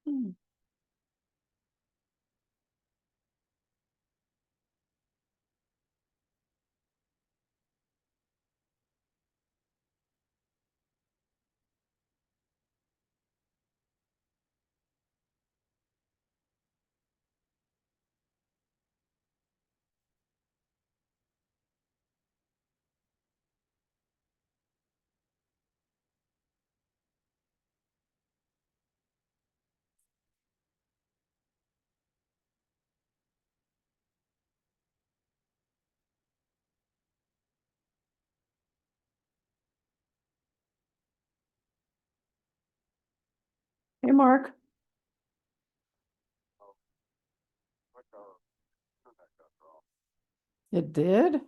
Hmm. Hey, Mark. It did?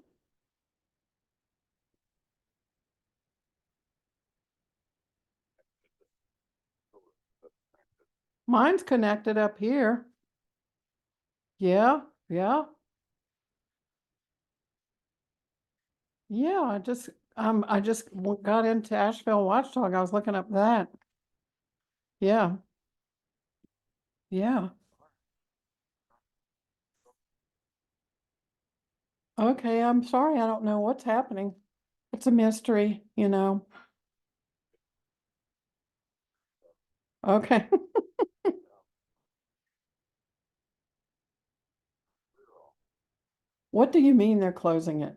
Mine's connected up here. Yeah, yeah, yeah. I just got into Asheville Watchdog. I was looking up that. Yeah, yeah. Okay, I'm sorry. I don't know what's happening. It's a mystery. Okay. What do you mean they're closing it?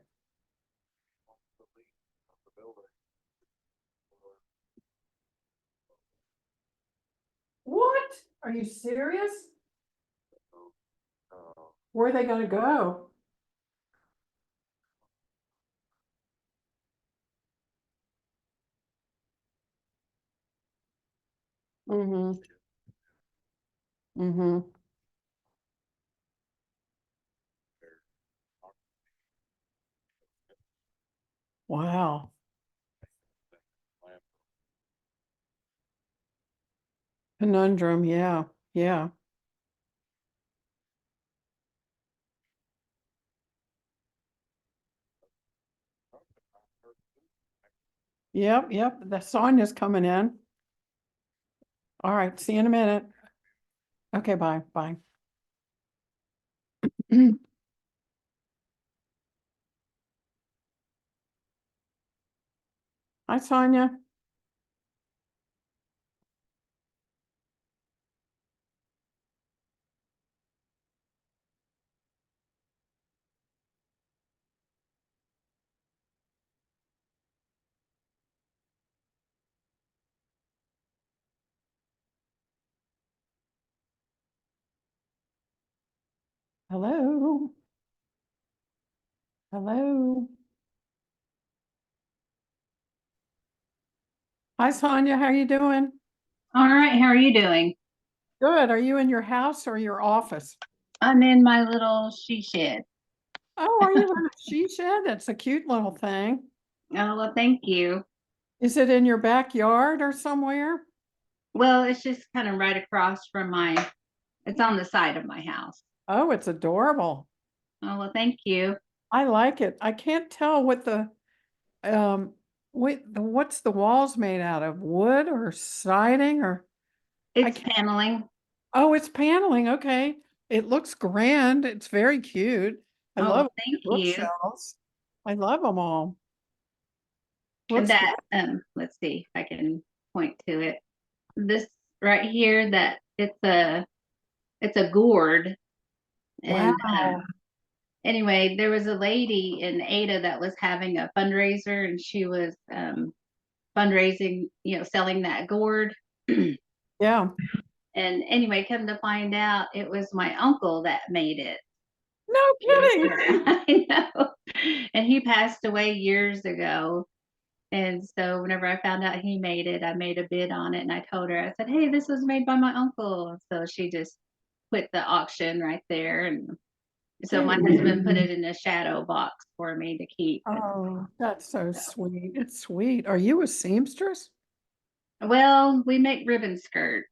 What? Are you serious? Where are they gonna go? Mm-hmm. Mm-hmm. Wow. Conundrum. Yeah. Yeah. Yep. Yep. The Sonia's coming in. All right. See you in a minute. Okay. Bye. Bye. Hi, Sonia. Hello. Hello. Hi, Sonia. How are you doing? All right, how are you doing? Good. Are you in your house or your office? I'm in my little she shed. Oh, are you in a she shed? It's a cute little thing. Oh, well, thank you. Is it in your backyard or somewhere? Well, it's just kind of right across from it's on the side of my house. Oh, it's adorable. Oh, well, thank you. I like it. I can't tell what um what's the walls made out of? Wood or siding or I It's can't. paneling. Oh, it's paneling. Okay. It looks grand. It's very cute. I Oh, love well, thank you. bookshelves. I love them all. And Looks that, let's see if I can point to it. This right here, that it's a gourd. And wow. anyway, there was a lady in Ada that was having a fundraiser, and she was fundraising, selling that gourd. Yeah. And anyway, come to find out, it was my uncle that made it. No kidding. I know. And he passed away years ago. And so whenever I found out he made it, I made a bid on it and I told her, I said, "Hey, this was made by my uncle." So she just put the auction right there. And so my husband put it in a shadow box for me to keep. Oh, that's so sweet. It's sweet. Are you a seamstress? Well, we make ribbon skirts.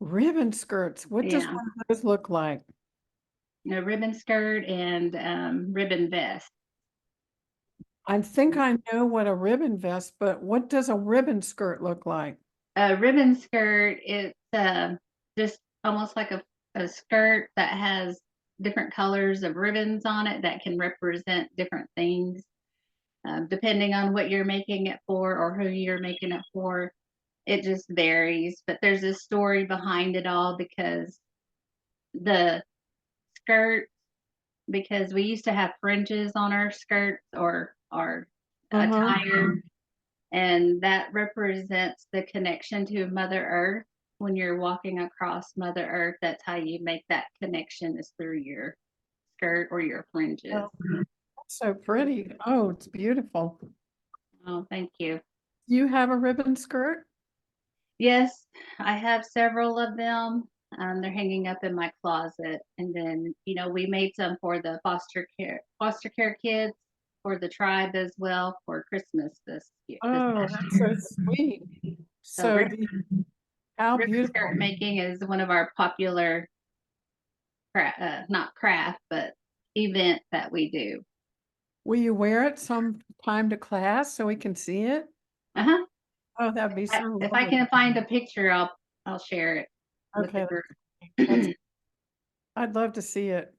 Ribbon skirts. What does Yeah. one of those look like? A ribbon skirt and ribbon vest. I think I know what a ribbon vest, but what does a ribbon skirt look like? A ribbon skirt, it's just almost like a skirt that has different colors of ribbons on it that can represent different things. Depending on what you're making it for or who you're making it for, it just varies. But there's a story behind it all because the skirt, because we used to have fringes on our skirts or our Uh-huh. attire, and that represents the connection to Mother Earth. When you're walking across Mother Earth, that's how you make that connection, is through your skirt or your fringes. Oh, that's so pretty. Oh, it's beautiful. Oh, thank you. You have a ribbon skirt? Yes, I have several of them. They're hanging up in my closet. And then, we made some for the foster care kids for the tribe as well for Christmas this Oh, past that's so year. sweet. So So how ribbon skirt beautiful. making is one of our popular not craft, but event that we do. Will you wear it some time to class so we can see it? Uh-huh. Oh, that'd be so If I lovely. can find a picture, I'll share it with the Okay, group. that's, I'd love to see it.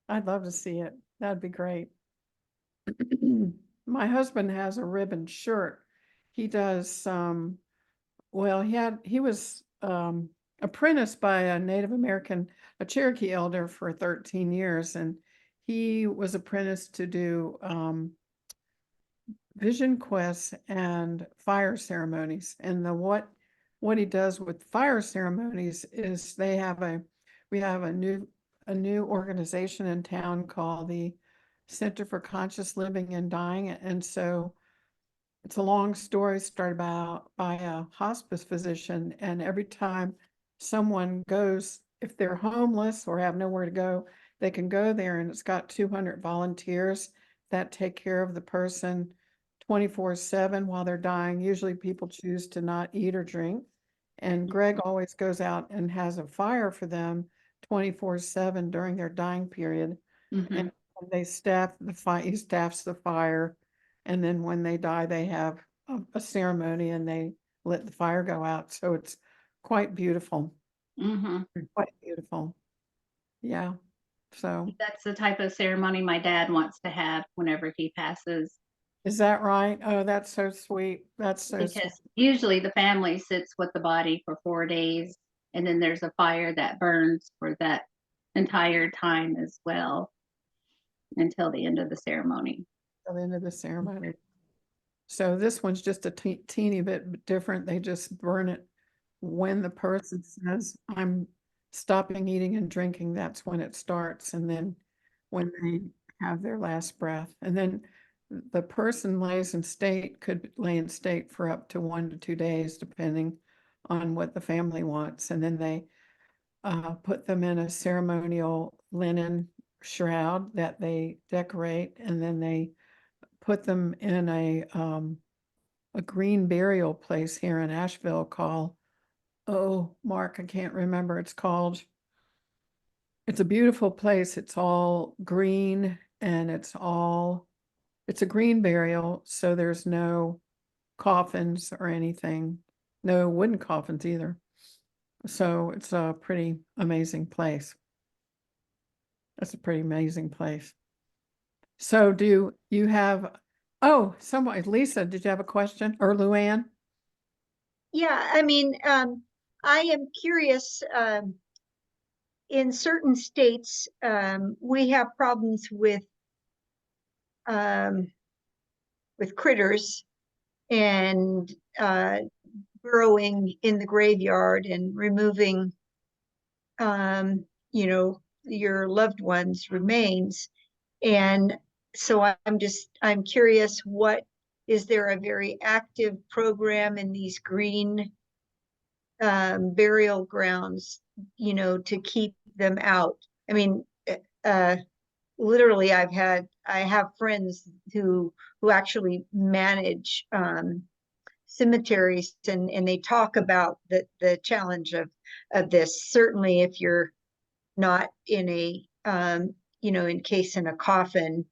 I'd love to see it. That'd be great. My husband has a ribbon shirt. He does well, he was apprenticed by a Native American, a Cherokee elder for 13 years, and he was apprenticed to do vision quests and fire ceremonies. And what he does with fire ceremonies is we have a new organization in town called the Center for Conscious Living and Dying. And so it's a long story started about by a hospice physician. And every time someone goes, if they're homeless or have nowhere to go, they can go there, and it's got 200 volunteers that take care of the person 24/7 while they're dying. Usually people choose to not eat or drink. And Greg always goes out and has a fire for them 24/7 during their dying period. Hmm. And they he staffs the fire. And then when they die, they have a ceremony and they let the fire go out. So it's quite beautiful, Hmm. quite beautiful. Yeah. So That's the type of ceremony my dad wants to have whenever he passes, is that right? Oh, that's so sweet. That's so sweet. because usually the family sits with the body for 4 days, and then there's a fire that burns for that entire time as well until the end of the ceremony. At the end of the ceremony. So this one's just a teeny bit different. They just burn it when the person says, "I'm stopping eating and drinking," that's when it starts. And then when they have their last breath. And then the person could lay in state for up to 1 to 2 days, depending on what the family wants. And then they put them in a ceremonial linen shroud that they decorate. And then they put them in a green burial place here in Asheville called, oh, Mark, I can't remember. It's a beautiful place. It's all green and it's a green burial. So there's no coffins or anything, no wooden coffins either. So it's a pretty amazing place. It's a pretty amazing place. So do you have, oh, somebody, Lisa, did you have a question? Or Luann? Yeah, I mean, I am curious, in certain states, we have problems um, with critters and burrowing in the graveyard and removing, you know, your loved ones' remains. And so I'm curious, is there a very active program in these green burial grounds, to keep them out? I mean, uh, literally I have friends who actually manage cemeteries, and they talk about the challenge of this. Certainly if you're not in a encased in a coffin,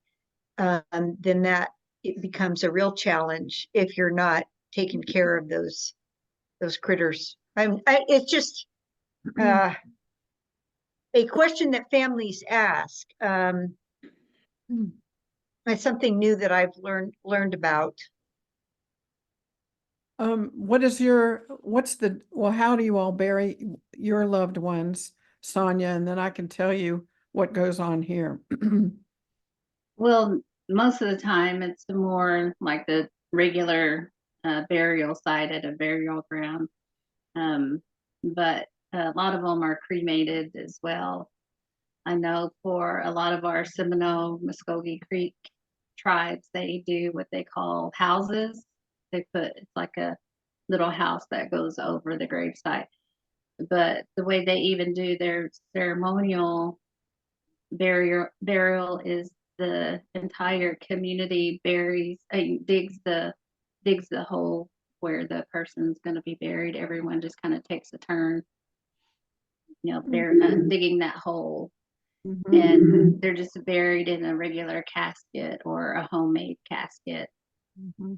then that it becomes a real challenge if you're not taking care of those critters. It's just a question that families ask. It's something new that I've learned about. How do you all bury your loved ones, Sonia? And then I can tell you what goes on here. Well, most of the time it's more like the regular burial site at a burial ground. But a lot of them are cremated as well. I know for a lot of our Seminole, Muskogee Creek tribes, they do what they call houses. It's like a little house that goes over the gravesite. But the way they even do their ceremonial burial is the entire community digs the hole where the person's going to be buried. Everyone just kind of takes a turn, digging that hole, and they're just buried in a regular casket or a homemade casket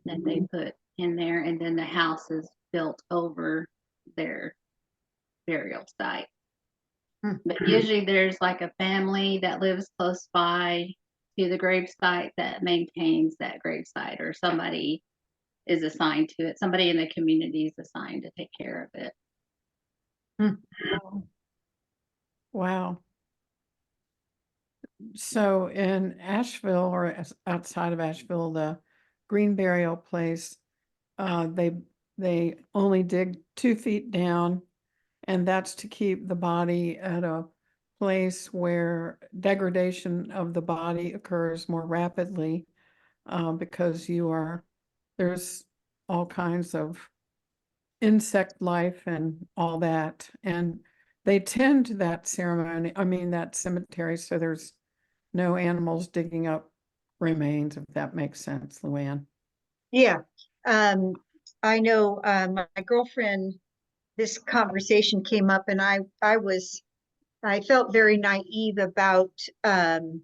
that they put in there, and then the house is built over their burial site. But usually there's like a family that lives close by to the gravesite that maintains that gravesite, or somebody is assigned to it. Somebody in the community is assigned to take care of it. Wow. So in Asheville, or outside of Asheville, the green burial place, they only dig 2 feet down, and that's to keep the body at a place where degradation of the body occurs more rapidly, because there's all kinds of insect life and all that, and they tend to that cemetery, so there's no animals digging up remains, if that makes sense, Luann. Yeah. I know, my girlfriend, this conversation came up, and I felt very naive about, I'd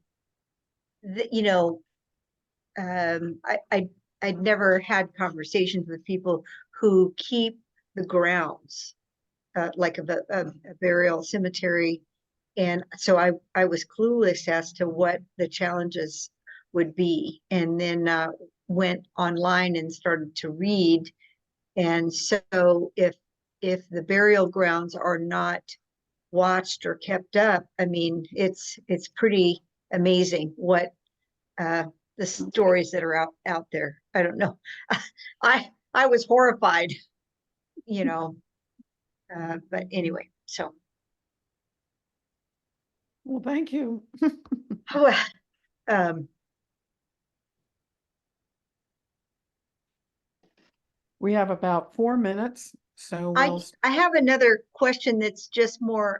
never had conversations with people who keep the grounds, like a burial cemetery. And so I was clueless as to what the challenges would be, and then went online and started to read. And so if the burial grounds are not watched or kept up, I mean, it's pretty amazing what the stories that are out there. I don't know. I was horrified, but anyway, so. Well, thank you. um, We have about 4 minutes, so I have another question that's just more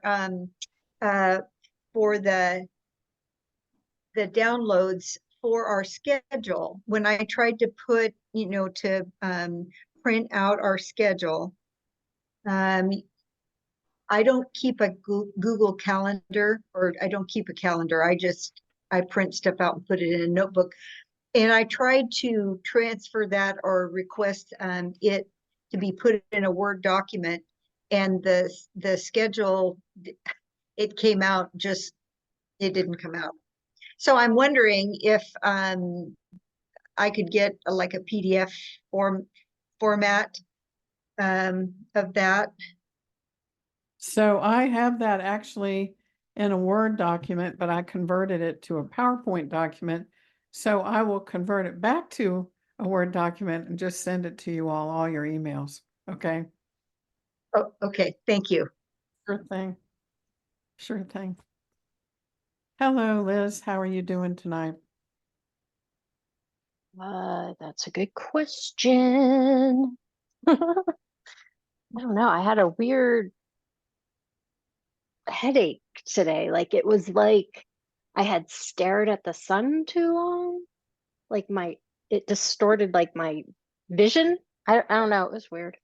for the downloads for our schedule. When I tried to put, to print out our schedule, I don't keep a Google Calendar, or I don't keep a calendar. I print stuff out and put it in a notebook. And I tried to transfer that or request it to be put in a Word document, and the schedule, it came out it didn't come out. So I'm wondering if I could get like a PDF format of that. So I have that actually in a Word document, but I converted it to a PowerPoint document. So I will convert it back to a Word document and just send it to you all your emails. Okay. Oh, okay. Thank you. Sure thing. Sure thing. Hello, Liz. How are you doing tonight? That's a good question. I don't know. I had a weird headache today. Like it was like I had stared at the sun too long. Like it distorted like my vision. I don't know. It was weird.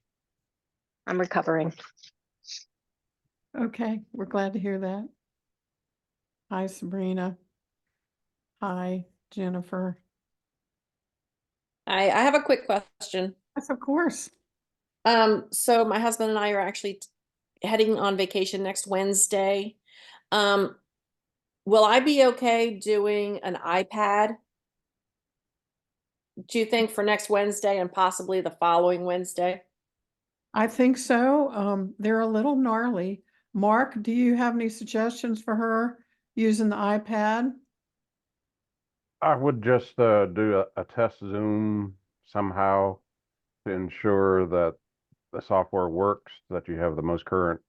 I'm recovering. Okay, we're glad to hear that. Hi, Sabrina. Hi, Jennifer. I have a quick question. Yes, of course. So my husband and I are actually heading on vacation next Wednesday. Um, will I be okay doing an iPad? Do you think for next Wednesday and possibly the following Wednesday? I think so. They're a little gnarly. Mark, do you have any suggestions for her using the iPad? I would just do a test Zoom somehow to ensure that the software works, that you have the most current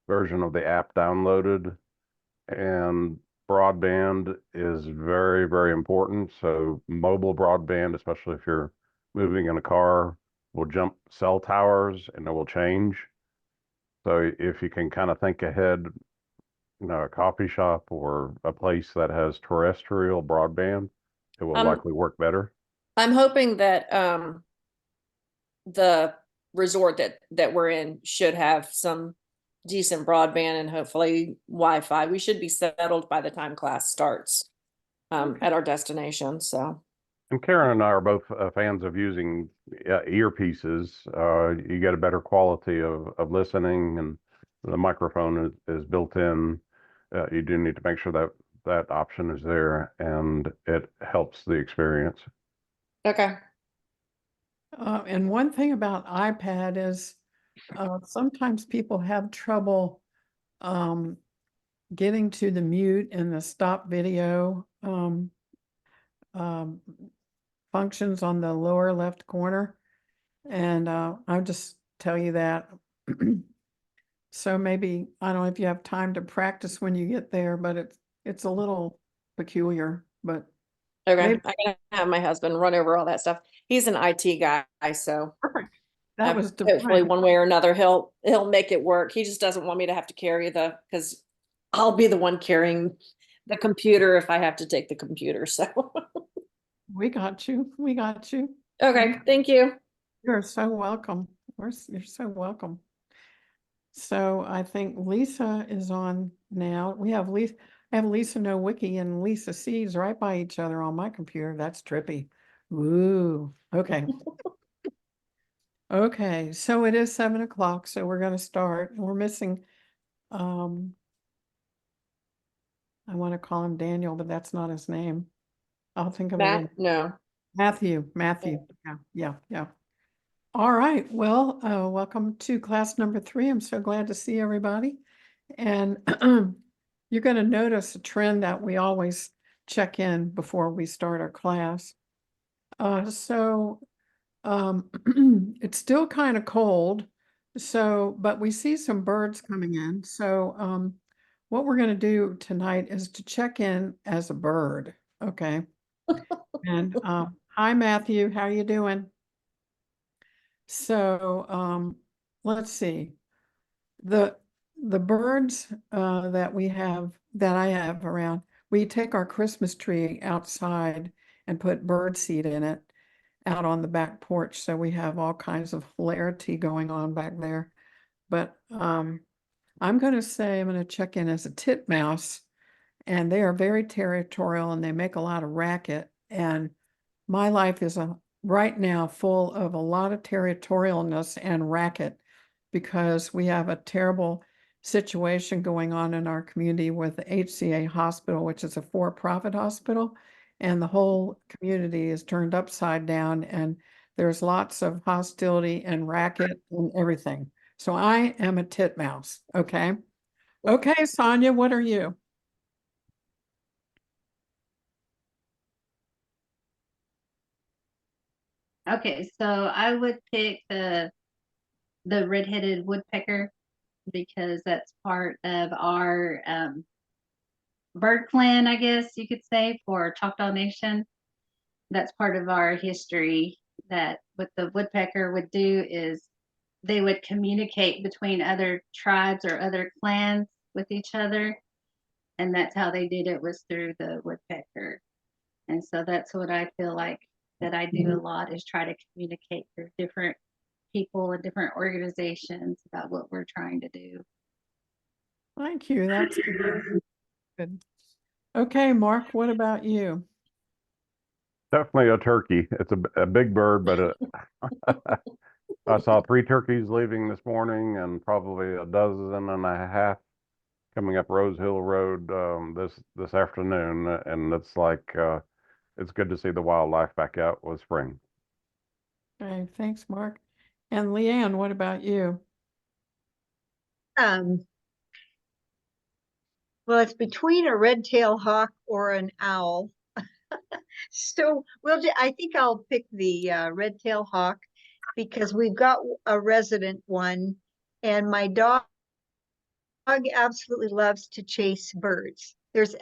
version of the app downloaded, and broadband is very, very important. So mobile broadband, especially if you're moving in a car, will jump cell towers and it will change. So if you can kind of think ahead, a coffee shop or a place that has terrestrial broadband, it will likely work better. I'm hoping that the resort that we're in should have some decent broadband and hopefully Wi-Fi. We should be settled by the time class starts at our destination. So And Karen and I are both fans of using earpieces. You get a better quality of listening, and the microphone is built in. You do need to make sure that that option is there, and it helps the experience. okay. And one thing about iPad is sometimes people have trouble getting to the mute and the stop video functions on the lower left corner. And I'll just tell you that. So maybe, I don't know if you have time to practice when you get there, but it's a little peculiar, but Okay. maybe I'm gonna have my husband run over all that stuff. He's an IT guy, so that was hopefully divine. one way or another he'll make it work. He just doesn't want me to have to carry because I'll be the one carrying the computer if I have to take the computer. So We got you. We got you. okay, thank you. You're so welcome. You're so welcome. So I think Lisa is on now. I have Lisa Nowicki and Lisa C's right by each other on my computer. That's trippy. Ooh, okay. Okay, so it is 7 o'clock, so we're gonna start. We're missing, I want to call him Daniel, but that's not his name. I'll think of it Matt, in no. Matthew. Yeah. All right, well, welcome to class number 3. I'm so glad to see everybody. And you're going to notice a trend that we always check in before we start our class. It's still kind of cold, but we see some birds coming in. So what we're going to do tonight is to check in as a bird, okay? And hi, Matthew, how you doing? So let's see. The birds that I have around, we take our Christmas tree outside and put bird seed in it out on the back porch. So we have all kinds of hilarity going on back there. But I'm going to check in as a titmouse, and they are very territorial and they make a lot of racket. And my life is right now full of a lot of territorialness and racket because we have a terrible situation going on in our community with the HCA hospital, which is a for-profit hospital, and the whole community is turned upside down, and there's lots of hostility and racket and everything. So I am a titmouse, okay? Okay, Sonia, what are you? Okay, so I would pick the red-headed woodpecker because that's part of our bird clan, I guess you could say, for Choctaw Nation. That's part of our history, that what the woodpecker would do is they would communicate between other tribes or other clans with each other. And that's how they did it, was through the woodpecker. And so that's what I feel like that I do a lot, is try to communicate through different people and different organizations about what we're trying to do. Thank you. That's good. Good. Okay, Mark, what about you? Definitely a turkey. It's a big bird, but I saw 3 turkeys leaving this morning and probably a dozen and a half coming up Rose Hill Road this afternoon, and it's like it's good to see the wildlife back out with spring. Okay, thanks, Mark. And Leanne, what about you? Well, it's between a red-tailed hawk or an owl. So I think I'll pick the red-tailed hawk because we've got a resident one, and my dog absolutely loves to chase birds. There's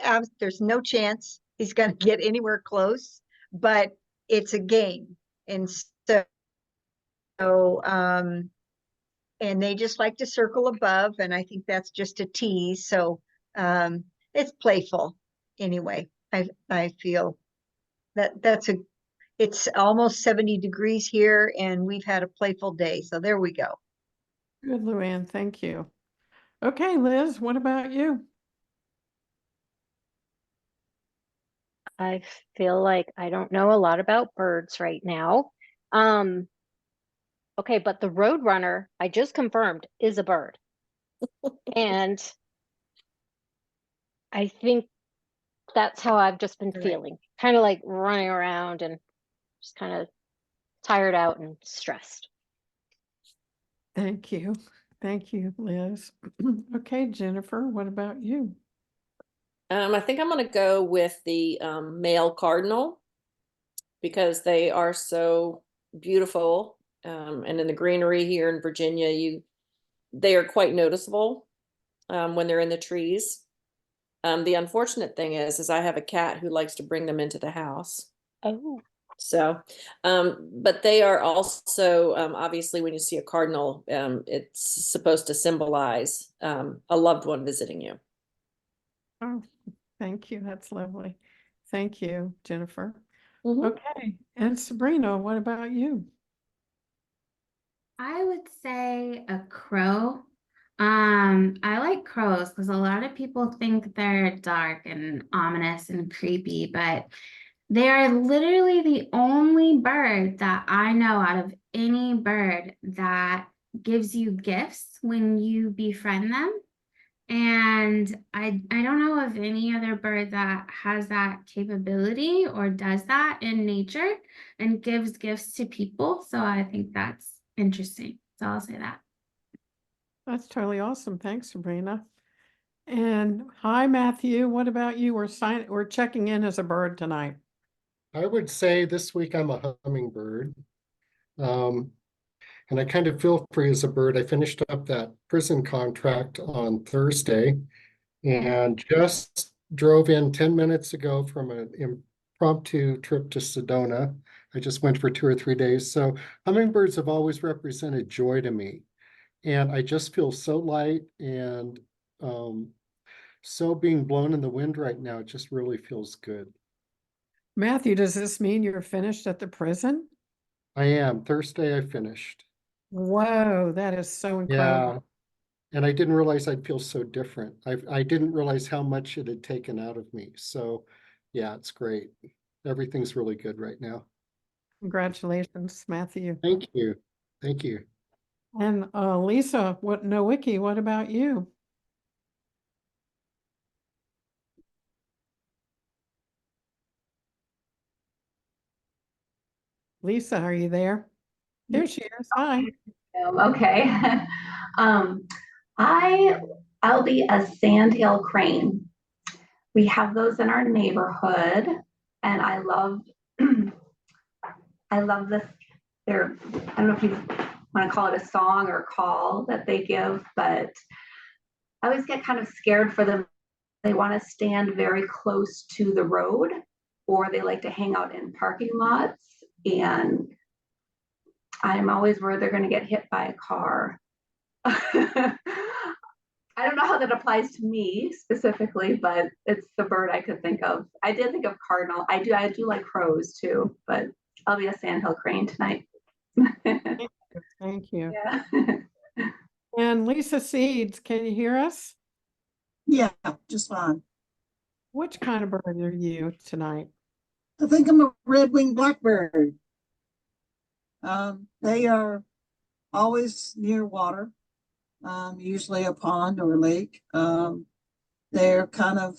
no chance he's going to get anywhere close, but it's a game. And so and they just like to circle above, and I think that's just a tease. So it's playful anyway. I feel that it's almost 70 degrees here, and we've had a playful day. So there we go. Good, Luann, thank you. Okay, Liz, what about you? I feel like I don't know a lot about birds right now. Okay, but the Roadrunner, I just confirmed, is a bird. And I think that's how I've just been Right. feeling. Kind of like running around and just kind of tired out and stressed. Thank you. Thank you, Liz. Okay, Jennifer, what about you? I think I'm going to go with the male cardinal because they are so beautiful. And in the greenery here in Virginia, they are quite noticeable when they're in the trees. The unfortunate thing is I have a cat who likes to bring them into the house. Oh, So, but they are also, obviously when you see a cardinal, it's supposed to symbolize a loved one visiting you. Oh, thank you. That's lovely. Thank you, Jennifer. Mhm. Okay, and Sabrina, what about you? I would say a crow. I like crows because a lot of people think they're dark and ominous and creepy, but they are literally the only bird that I know out of any bird that gives you gifts when you befriend them. And I don't know of any other bird that has that capability or does that in nature and gives gifts to people. So I think that's interesting. So I'll say that. That's totally awesome. Thanks, Sabrina. And hi, Matthew. What about you? We're checking in as a bird tonight. I would say this week I'm a hummingbird. And I kind of feel free as a bird. I finished up that prison contract on Thursday and just drove in 10 minutes ago from an impromptu trip to Sedona. I just went for 2 or 3 days. So hummingbirds have always represented joy to me. And I just feel so light and so being blown in the wind right now. It just really feels good. Matthew, does this mean you're finished at the prison? I am. Thursday I finished. Whoa, that is so incredible. Yeah. And I didn't realize I'd feel so different. I didn't realize how much it had taken out of me. So yeah, it's great. Everything's really good right now. Congratulations, Matthew. Thank you. Thank you. And Lisa, Nowicki, what about you? Lisa, are you there? There she is. Hi. Okay. um, I'll be a sandhill crane. We have those in our neighborhood, and I love this. I don't know if you want to call it a song or call that they give, but I always get kind of scared for them they want to stand very close to the road, or they like to hang out in parking lots. And I'm always worried they're going to get hit by a car. I don't know how that applies to me specifically, but it's the bird I could think of. I did think of cardinal. I do like crows too, but I'll be a sandhill crane tonight. Thank you. Yeah. And Lisa Seeds, can you hear us? Yeah, just fine. Which kind of bird are you tonight? I think I'm a red-winged blackbird. They are always near water, usually a pond or a lake. They're kind of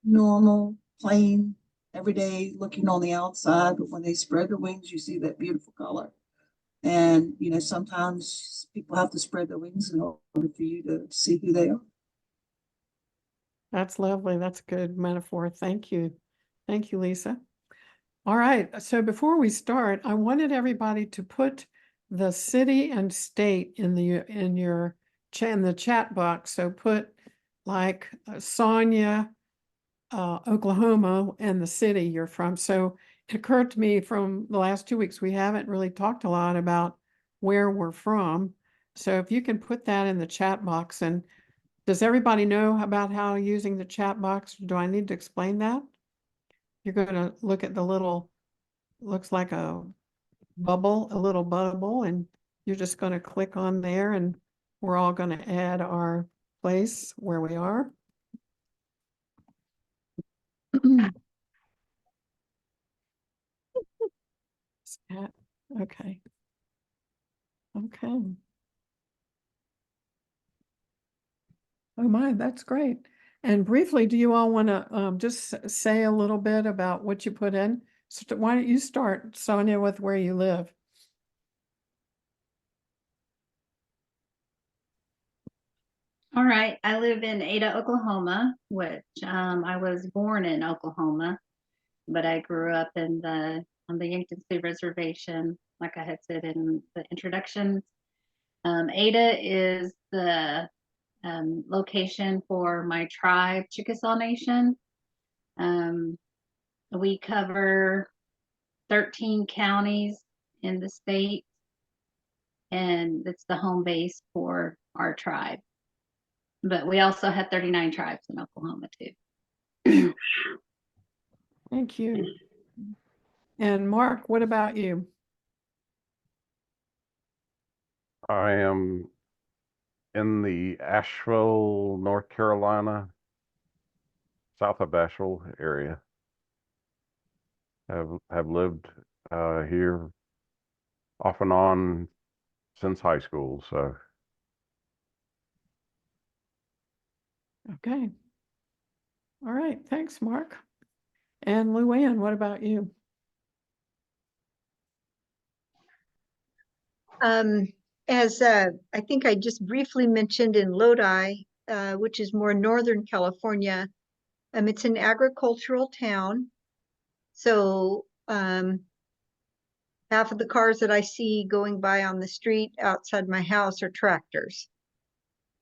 normal, plain, everyday looking on the outside, but when they spread their wings, you see that beautiful color. And, you know, sometimes people have to spread their wings in order for you to see who they are. That's lovely. That's a good metaphor. Thank you. Thank you, Lisa. All right. So before we start, I wanted everybody to put the city and state in the chat box. So put like Sonia, Oklahoma, and the city you're from. So it occurred to me from the last 2 weeks, we haven't really talked a lot about where we're from. So if you can put that in the chat box. And does everybody know about how using the chat box? Do I need to explain that? You're going to look at the little, looks like a little bubble, and you're just going to click on there, and we're all going to add our place where we are. Okay. Okay. Oh my, that's great. And briefly, do you all want to just say a little bit about what you put in? So why don't you start, Sonia, with where you live? All right, I live in Ada, Oklahoma, which I was born in Oklahoma, but I grew up on the Yankton Sioux Reservation, like I had said in the introductions. Ada is the location for my tribe, Chickasaw Nation. We cover 13 counties in the state, and it's the home base for our tribe. But we also have 39 tribes in Oklahoma too. Thank you. And Mark, what about you? I am in the Asheville, North Carolina, south of Asheville area. Have lived here off and on since high school, so. Okay. All right. Thanks, Mark. And Luann, what about you? As I think I just briefly mentioned in Lodi, which is more Northern California, it's an agricultural town. So half of the cars that I see going by on the street outside my house are tractors.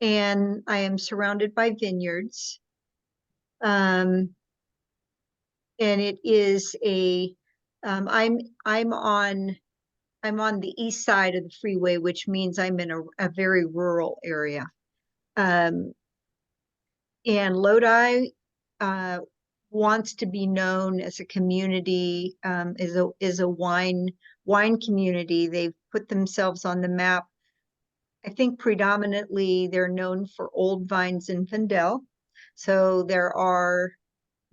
And I am surrounded by vineyards. And it is I'm on the east side of the freeway, which means I'm in a very rural area. And Lodi wants to be known as a community, is a wine community. They've put themselves on the map. I think predominantly they're known for old vines and Zinfandel. So there are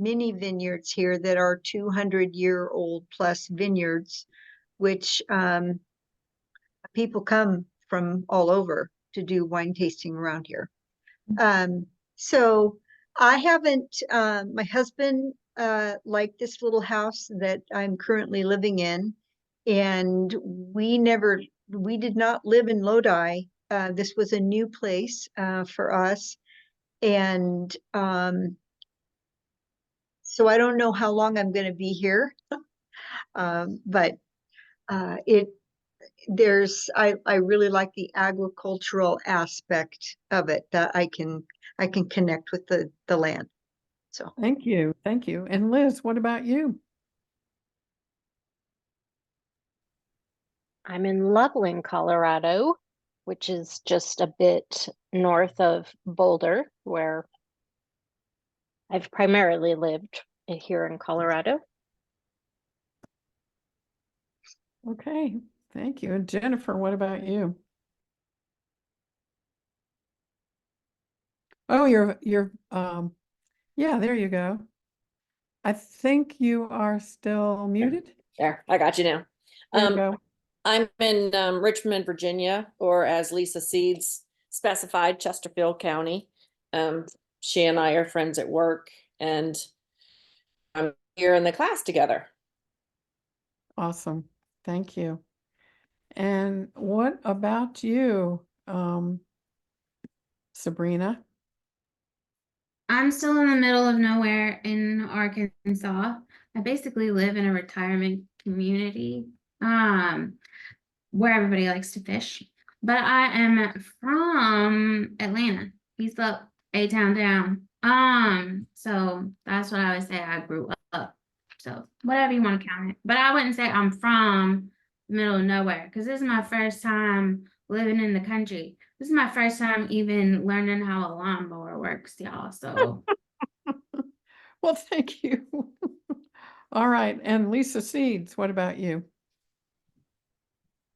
many vineyards here that are 200-year-old plus vineyards, which people come from all over to do wine tasting around here. So I haven't, my husband liked this little house that I'm currently living in, and we did not live in Lodi. This was a new place for us. And so I don't know how long I'm going to be here, but I really like the agricultural aspect of it, that I can connect with the land. So Thank you. Thank you. And Liz, what about you? I'm in Loveland, Colorado, which is just a bit north of Boulder, where I've primarily lived here in Colorado. Okay, thank you. And Jennifer, what about you? Oh, yeah, there you go. I think you are still muted. There, I got you now. There you go. I'm in Richmond, Virginia, or as Lisa Seeds specified, Chesterfield County. She and I are friends at work, and I'm here in the class together. Awesome. Thank you. And what about you, Sabrina? I'm still in the middle of nowhere in Arkansas. I basically live in a retirement community, where everybody likes to fish. But I am from Atlanta, East Up, A-Town down. So that's what I would say I grew up. So whatever you want to count it. But I wouldn't say I'm from the middle of nowhere, because this is my first time living in the country. This is my first time even learning how a lawnmower works, y'all. So Well, thank you. All right. And Lisa Seeds, what about you?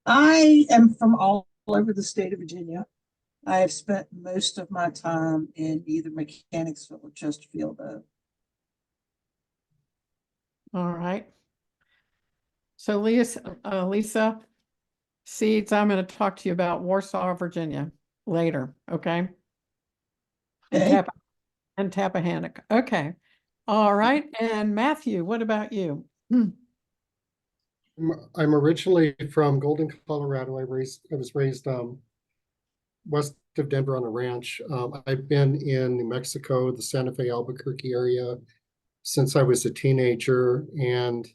I am from all over the state of Virginia. I have spent most of my time in either Mechanicsville or Chesterfield. All right. So Lisa Seeds, I'm going to talk to you about Warsaw, Virginia later, okay? Okay. And Tappahannock. Okay. All right. And Matthew, what about you? I'm originally from Golden, Colorado. I was raised west of Denver on a ranch. I've been in New Mexico, the Santa Fe, Albuquerque area since I was a teenager. And,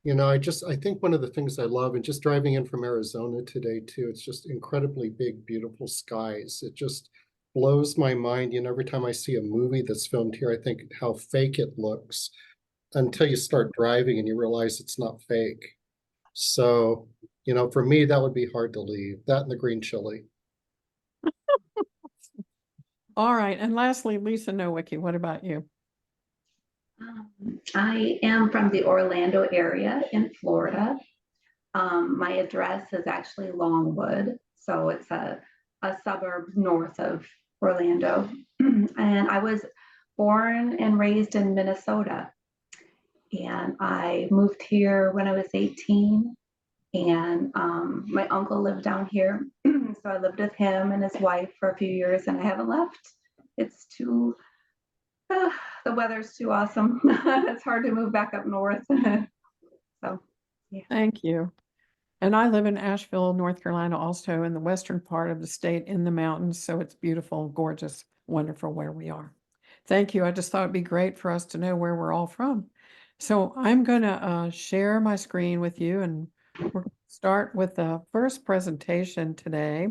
I think one of the things I love, and just driving in from Arizona today too, it's just incredibly big, beautiful skies. It just blows my mind. Every time I see a movie that's filmed here, I think how fake it looks until you start driving and you realize it's not fake. So, for me, that would be hard to leave. That and the green chili. All right. And lastly, Lisa Nowicki, what about you? I am from the Orlando area in Florida. My address is actually Longwood, so it's a suburb north of Orlando. And I was born and raised in Minnesota. And I moved here when I was 18. And my uncle lived down here. So I lived with him and his wife for a few years, and I haven't left. It's too, the weather's too awesome. It's hard to move back up north. So, yeah. Thank you. And I live in Asheville, North Carolina, also in the western part of the state in the mountains. So it's beautiful, gorgeous, wonderful where we are. Thank you. I just thought it'd be great for us to know where we're all from. So I'm going to share my screen with you, and we're going to start with the first presentation today.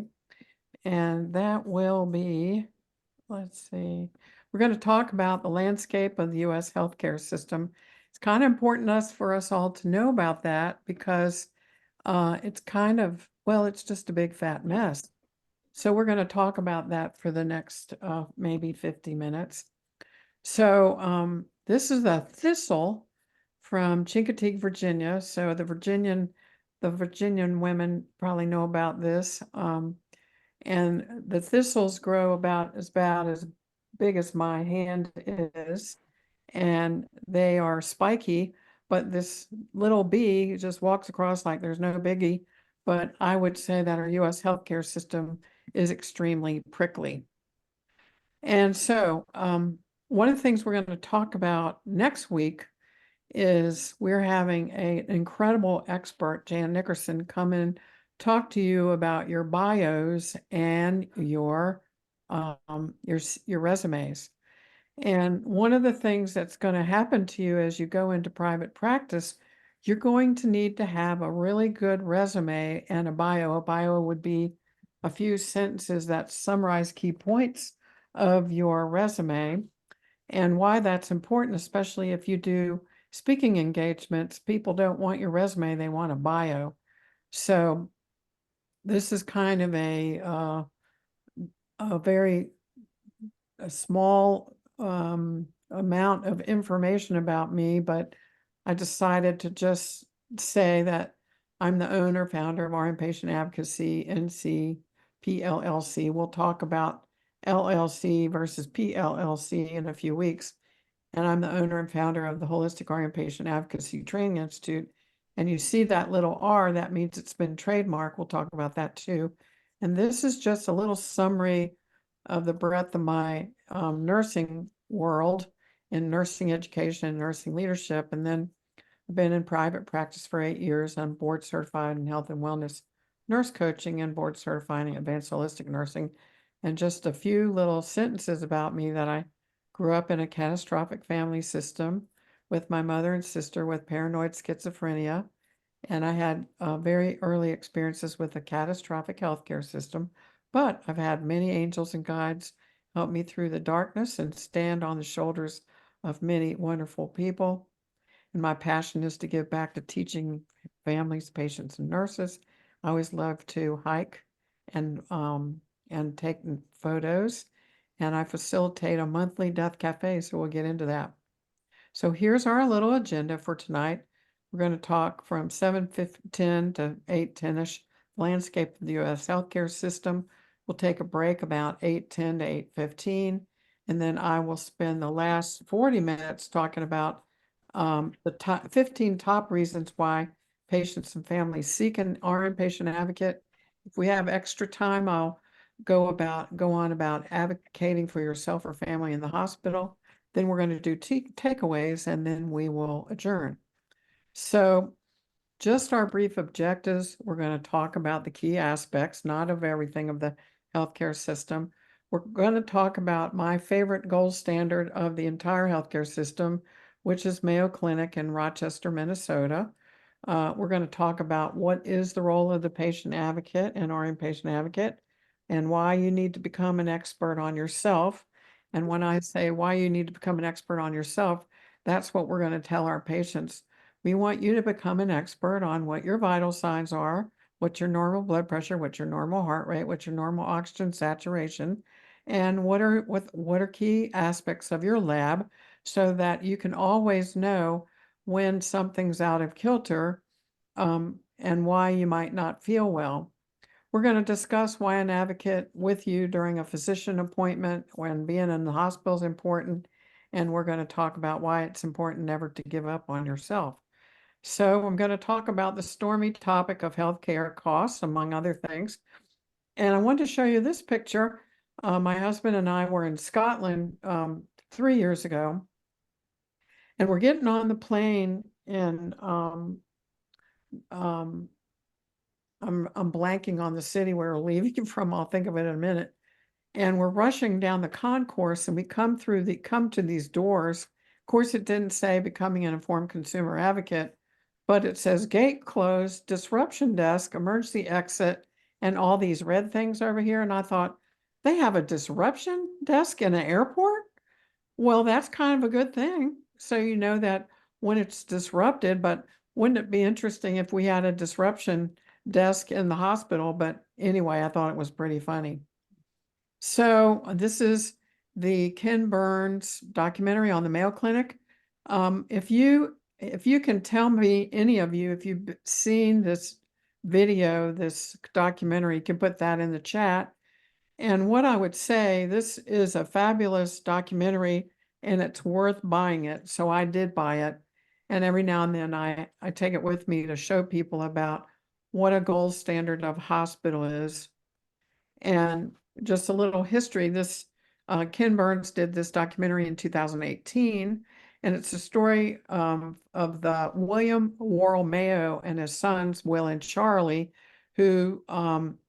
And that will be, let's see, we're going to talk about the landscape of the U.S. healthcare system. It's kind of important for us all to know about that, because it's kind of, well, it's just a big fat mess. So we're going to talk about that for the next maybe 50 minutes. So this is the thistle from Chincoteague, Virginia. So the Virginian women probably know about this. And the thistles grow about as big as my hand is, and they are spiky, but this little bee just walks across like there's no biggie. But I would say that our US healthcare system is extremely prickly. And so one of the things we're going to talk about next week is we're having an incredible expert, Jan Nickerson, come in, talk to you about your bios and your resumes. And one of the things that's going to happen to you as you go into private practice, you're going to need to have a really good resume and a bio. A bio would be a few sentences that summarize key points of your resume and why that's important, especially if you do speaking engagements. People don't want your resume, they want a bio. So this is kind of a very a small amount of information about me, but I decided to just say that I'm the owner, founder of RN Patient Advocacy, NC PLLC. We'll talk about LLC versus PLLC in a few weeks. And I'm the owner and founder of the Holistic RN Patient Advocacy Training Institute. And you see that little R, that means it's been trademarked. We'll talk about that too. And this is just a little summary of the breadth of my nursing world in nursing education and nursing leadership. And then I've been in private practice for 8 years. I'm board certified in health and wellness nurse coaching and board certified in advanced holistic nursing. And just a few little sentences about me: that I grew up in a catastrophic family system with my mother and sister with paranoid schizophrenia. And I had very early experiences with a catastrophic healthcare system, but I've had many angels and guides help me through the darkness and stand on the shoulders of many wonderful people. And my passion is to give back to teaching families, patients, and nurses. I always love to hike and take photos. And I facilitate a monthly death cafe, so we'll get into that. So here's our little agenda for tonight. We're going to talk from 7:10 to 8:10ish, landscape of the U.S. healthcare system. We'll take a break about 8:10 to 8:15, and then I will spend the last 40 minutes talking about the top 15 top reasons why patients and families seek an RN patient advocate. If we have extra time, I'll go on about advocating for yourself or family in the hospital. Then we're going to do takeaways, and then we will adjourn. So just our brief objectives. We're going to talk about the key aspects, not of everything, of the healthcare system. We're going to talk about my favorite gold standard of the entire healthcare system, which is Mayo Clinic in Rochester, Minnesota. We're going to talk about what is the role of the patient advocate and RN patient advocate, and why you need to become an expert on yourself. And when I say why you need to become an expert on yourself, that's what we're going to tell our patients. We want you to become an expert on what your vital signs are, what's your normal blood pressure, what's your normal heart rate, what's your normal oxygen saturation, and what are key aspects of your lab, so that you can always know when something's out of kilter, and why you might not feel well. We're going to discuss why an advocate with you during a physician appointment, when being in the hospital, is important. And we're going to talk about why it's important never to give up on yourself. So I'm going to talk about the stormy topic of healthcare costs, among other things. And I want to show you this picture. My husband and I were in Scotland 3 years ago, and we're getting on the plane, and I'm blanking on the city where we're leaving from. I'll think of it in a minute. And we're rushing down the concourse, and we come to these doors. Of course, it didn't say becoming an informed consumer advocate, but it says gate closed, disruption desk, emergency exit, and all these red things over here. And I thought, they have a disruption desk in an airport? Well, that's kind of a good thing. So you know that when it's disrupted, but wouldn't it be interesting if we had a disruption desk in the hospital? But anyway, I thought it was pretty funny. So this is the Ken Burns documentary on the Mayo Clinic. If you can tell me, any of you, if you've seen this video, this documentary, you can put that in the chat. And what I would say, this is a fabulous documentary, and it's worth buying it. So I did buy it. And every now and then I take it with me to show people about what a gold standard of hospital is. And just a little history, this Ken Burns did this documentary in 2018, and it's a story of the William Worrell Mayo and his sons, Will and Charlie, who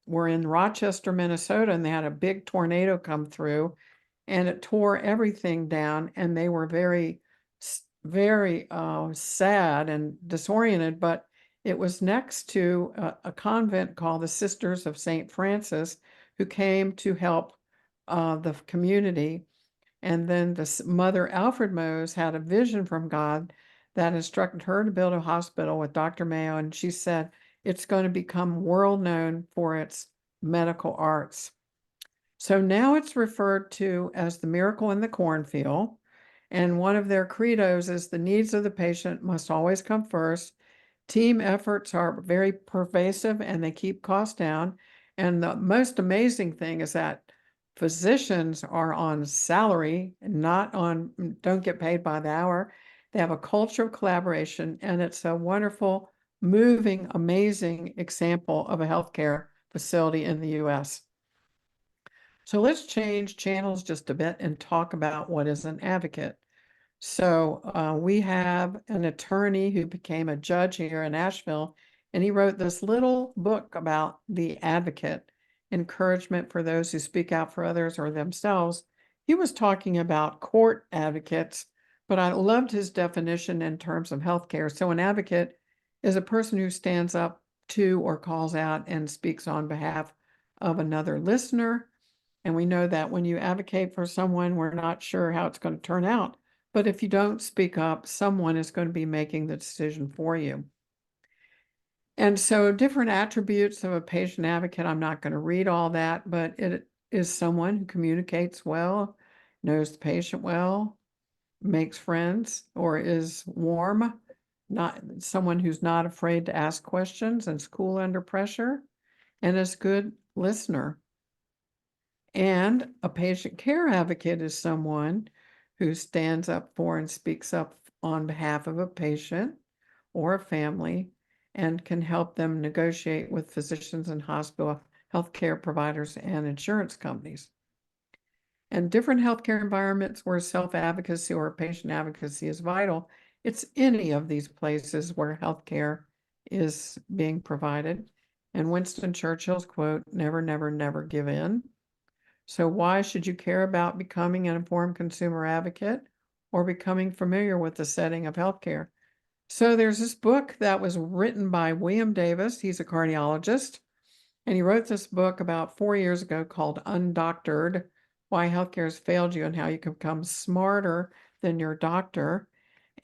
were in Rochester, Minnesota, and they had a big tornado come through, and it tore everything down, and they were very very sad and disoriented, but it was next to a convent called the Sisters of St. Francis, who came to help the community. And then Mother Alfred Mose had a vision from God that instructed her to build a hospital with Dr. Mayo. And she said it's going to become world known for its medical arts. So now it's referred to as the miracle in the cornfield. And one of their credos is the needs of the patient must always come first. Team efforts are very pervasive and they keep costs down. And the most amazing thing is that physicians are on salary, not on, don't get paid by the hour. They have a culture of collaboration, and it's a wonderful, moving, amazing example of a healthcare facility in the US. So let's change channels just a bit and talk about what is an advocate. So we have an attorney who became a judge here in Asheville, and he wrote this little book about the advocate, encouragement for those who speak out for others or themselves. He was talking about court advocates, but I loved his definition in terms of healthcare. So an advocate is a person who stands up to or calls out and speaks on behalf of another listener. And we know that when you advocate for someone, we're not sure how it's going to turn out. But if you don't speak up, someone is going to be making the decision for you. And so different attributes of a patient advocate, I'm not going to read all that, but it is someone who communicates well, knows the patient well, makes friends, or is warm, not someone who's not afraid to ask questions and is cool under pressure, and is a good listener. And a patient care advocate is someone who stands up for and speaks up on behalf of a patient or a family and can help them negotiate with physicians and hospital healthcare providers and insurance companies. And different healthcare environments where self-advocacy or patient advocacy is vital, it's any of these places where healthcare is being provided. And Winston Churchill's quote, "Never, never, never give in." So why should you care about becoming an informed consumer advocate or becoming familiar with the setting of healthcare? So there's this book that was written by William Davis. He's a cardiologist, and he wrote this book about 4 years ago called Undoctored: Why Healthcare Has Failed You and How You Can Become Smarter Than Your Doctor.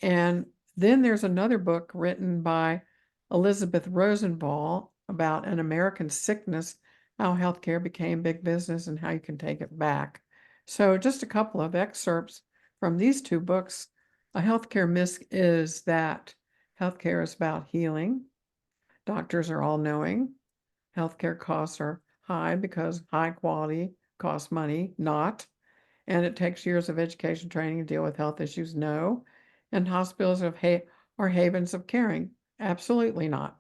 And then there's another book written by Elizabeth Rosenbaum about an American sickness, how healthcare became big business and how you can take it back. So just a couple of excerpts from these two books. A healthcare myth is that healthcare is about healing. Doctors are all knowing. Healthcare costs are high because high quality costs money, not. And it takes years of education training to deal with health issues, no. And hospitals are havens of caring, absolutely not.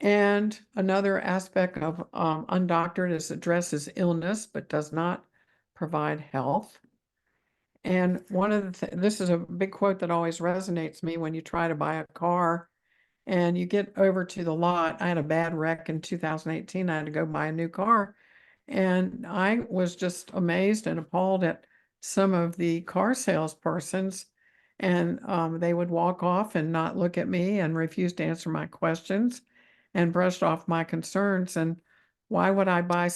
And another aspect of undoctored is addresses illness, but does not provide health. And one of the this is a big quote that always resonates me when you try to buy a car and you get over to the lot. I had a bad wreck in 2018. I had to go buy a new car. And I was just amazed and appalled at some of the car salespersons. And they would walk off and not look at me and refuse to answer my questions and brushed off my concerns. And why would I buy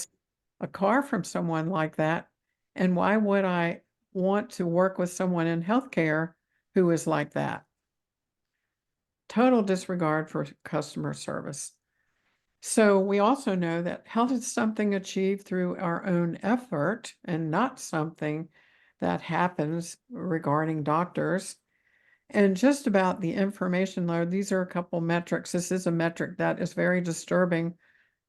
a car from someone like that? And why would I want to work with someone in healthcare who is like that? Total disregard for customer service. So we also know that health is something achieved through our own effort and not something that happens regarding doctors. And just about the information load, these are a couple metrics. This is a metric that is very disturbing.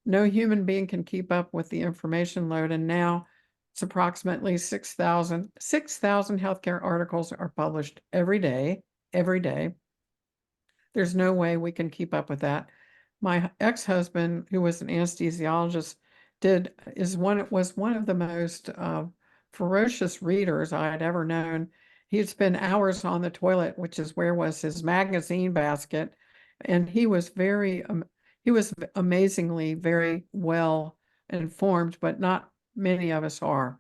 No human being can keep up with the information load. And now it's approximately 6,000 healthcare articles are published every day, every day. There's no way we can keep up with that. My ex-husband, who was an anesthesiologist, was one of the most ferocious readers I had ever known. He'd spend hours on the toilet, which is where was his magazine basket, and he was amazingly very well informed, but not many of us are.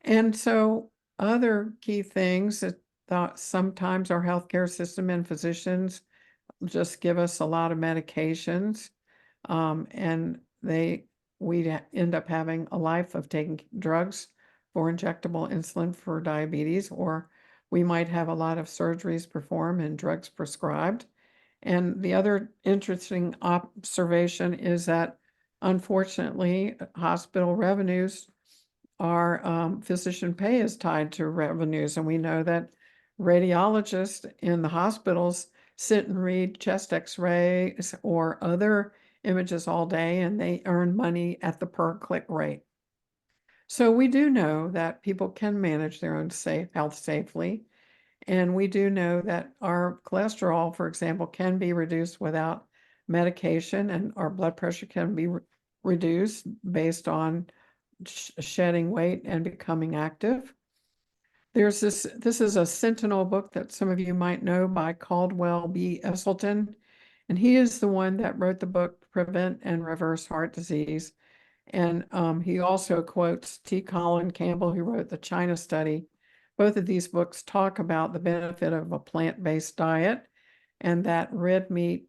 And so other key things sometimes our healthcare system and physicians just give us a lot of medications. And we end up having a life of taking drugs for injectable insulin for diabetes, or we might have a lot of surgeries performed and drugs prescribed. And the other interesting observation is that unfortunately, hospital revenues are physician pay is tied to revenues. And we know that radiologists in the hospitals sit and read chest x-rays or other images all day, and they earn money at the per click rate. So we do know that people can manage their own health safely. And we do know that our cholesterol, for example, can be reduced without medication, and our blood pressure can be reduced based on shedding weight and becoming active. This is a Sentinel book that some of you might know by Caldwell B. Esselstyn, and he is the one that wrote the book Prevent and Reverse Heart Disease. And he also quotes T. Colin Campbell, who wrote the China Study. Both of these books talk about the benefit of a plant-based diet, and that red meat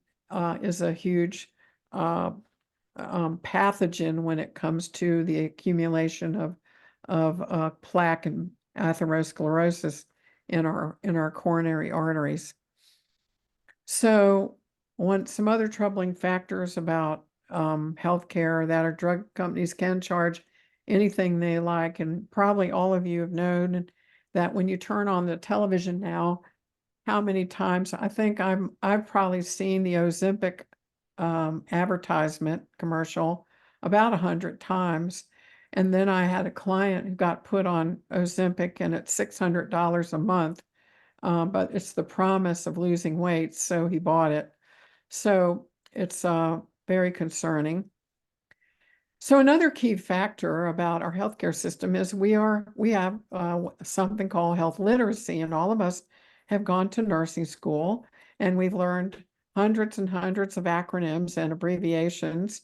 is a huge pathogen when it comes to the accumulation of plaque and atherosclerosis in our coronary arteries. So some other troubling factors about healthcare that our drug companies can charge anything they like, and probably all of you have known that when you turn on the television now, how many times I think I've probably seen the Ozempic advertisement commercial about 100 times. And then I had a client who got put on Ozempic, and it's $600 a month, but it's the promise of losing weight, so he bought it. So it's very concerning. So another key factor about our healthcare system is we have something called health literacy, and all of us have gone to nursing school, and we've learned hundreds and hundreds of acronyms and abbreviations.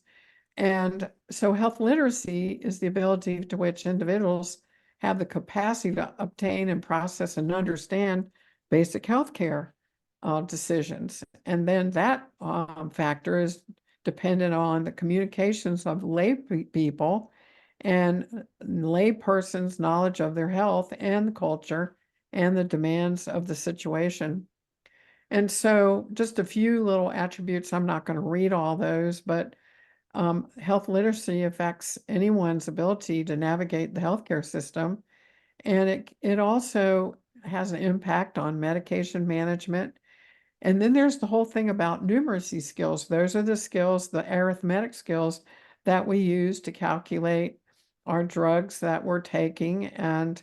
And so health literacy is the ability to which individuals have the capacity to obtain and process and understand basic healthcare decisions. And then that factor is dependent on the communications of lay people and lay persons' knowledge of their health and the culture and the demands of the situation. And so just a few little attributes, I'm not going to read all those, but health literacy affects anyone's ability to navigate the healthcare system. And it also has an impact on medication management. And then there's the whole thing about numeracy skills. Those are the skills, the arithmetic skills that we use to calculate our drugs that we're taking and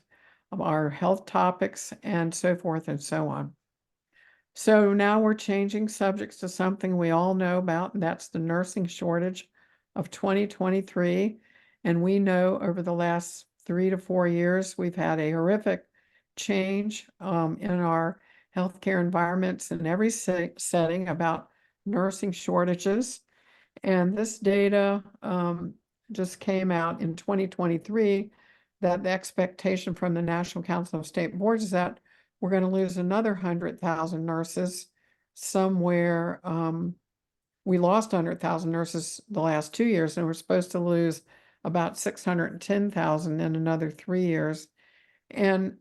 our health topics and so forth and so on. So now we're changing subjects to something we all know about, and that's the nursing shortage of 2023. And we know over the last 3 to 4 years, we've had a horrific change in our healthcare environments in every setting about nursing shortages. And this data just came out in 2023 that the expectation from the National Council of State Boards is that we're going to lose another 100,000 nurses somewhere. We lost 100,000 nurses the last 2 years, and we're supposed to lose about 610,000 in another 3 years. And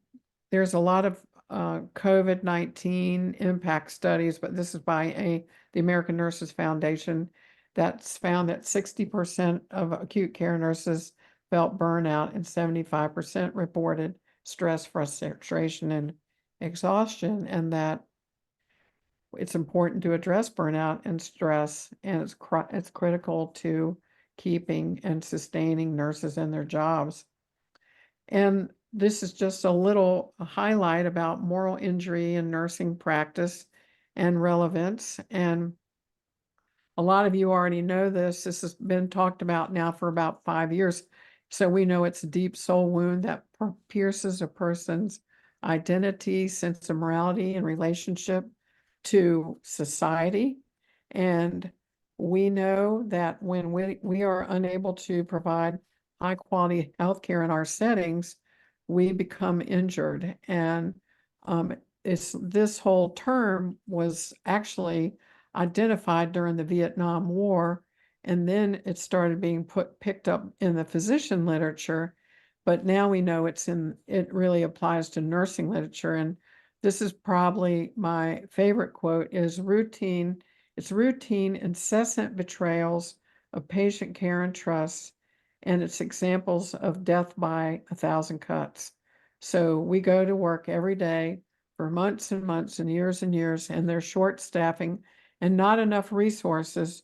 there's a lot of COVID-19 impact studies, but this is by the American Nurses Foundation that's found that 60% of acute care nurses felt burnout and 75% reported stress, frustration, and exhaustion, and that it's important to address burnout and stress, and it's critical to keeping and sustaining nurses in their jobs. And this is just a little highlight about moral injury in nursing practice and relevance. And a lot of you already know this. This has been talked about now for about 5 years. So we know it's a deep soul wound that pierces a person's identity, sense of morality, and relationship to society. And we know that when we are unable to provide high quality healthcare in our settings, we become injured. And this whole term was actually identified during the Vietnam War, and then it started being picked up in the physician literature. But now we know it really applies to nursing literature. And this is probably my favorite quote is it's routine, incessant betrayals of patient care and trust, and it's examples of death by 1,000 cuts. So we go to work every day for months and months and years, and there's short staffing and not enough resources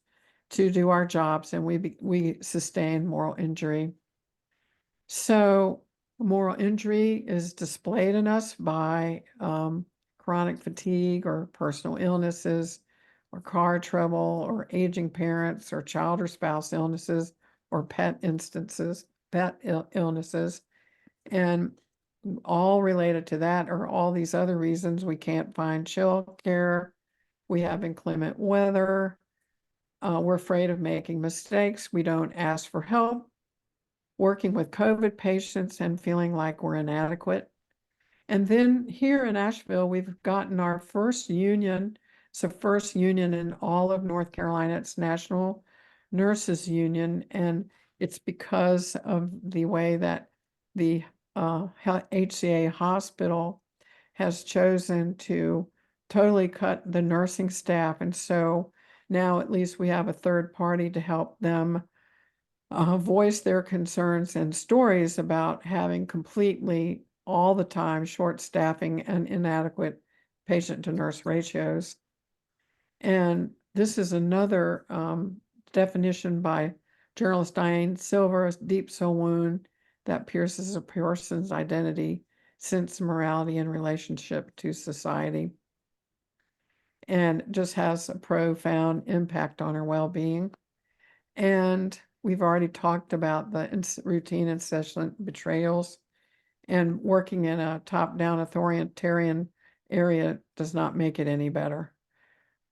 to do our jobs, and we sustain moral injury. So moral injury is displayed in us by chronic fatigue or personal illnesses or car trouble or aging parents or child or spouse illnesses or pet illnesses. And all related to that are all these other reasons we can't find childcare. We have inclement weather. We're afraid of making mistakes. We don't ask for help. Working with COVID patients and feeling like we're inadequate. And then here in Asheville, we've gotten our first union. It's the first union in all of North Carolina. It's National Nurses Union, and it's because of the way that the HCA hospital has chosen to totally cut the nursing staff. And so now at least we have a third party to help them voice their concerns and stories about having completely all the time short staffing and inadequate patient to nurse ratios. And this is another definition by journalist Diane Silver, a deep soul wound that pierces a person's identity, sense of morality, and relationship to society, and just has a profound impact on our well-being. And we've already talked about the routine incessant betrayals, and working in a top-down authoritarian area does not make it any better.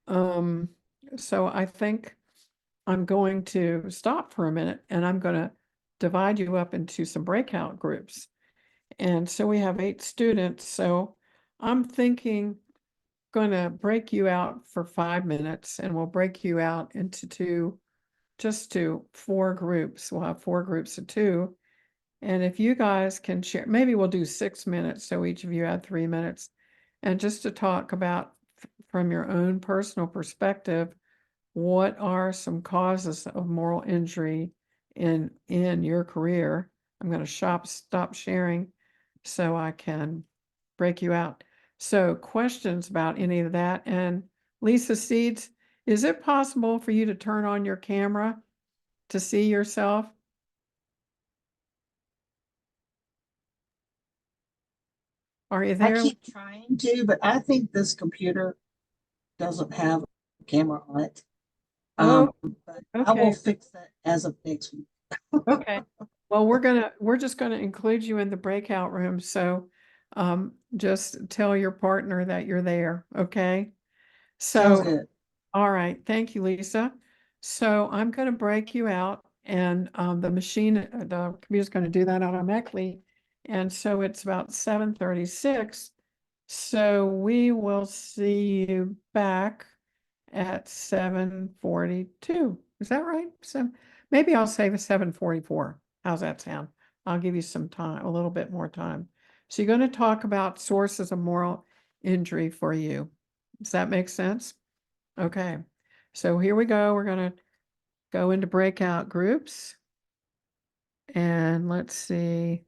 So I think I'm going to stop for a minute, and I'm going to divide you up into some breakout groups. And so we have 8 students. So I'm thinking going to break you out for 5 minutes, and we'll break you out into just to 4 groups. We'll have 4 groups of 2. And if you guys can share, maybe we'll do 6 minutes. So each of you had 3 minutes. And just to talk about from your own personal perspective, what are some causes of moral injury in your career? I'm going to stop sharing so I can break you out. So questions about any of that. And Lisa Seeds, is it possible for you to turn on your camera to see yourself? Are you I there? keep trying to, but I think this computer doesn't have a camera on it. Oh, But I will okay. fix that as of next week. Okay. Well, we're just gonna include you in the breakout room. So just tell your partner that you're there. Okay. Sounds So, good. all right. Thank you, Lisa. So I'm going to break you out, and the computer's going to do that automatically. And so it's about 7:36. So we will see you back at 7:42. Is that right? So maybe I'll say 7:44. How's that sound? I'll give you some time, a little bit more time. So you're going to talk about sources of moral injury for you. Does that make sense? Okay. So here we go. We're going to go into breakout groups. And let's see.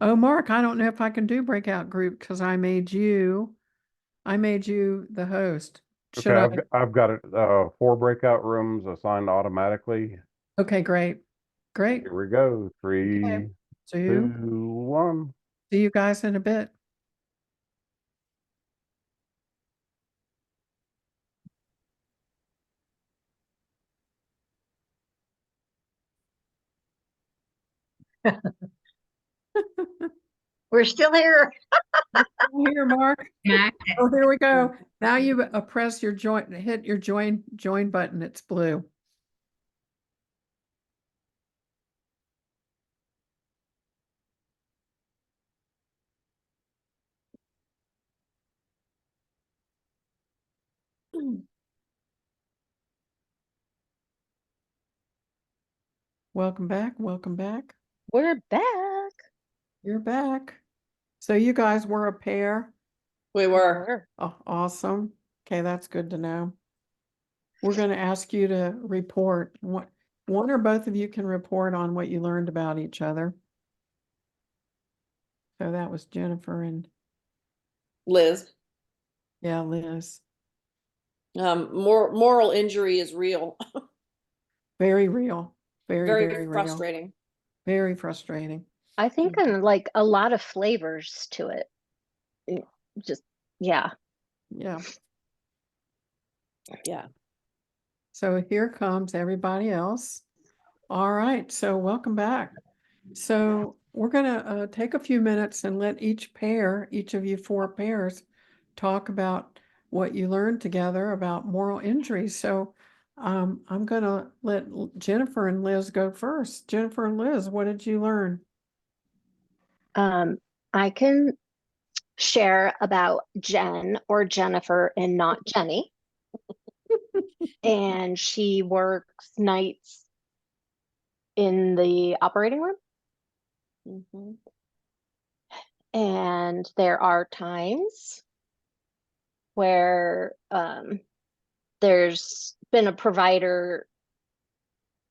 Oh, Mark, I don't know if I can do breakout group because I made you the host. Okay, Should I? I've got it, 4 breakout rooms assigned automatically. Okay, great. Great. Here we go. Okay. 3, 2, 1. See you guys in a bit. We're still here. Here, Mark. Mac, Oh, here we go. Now you press your hit your join button. It's blue. Welcome back. Welcome back. We're back. You're back. So you guys were a pair. We were. Oh, awesome. Okay, that's good to know. We're going to ask you to report. One or both of you can report on what you learned about each other. So that was Jennifer and Liz. yeah, Liz. Moral injury is real. Very real. Very, Very very real. frustrating. Very frustrating. I think and like a lot of flavors to it. Just yeah. Yeah. Yeah. So here comes everybody else. All right, so welcome back. So we're gonna take a few minutes and let each of you 4 pairs, talk about what you learned together about moral injury. So I'm gonna let Jennifer and Liz go first. Jennifer and Liz, what did you learn? I can share about Jen or Jennifer and not Jenny. And she works nights in the operating room. Mm-hmm. And there are times where there's been a provider,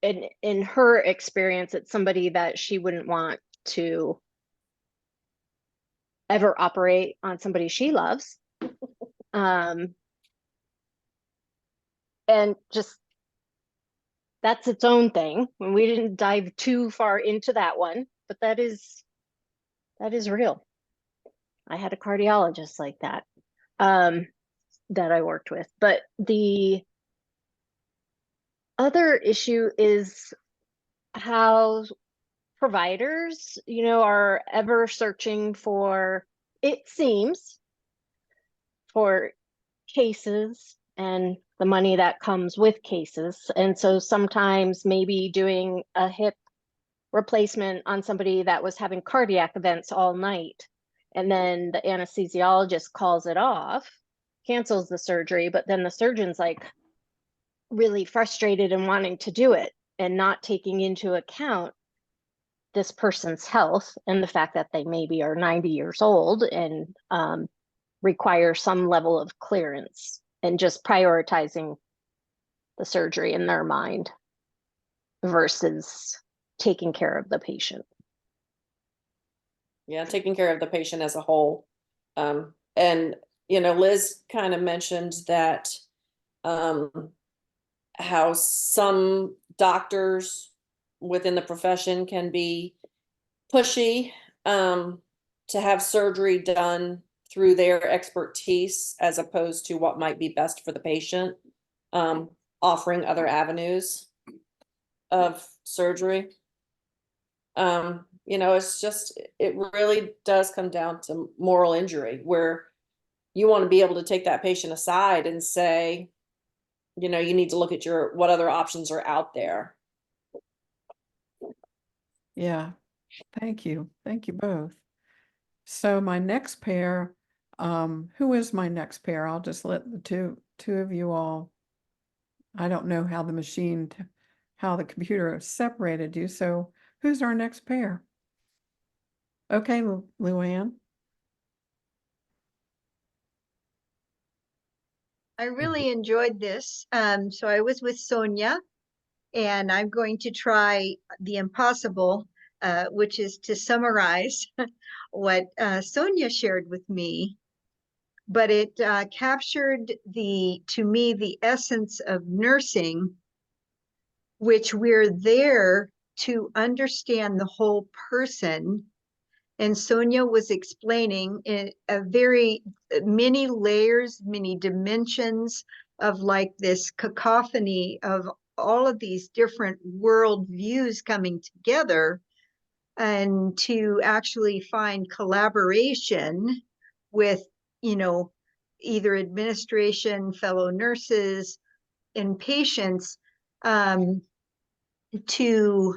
in her experience, it's somebody that she wouldn't want to ever operate on somebody she loves. And just that's its own thing. We didn't dive too far into that one, but that is real. I had a cardiologist like that that I worked with. But the other issue is how providers, are ever searching for, it seems, for cases and the money that comes with cases. And so sometimes maybe doing a hip replacement on somebody that was having cardiac events all night, and then the anesthesiologist calls it off, cancels the surgery, but then the surgeon's like really frustrated and wanting to do it and not taking into account this person's health and the fact that they maybe are 90 years old and require some level of clearance, and just prioritizing the surgery in their mind versus taking care of the patient. Yeah, taking care of the patient as a whole. And Liz kind of mentioned that how some doctors within the profession can be pushy to have surgery done through their expertise as opposed to what might be best for the patient, offering other avenues of surgery. It's just, it really does come down to moral injury, where you want to be able to take that patient aside and say, you need to look at what other options are out there. Yeah, thank you. Thank you both. So my next pair, who is my next pair? I'll just let the two of you all, I don't know how how the computer separated you. So who's our next pair? Okay, Luann. I really enjoyed this. So I was with Sonia, and I'm going to try the impossible, which is to summarize what Sonia shared with me. But it captured to me, the essence of nursing, which we're there to understand the whole person. And Sonia was explaining in a very many layers, many dimensions of like this cacophony of all of these different world views coming together, and to actually find collaboration with, either administration, fellow nurses, and patients, to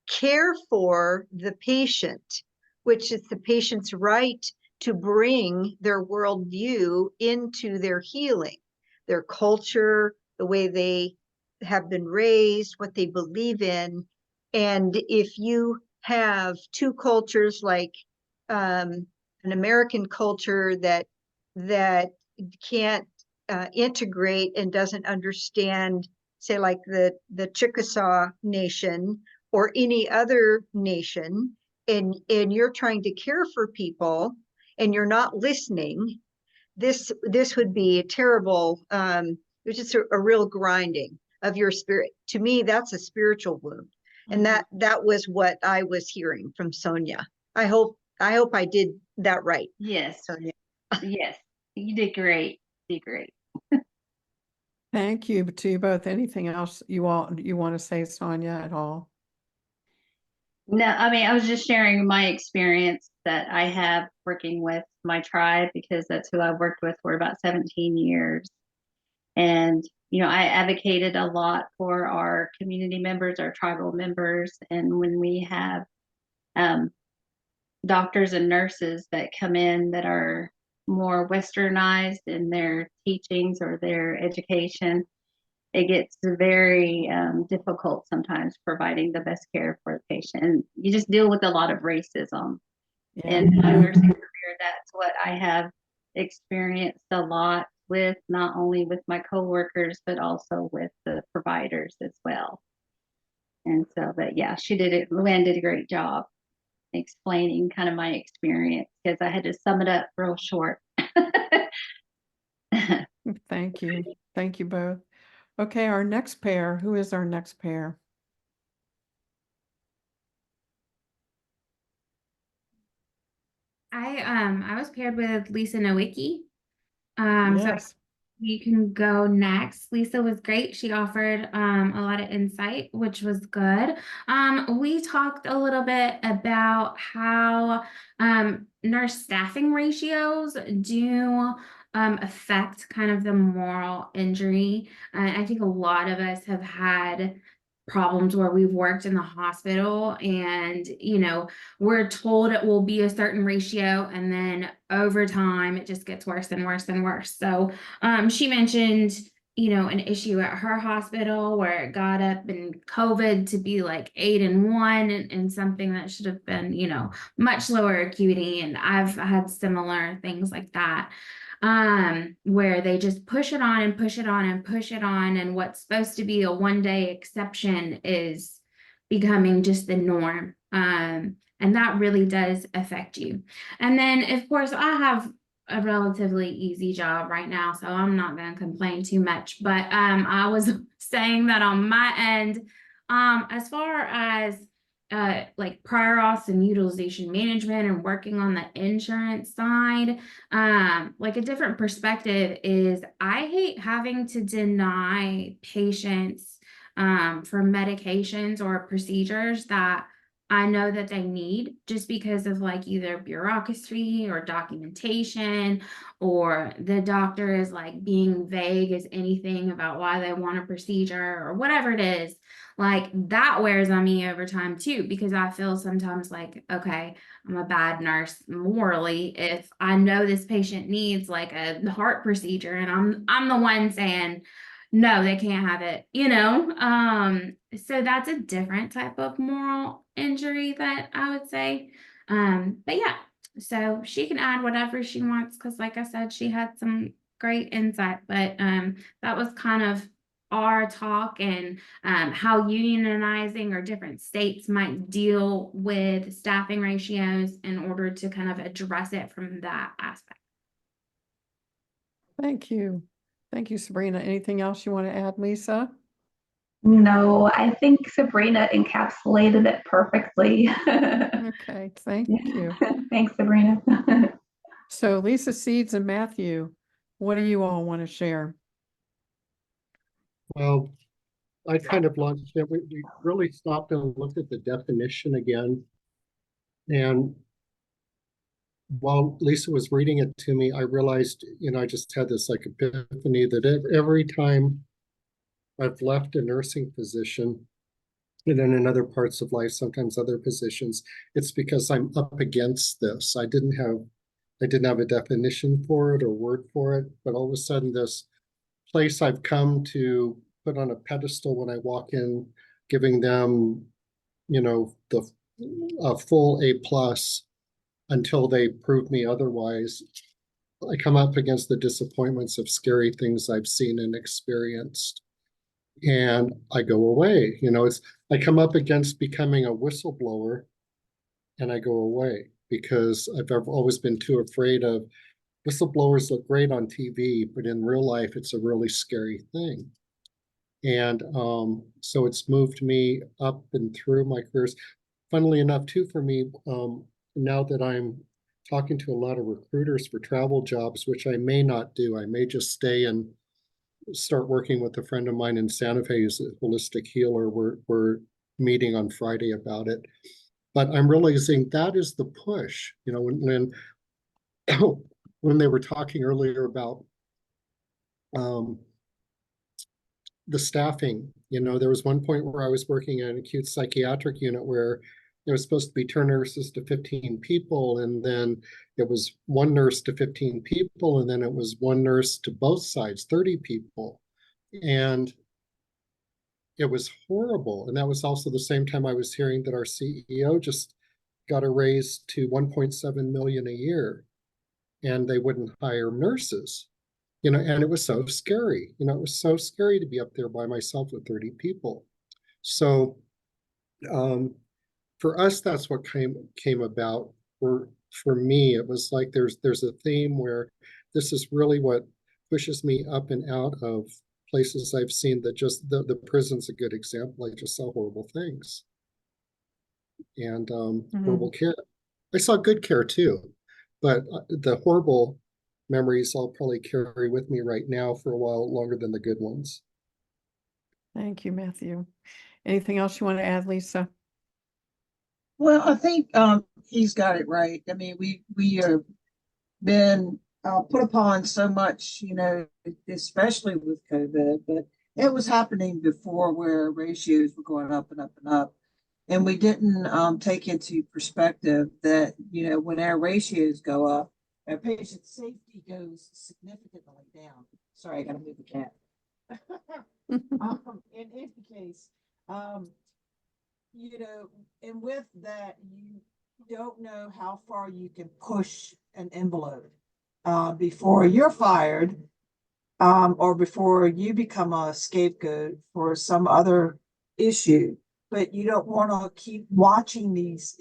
care for the patient, which is the patient's right to bring their worldview into their healing. their culture, the way they have been raised, what they believe in. And if you have two cultures like an American culture that can't integrate and doesn't understand, say like the Chickasaw Nation or any other nation, and you're trying to care for people and you're not listening, this would be a terrible, it's just a real grinding of your spirit. To me, that's a spiritual wound. And that was what I was hearing from Sonia. I hope I did that right. Yes, Sonia. yes, you did great. You did great. Thank you to you both. Anything else you want to say, Sonia, at all? No, I mean, I was just sharing my experience that I have working with my tribe, because that's who I've worked with for about 17 years. And, I advocated a lot for our community members, our tribal members. And when we have doctors and nurses that come in that are more westernized in their teachings or their education, it gets very difficult sometimes providing the best care for the patient. And you just deal with a lot of racism. Yeah. In my nursing career, that's what I have experienced a lot with, not only with my coworkers, but also with the providers as well. And so, but yeah, Luann did a great job explaining kind of my experience, because I had to sum it up real short. Thank you. Thank you both. Okay, our next pair. Who is our next pair? I was paired with Lisa Nowicki. So Yes. you can go next. Lisa was great. She offered a lot of insight, which was good. We talked a little bit about how nurse staffing ratios do affect kind of the moral injury. I think a lot of us have had problems where we've worked in the hospital and we're told it will be a certain ratio, and then over time it just gets worse and worse and worse. So she mentioned an issue at her hospital where it got up in COVID to be like 8-1, and something that should have been much lower acuity. And I've had similar things like that, where they just push it on and push it on and push it on, and what's supposed to be a one-day exception is becoming just the norm. And that really does affect you. And then, of course, I have a relatively easy job right now, so I'm not going to complain too much. But I was saying that on my end, as far as like prior auths and utilization management and working on the insurance side, like a different perspective is I hate having to deny patients for medications or procedures that I know that they need, just because of like either bureaucracy or documentation, or the doctor is like being vague as anything about why they want a procedure or whatever it is. Like that wears on me over time too, because I feel sometimes like, okay, I'm a bad nurse morally if I know this patient needs like a heart procedure and I'm the one saying no, they can't have it, so that's a different type of moral injury that I would say. But yeah, so she can add whatever she wants, because like I said, she had some great insight. But that was kind of our talk, and how unionizing or different states might deal with staffing ratios in order to kind of address it from that aspect. Thank you. Thank you, Sabrina. Anything else you want to add, Lisa? No, I think Sabrina encapsulated it perfectly. Okay, thank you. Thanks, Sabrina. So Lisa, Seeds, and Matthew, what do you all want to share? Well, I kind of launched it. We really stopped and looked at the definition again. And while Lisa was reading it to me, I realized, I just had this like epiphany that every time I've left a nursing position, and then in other parts of life, sometimes other positions, it's because I'm up against this. I didn't have a definition for it or word for it, but all of a sudden this place I've come to put on a pedestal when I walk in, giving them, a full A+ until they prove me otherwise. I come up against the disappointments of scary things I've seen and experienced, and I go away. I come up against becoming a whistleblower, and I go away because I've always been too afraid of whistleblowers. Look great on TV, but in real life, it's a really scary thing. And so it's moved me up and through my careers. Funnily enough, too, for me, now that I'm talking to a lot of recruiters for travel jobs, which I may not do, I may just stay and start working with a friend of mine in Santa Fe who's a holistic healer. We're meeting on Friday about it. But I'm realizing that is the push. When when they were talking earlier about the staffing, there was one point where I was working in an acute psychiatric unit where it was supposed to be 2 nurses to 15 people, and then it was 1 nurse to 15 people, and then it was 1 nurse to both sides, 30 people. And it was horrible. And that was also the same time I was hearing that our CEO just got a raise to 1.7 million a year, and they wouldn't hire nurses. And it was so scary. It was so scary to be up there by myself with 30 people. So for us, that's what came about. For me, it was like there's a theme where this is really what pushes me up and out of places I've seen that just the prison's a good example. I just saw horrible things and horrible care. I saw good care too, but the horrible memories I'll probably carry with me right now for a while longer than the good ones. Thank you, Matthew. Anything else you want to add, Lisa? Well, I think he's got it right. I mean, we have been put upon so much, especially with COVID, but it was happening before where ratios were going up and up and up. And we didn't take into perspective that, when our ratios go up, our patient safety goes significantly down. Sorry, I got to move the cat. In any case, and with that, you don't know how far you can push an envelope before you're fired, or before you become a scapegoat for some other issue. But you don't want to keep watching these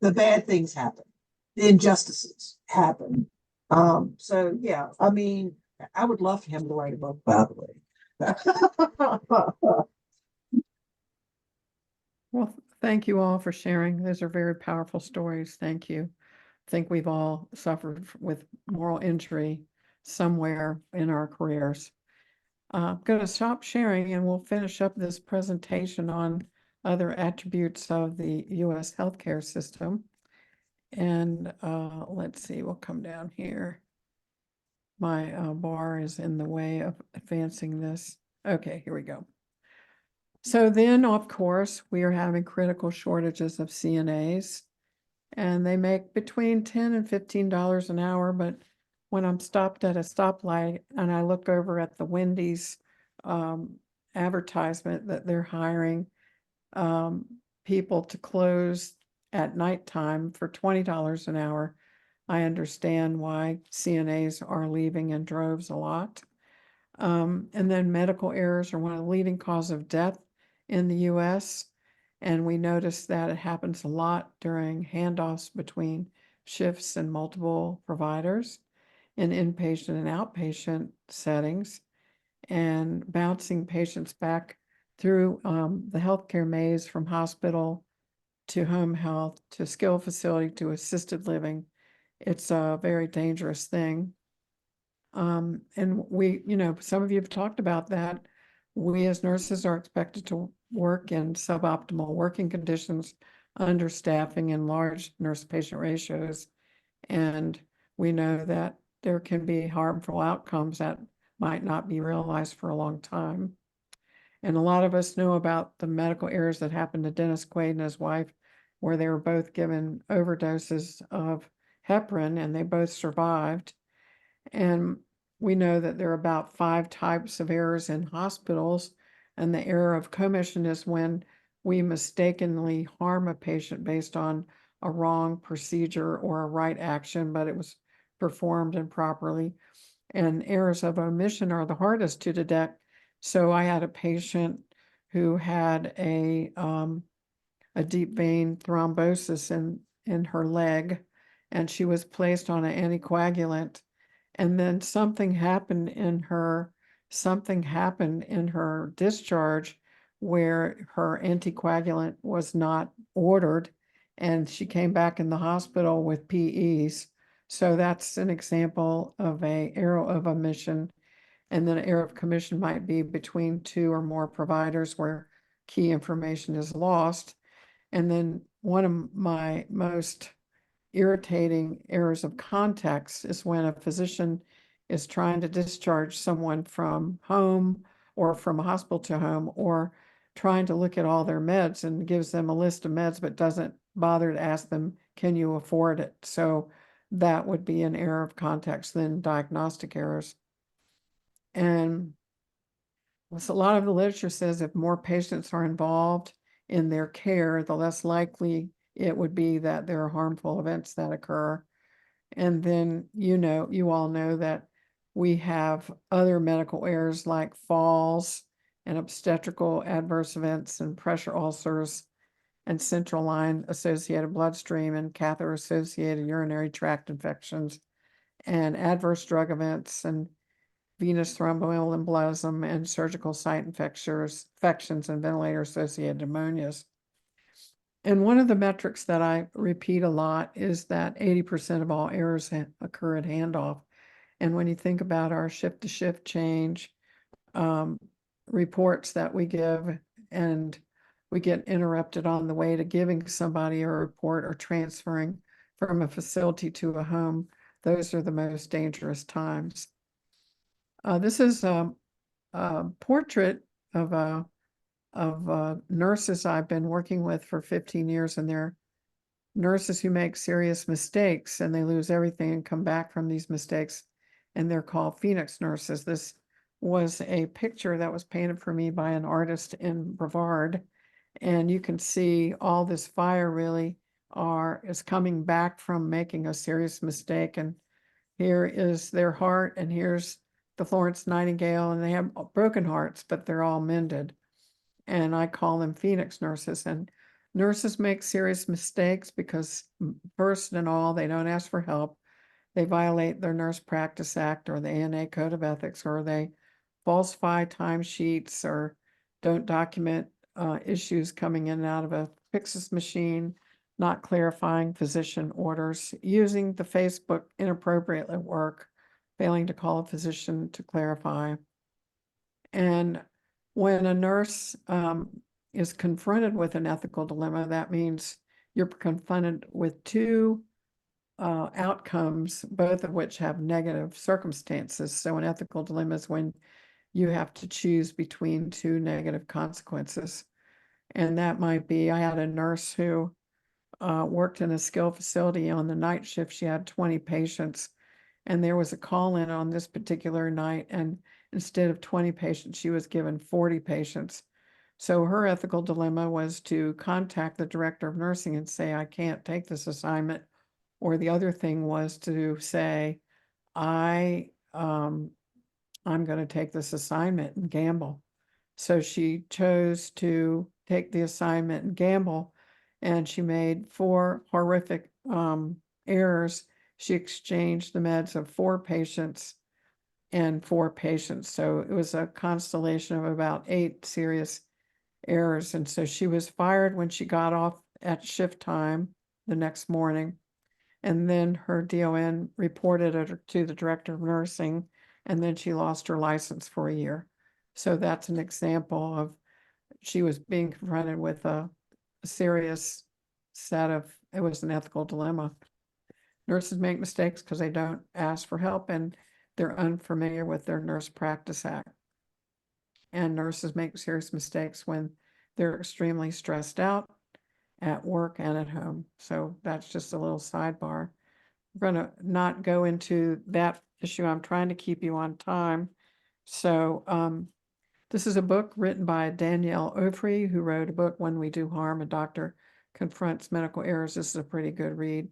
the bad things happen, the injustices happen. So yeah, I mean, I would love for him to write a book, by the way. Well, thank you all for sharing. Those are very powerful stories. Thank you. I think we've all suffered with moral injury somewhere in our careers. I'm going to stop sharing and we'll finish up this presentation on other attributes of the U.S. healthcare system. And let's see, we'll come down here. My bar is in the way of advancing this. Okay, here we go. So then, of course, we are having critical shortages of CNAs, and they make between $10 and $15 an hour. But when I'm stopped at a stoplight and I look over at the Wendy's advertisement that they're hiring people to close at nighttime for $20 an hour, I understand why CNAs are leaving in droves a lot. And then medical errors are one of the leading causes of death in the US. And we notice that it happens a lot during handoffs between shifts and multiple providers in inpatient and outpatient settings, and bouncing patients back through the healthcare maze from hospital to home health to skilled facility to assisted living. It's a very dangerous thing. And we, some of you have talked about that. We as nurses are expected to work in suboptimal working conditions, understaffing, and large nurse-patient ratios. And we know that there can be harmful outcomes that might not be realized for a long time. And a lot of us know about the medical errors that happened to Dennis Quaid and his wife, where they were both given overdoses of heparin and they both survived. And we know that there are about 5 types of errors in hospitals. And the error of commission is when we mistakenly harm a patient based on a wrong procedure or a right action, but it was performed improperly. And errors of omission are the hardest to detect. So I had a patient who had a deep vein thrombosis in her leg, and she was placed on an anticoagulant. And then something happened in her discharge where her anticoagulant was not ordered, and she came back in the hospital with PEs. So that's an example of a error of omission. And then an error of commission might be between 2 or more providers where key information is lost. And then one of my most irritating errors of context is when a physician is trying to discharge someone from home or from a hospital to home, or trying to look at all their meds and gives them a list of meds, but doesn't bother to ask them, can you afford it? So that would be an error of context, then diagnostic errors. And so a lot of the literature says if more patients are involved in their care, the less likely it would be that there are harmful events that occur. And then, you all know that we have other medical errors like falls and obstetrical adverse events and pressure ulcers and central line associated bloodstream and catheter associated urinary tract infections and adverse drug events and venous thromboembolism and surgical site infections and ventilator associated pneumonias. And one of the metrics that I repeat a lot is that 80% of all errors occur at handoff. And when you think about our shift to shift change reports that we give, and we get interrupted on the way to giving somebody a report or transferring from a facility to a home, those are the most dangerous times. This is a portrait of nurses I've been working with for 15 years, and they're nurses who make serious mistakes and they lose everything and come back from these mistakes, and they're called Phoenix nurses. This was a picture that was painted for me by an artist in Brevard, and you can see all this fire really is coming back from making a serious mistake. And here is their heart, and here's the Florence Nightingale, and they have broken hearts, but they're all mended. And I call them Phoenix nurses. And nurses make serious mistakes because first and all, they don't ask for help. They violate their Nurse Practice Act or the ANA Code of Ethics, or they falsify timesheets or don't document issues coming in and out of a Pyxis machine, not clarifying physician orders, using the Facebook inappropriately at work, failing to call a physician to clarify. And when a nurse is confronted with an ethical dilemma, that means you're confronted with 2 outcomes, both of which have negative circumstances. So an ethical dilemma is when you have to choose between 2 negative consequences. And that might be, I had a nurse who worked in a skilled facility on the night shift. She had 20 patients, and there was a call in on this particular night, and instead of 20 patients, she was given 40 patients. So her ethical dilemma was to contact the director of nursing and say, I can't take this assignment. Or the other thing was to say, I'm going to take this assignment and gamble. So she chose to take the assignment and gamble, and she made 4 horrific errors. She exchanged the meds of 4 patients and 4 patients. So it was a constellation of about 8 serious errors. And so she was fired when she got off at shift time the next morning. And then her DON reported it to the director of nursing, and then she lost her license for a year. So that's an example of she was being confronted with a serious it was an ethical dilemma. Nurses make mistakes because they don't ask for help and they're unfamiliar with their Nurse Practice Act. And nurses make serious mistakes when they're extremely stressed out at work and at home. So that's just a little sidebar. we're gonna not go into that issue. I'm trying to keep you on time. So, this is a book written by Danielle Ofri, who wrote a book, When We Do Harm, a Doctor Confronts Medical Errors. This is a pretty good read.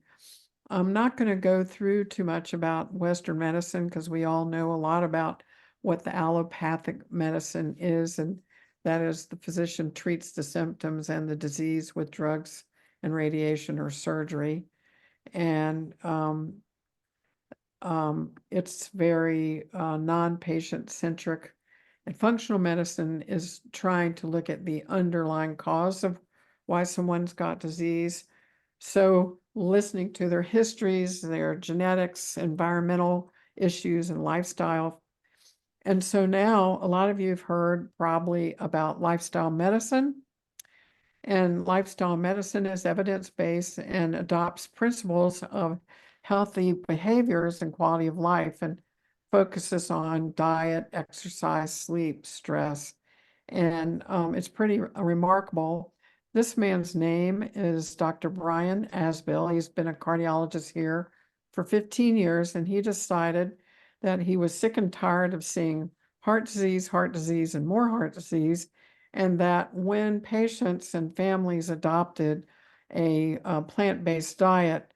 I'm not going to go through too much about Western medicine because we all know a lot about what the allopathic medicine is, and that is the physician treats the symptoms and the disease with drugs and radiation or surgery. And it's very non-patient centric. And functional medicine is trying to look at the underlying cause of why someone's got disease. So listening to their histories, their genetics, environmental issues, and lifestyle. And so now a lot of you have heard probably about lifestyle medicine. And lifestyle medicine is evidence-based and adopts principles of healthy behaviors and quality of life and focuses on diet, exercise, sleep, stress. And it's pretty remarkable. This man's name is Dr. Brian Asbill. He's been a cardiologist here for 15 years, and he decided that he was sick and tired of seeing heart disease, and more heart disease, and that when patients and families adopted a plant-based diet,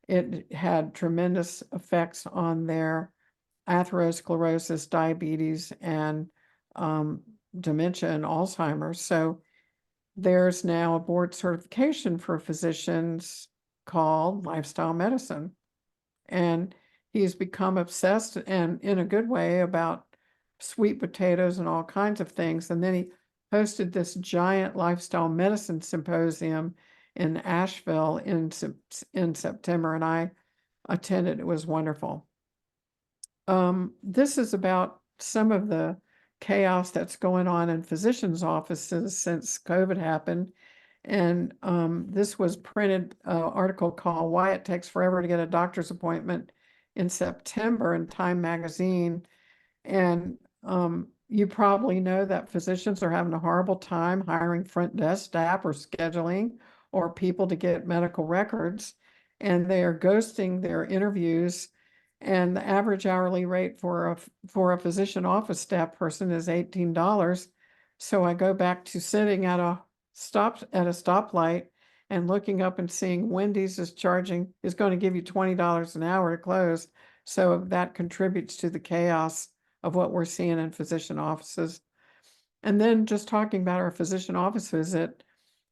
it had tremendous effects on their atherosclerosis, diabetes, and dementia and Alzheimer's. So there's now a board certification for physicians called lifestyle medicine. And he's become obsessed, and in a good way, about sweet potatoes and all kinds of things. And then he hosted this giant lifestyle medicine symposium in Asheville in September, and I attended. It was wonderful. This is about some of the chaos that's going on in physicians' offices since COVID happened. And this was printed article called Why It Takes Forever to Get a Doctor's Appointment in September in Time Magazine. And you probably know that physicians are having a horrible time hiring front desk staff or scheduling or people to get medical records, and they are ghosting their interviews. And the average hourly rate for a physician office staff person is $18. So I go back to sitting at a stoplight and looking up and seeing Wendy's is going to give you $20 an hour to close. So that contributes to the chaos of what we're seeing in physician offices. And then just talking about our physician office visit,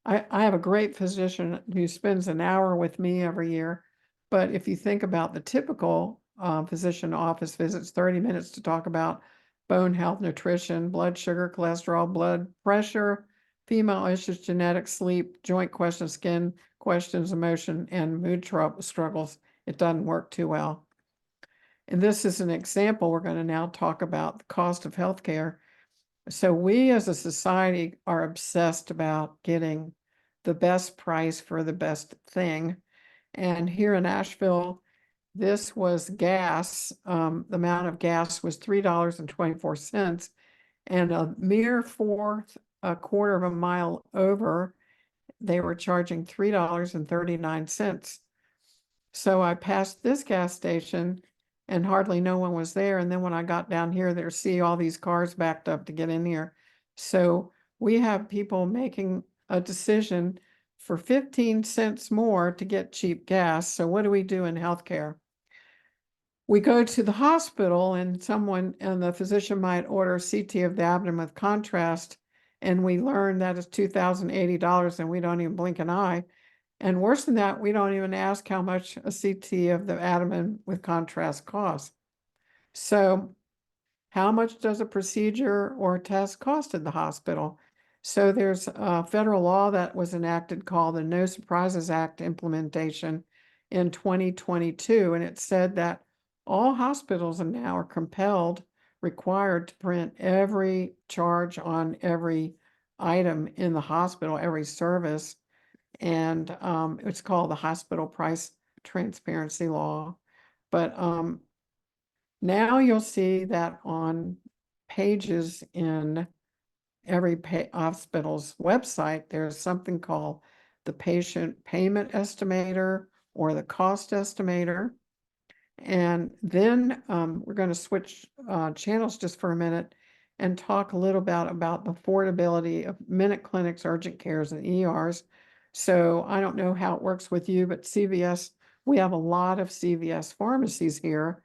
I have a great physician who spends an hour with me every year. But if you think about the typical physician office visits, 30 minutes to talk about bone health, nutrition, blood sugar, cholesterol, blood pressure, female issues, genetics, sleep, joint questions, skin questions, emotion, and mood struggles. It doesn't work too well. And this is an example. We're going to now talk about the cost of healthcare. So we as a society are obsessed about getting the best price for the best thing. And here in Asheville, this was gas. The amount of gas was $3.24, and a mere a quarter of a mile over, they were charging $3.39. So I passed this gas station and hardly no one was there. And then when I got down here, there see all these cars backed up to get in here. So we have people making a decision for 15 cents more to get cheap gas. So what do we do in healthcare? We go to the hospital and the physician might order CT of the abdomen with contrast, and we learn that it's $2,080 and we don't even blink an eye. And worse than that, we don't even ask how much a CT of the abdomen with contrast costs. So how much does a procedure or a test cost at the hospital? So there's a federal law that was enacted called the No Surprises Act implementation in 2022. And it said that all hospitals now are required to print every charge on every item in the hospital, every service. And it's called the Hospital Price Transparency Law. But now you'll see that on pages in every hospital's website, there's something called the patient payment estimator or the cost estimator. And then we're going to switch channels just for a minute and talk a little about the affordability of minute clinics, urgent cares, and ERs. So I don't know how it works with you, but CVS, we have a lot of CVS pharmacies here,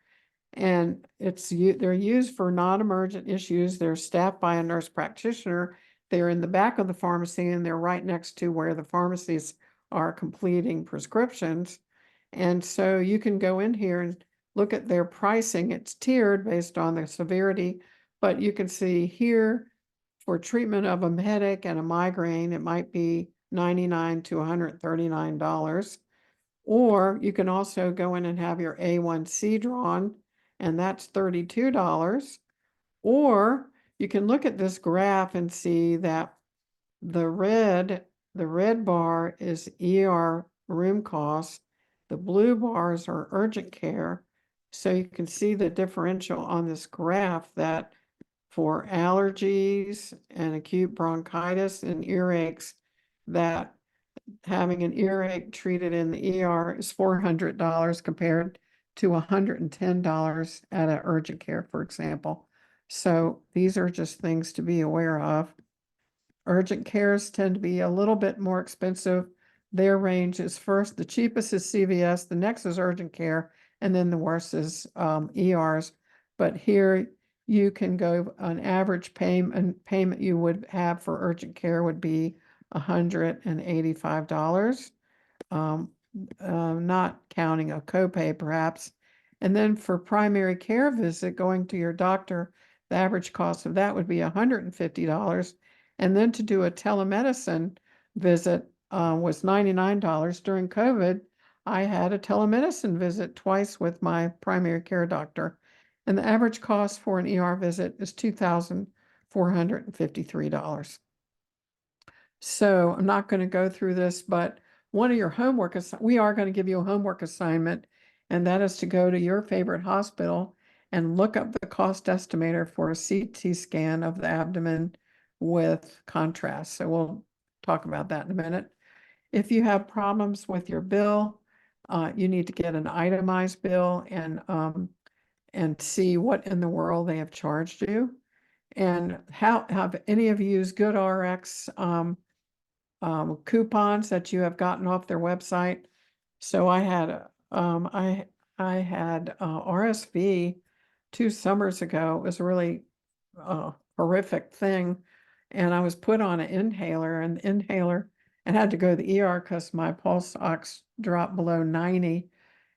and they're used for non-emergent issues. They're staffed by a nurse practitioner. They're in the back of the pharmacy, and they're right next to where the pharmacies are completing prescriptions. And so you can go in here and look at their pricing. It's tiered based on the severity, but you can see here for treatment of a headache and a migraine, it might be $99 to $139. Or you can also go in and have your A1C drawn, and that's $32. Or you can look at this graph and see that the red bar is ER room costs. The blue bars are urgent care. So you can see the differential on this graph that for allergies and acute bronchitis and earaches, that having an earache treated in the ER is $400 compared to $110 at an urgent care, for example. So these are just things to be aware of. Urgent cares tend to be a little bit more expensive. Their range is first, the cheapest is CVS, the next is urgent care, and then the worst is ERs. But here you can go, an average payment you would have for urgent care would be $185, not counting a copay perhaps. And then for primary care visit, going to your doctor, the average cost of that would be $150. And then to do a telemedicine visit was $99. During COVID, I had a telemedicine visit twice with my primary care doctor. And the average cost for an ER visit is $2,453. So I'm not going to go through this, but one of your homework we are going to give you a homework assignment, and that is to go to your favorite hospital and look up the cost estimator for a CT scan of the abdomen with contrast. So we'll talk about that in a minute. If you have problems with your bill, you need to get an itemized bill and see what in the world they have charged you. And have any of you used GoodRx coupons that you have gotten off their website? So I had RSV 2 summers ago. It was a really horrific thing, and I was put on an inhaler, and had to go to the ER because my pulse ox dropped below 90.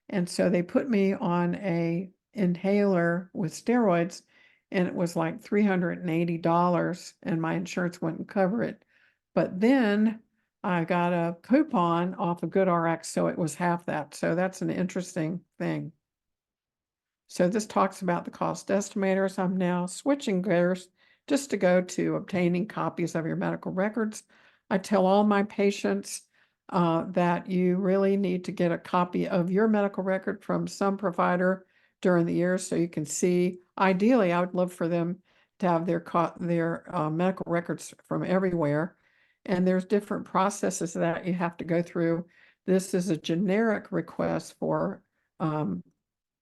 And so they put me on a inhaler with steroids, and it was like $380, and my insurance wouldn't cover it. But then I got a coupon off of GoodRx, so it was half that. So that's an interesting thing. So this talks about the cost estimators. I'm now switching gears just to go to obtaining copies of your medical records. I tell all my patients that you really need to get a copy of your medical record from some provider during the year so you can see. Ideally, I would love for them to have their medical records from everywhere. And there's different processes that you have to go through. This is a generic request for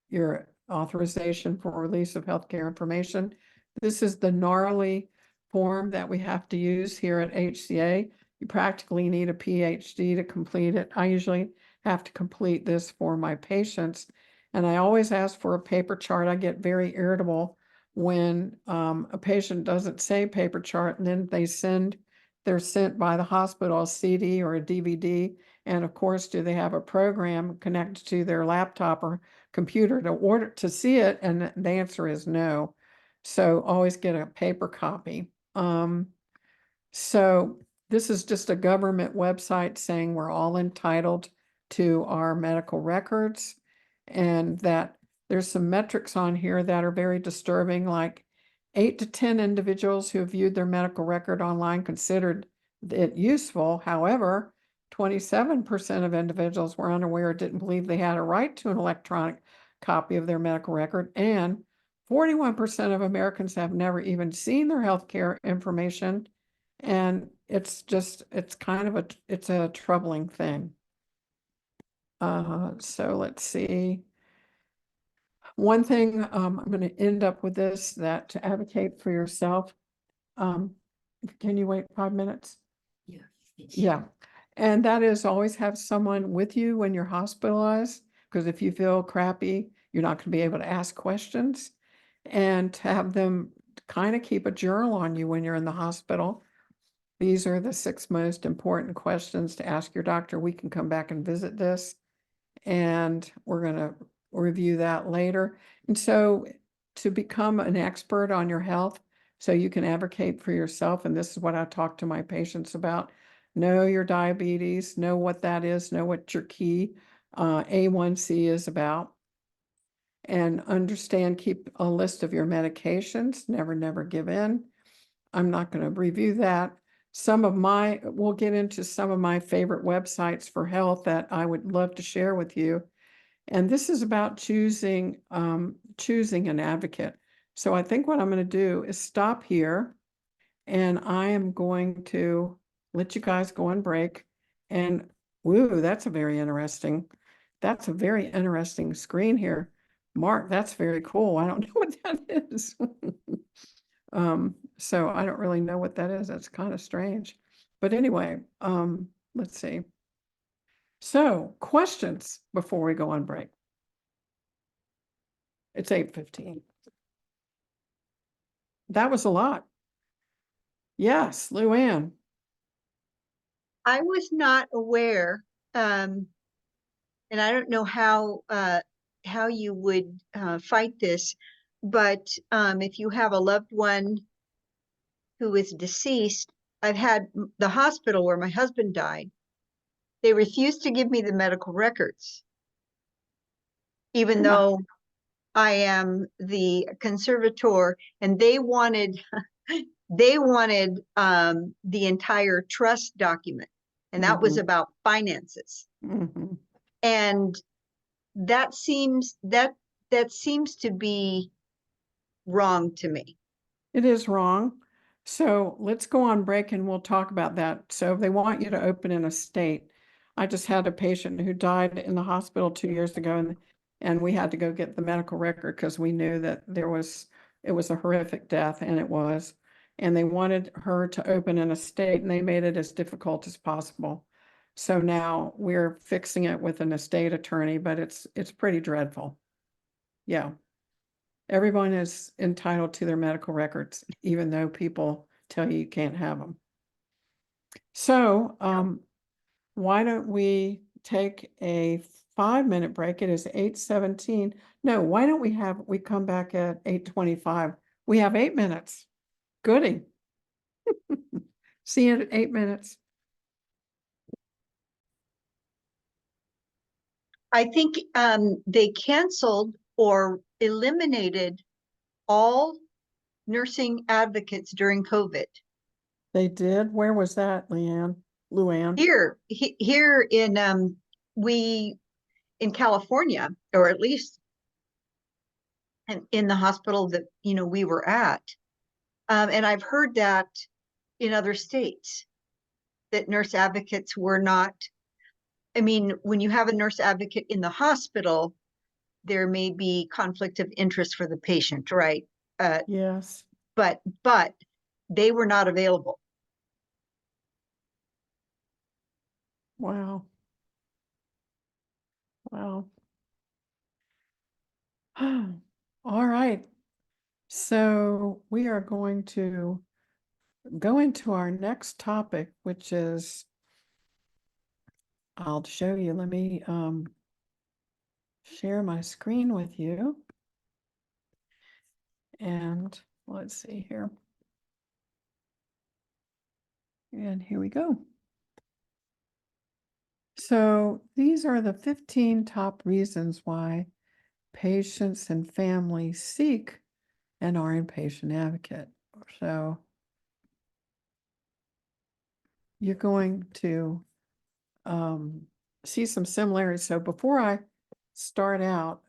your authorization for release of healthcare information. This is the gnarly form that we have to use here at HCA. You practically need a PhD to complete it. I usually have to complete this for my patients, and I always ask for a paper chart. I get very irritable when a patient doesn't say paper chart, and then they're sent by the hospital a CD or a DVD. And of course, do they have a program connected to their laptop or computer to see it? And the answer is no. So always get a paper copy. So this is just a government website saying we're all entitled to our medical records, and that there's some metrics on here that are very disturbing, like 8 to 10 individuals who viewed their medical record online considered it useful. However, 27% of individuals were unaware or didn't believe they had a right to an electronic copy of their medical record, and 41% of Americans have never even seen their healthcare information. And it's kind of it's a troubling thing. So let's see. One thing, I'm gonna end up with this, that to advocate for yourself. Can you wait 5 minutes? Yeah, and that is always have someone with you when you're hospitalized, because if you feel crappy, you're not gonna be able to ask questions. And to have them kind of keep a journal on you when you're in the hospital. These are the 6 most important questions to ask your doctor. We can come back and visit this, and we're gonna review that later. And so to become an expert on your health, so you can advocate for yourself, and this is what I talk to my patients about. Know your diabetes, know what that is, know what your key A1C is about, and understand, keep a list of your medications, never give in. I'm not going to review that. We'll get into some of my favorite websites for health that I would love to share with you. And this is about choosing an advocate. So I think what I'm going to do is stop here, and I am going to let you guys go on break. And woo, that's a very interesting screen here. Mark, that's very cool. I don't know what that is. So I don't really know what that is. That's kind of strange. But anyway, let's see. So questions before we go on break. It's 8:15. That was a lot. Yes, Luann. I was not aware, and I don't know how you would fight this, but if you have a loved one who is deceased, I've had the hospital where my husband died. They refused to give me the medical records, even Yeah. though I am the conservator, and they wanted the entire trust document, and that was Mhm. about finances. Mhm. And that seems to be wrong to me. It is wrong. So let's go on break and we'll talk about that. So they want you to open an estate. I just had a patient who died in the hospital 2 years ago, and we had to go get the medical record because we knew that it was a horrific death, and it was. And they wanted her to open an estate, and they made it as difficult as possible. So now we're fixing it with an estate attorney, but it's pretty dreadful. Yeah. Everyone is entitled to their medical records, even though people tell you you can't have them. So, why don't we take a 5-minute break? It is 8:17. No, why don't we come back at 8:25? We have 8 minutes. Goody. See you in 8 minutes. I think they canceled or eliminated all nursing advocates during COVID. They did? Where was that, Luann? Here in in California, or at least in the hospital that we were at. And I've heard that in other states that nurse advocates were not. I mean, when you have a nurse advocate in the hospital, there may be conflict of interest for the patient, right? Yes. But they were not available. Wow. Wow. All right. So we are going to go into our next topic, which is, I'll show you. Let me share my screen with you. And let's see here. And here we go. So these are the 15 top reasons why patients and families seek an inpatient advocate. So you're going to see some similarities. So before I start out,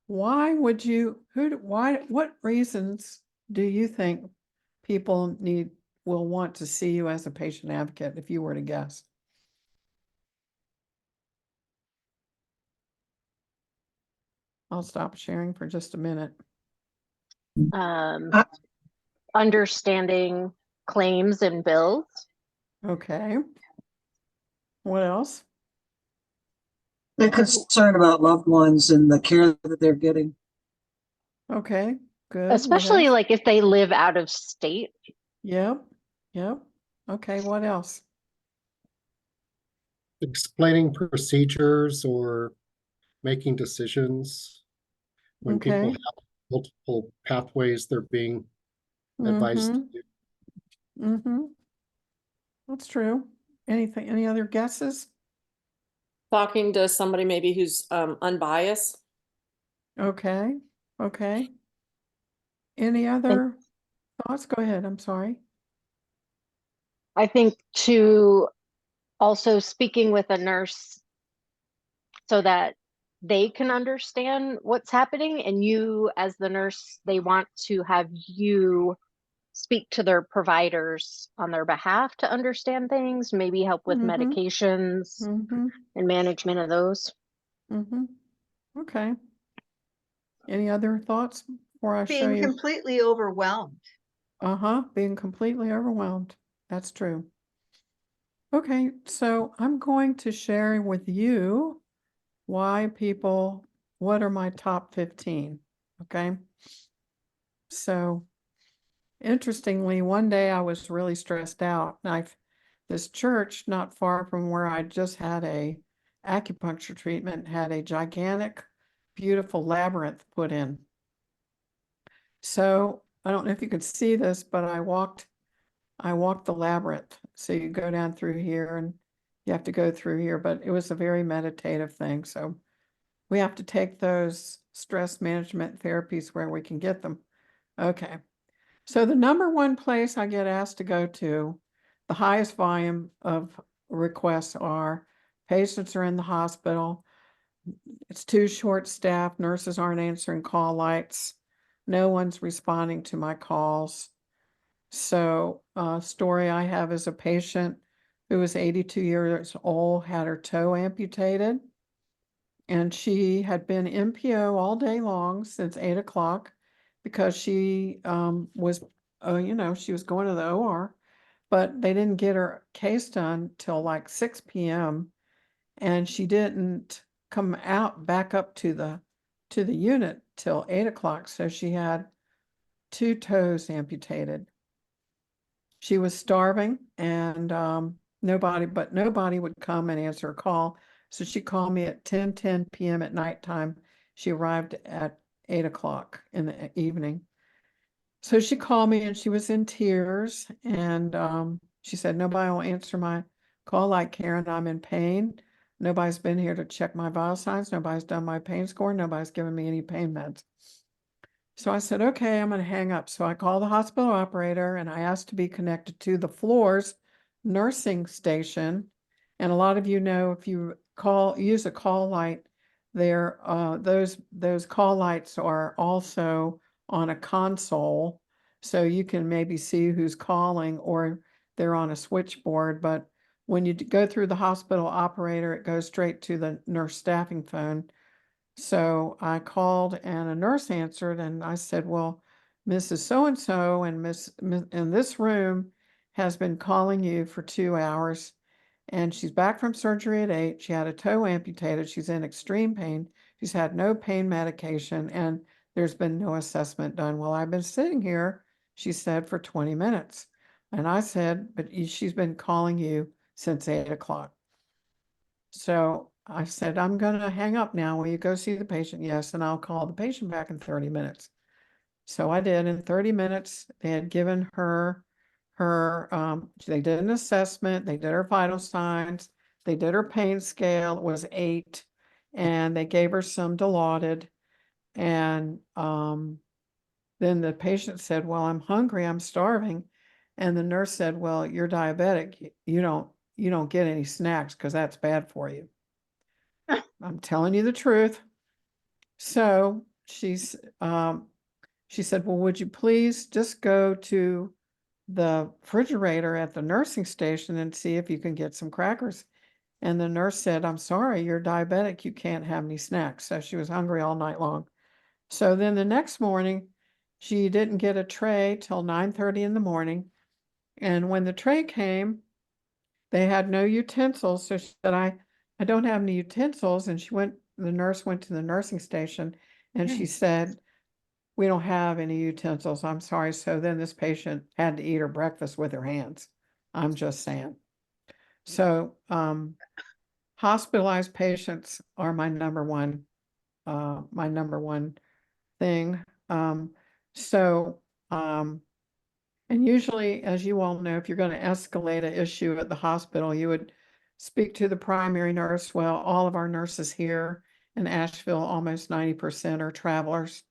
why would you, what reasons do you think people will want to see you as a patient advocate, if you were to guess? I'll stop sharing for just a minute. Um, Uh, understanding claims and bills. Okay. What else? They're concerned about loved ones and the care that they're getting. Okay, good. What Especially else? like if they live out of state. Yep, yep. Okay, what else? Explaining procedures or making decisions when people Okay. have multiple pathways they're being advised to do. Mm-hmm. That's true. Anything, any other guesses? Talking to somebody maybe who's unbiased. Okay, okay. Any other thoughts? Go ahead, I'm sorry. I think to also speaking with a nurse so that they can understand what's happening, and you as the nurse, they want to have you speak to their providers on their behalf to understand things, maybe help with Mm-hmm. medications Mm-hmm. and management of those. Mm-hmm. Okay. Any other thoughts before I show Being you? completely overwhelmed. Being completely overwhelmed. That's true. Okay, so I'm going to share with you why people, what are my top 15, okay? So interestingly, one day I was really stressed out. And this church not far from where I just had a acupuncture treatment had a gigantic, beautiful labyrinth put in. So I don't know if you could see this, but I walked the labyrinth. So you go down through here and you have to go through here, but it was a very meditative thing. So we have to take those stress management therapies where we can get them. Okay. So the number one place I get asked to go to, the highest volume of requests are patients are in the hospital. It's too short staffed. Nurses aren't answering call lights. No one's responding to my calls. So a story I have is a patient who was 82 years old, had her toe amputated. And she had been MPO all day long since 8 o'clock because she was, she was going to the OR, but they didn't get her case done till like 6 p.m. And she didn't come out back up to the unit till 8 o'clock. So she had 2 toes amputated. She was starving and nobody would come and answer a call. So she called me at 10:10 p.m. at nighttime. She arrived at 8 o'clock in the evening. So she called me and she was in tears and she said, nobody will answer my call like Karen, I'm in pain. Nobody's been here to check my vital signs. Nobody's done my pain score. Nobody's given me any pain meds. So I said, okay, I'm going to hang up. So I called the hospital operator and I asked to be connected to the floor's nursing station. And a lot of you know if you use a call light, those call lights are also on a console. So you can maybe see who's calling or they're on a switchboard. But when you go through the hospital operator, it goes straight to the nurse staffing phone. So I called and a nurse answered and I said, well, Mrs. So-and-so and Miss in this room has been calling you for 2 hours and she's back from surgery at 8. She had a toe amputated. She's in extreme pain. She's had no pain medication and there's been no assessment done. Well, I've been sitting here, she said, for 20 minutes. And I said, but she's been calling you since 8 o'clock. So I said, I'm going to hang up now. Will you go see the patient? Yes. And I'll call the patient back in 30 minutes. So I did. In 30 minutes, they had given her they did an assessment. They did her vital signs. They did her pain scale. It was 8. And they gave her some Dilaudid. And then the patient said, well, I'm hungry. I'm starving. And the nurse said, well, you're diabetic. You don't get any snacks because that's bad for you. I'm telling you the truth. So she said, well, would you please just go to the refrigerator at the nursing station and see if you can get some crackers? And the nurse said, I'm sorry, you're diabetic. You can't have any snacks. So she was hungry all night long. So then the next morning, she didn't get a tray till 9:30 in the morning. And when the tray came, they had no utensils. So she said, I don't have any utensils. And the nurse went to the nursing station and she said, we don't have any utensils. I'm sorry. So then this patient had to eat her breakfast with her hands. I'm just saying. So, hospitalized patients are my number one thing. So, and usually, as you all know, if you're going to escalate an issue at the hospital, you would speak to the primary nurse. Well, all of our nurses here in Asheville, almost 90% are travelers.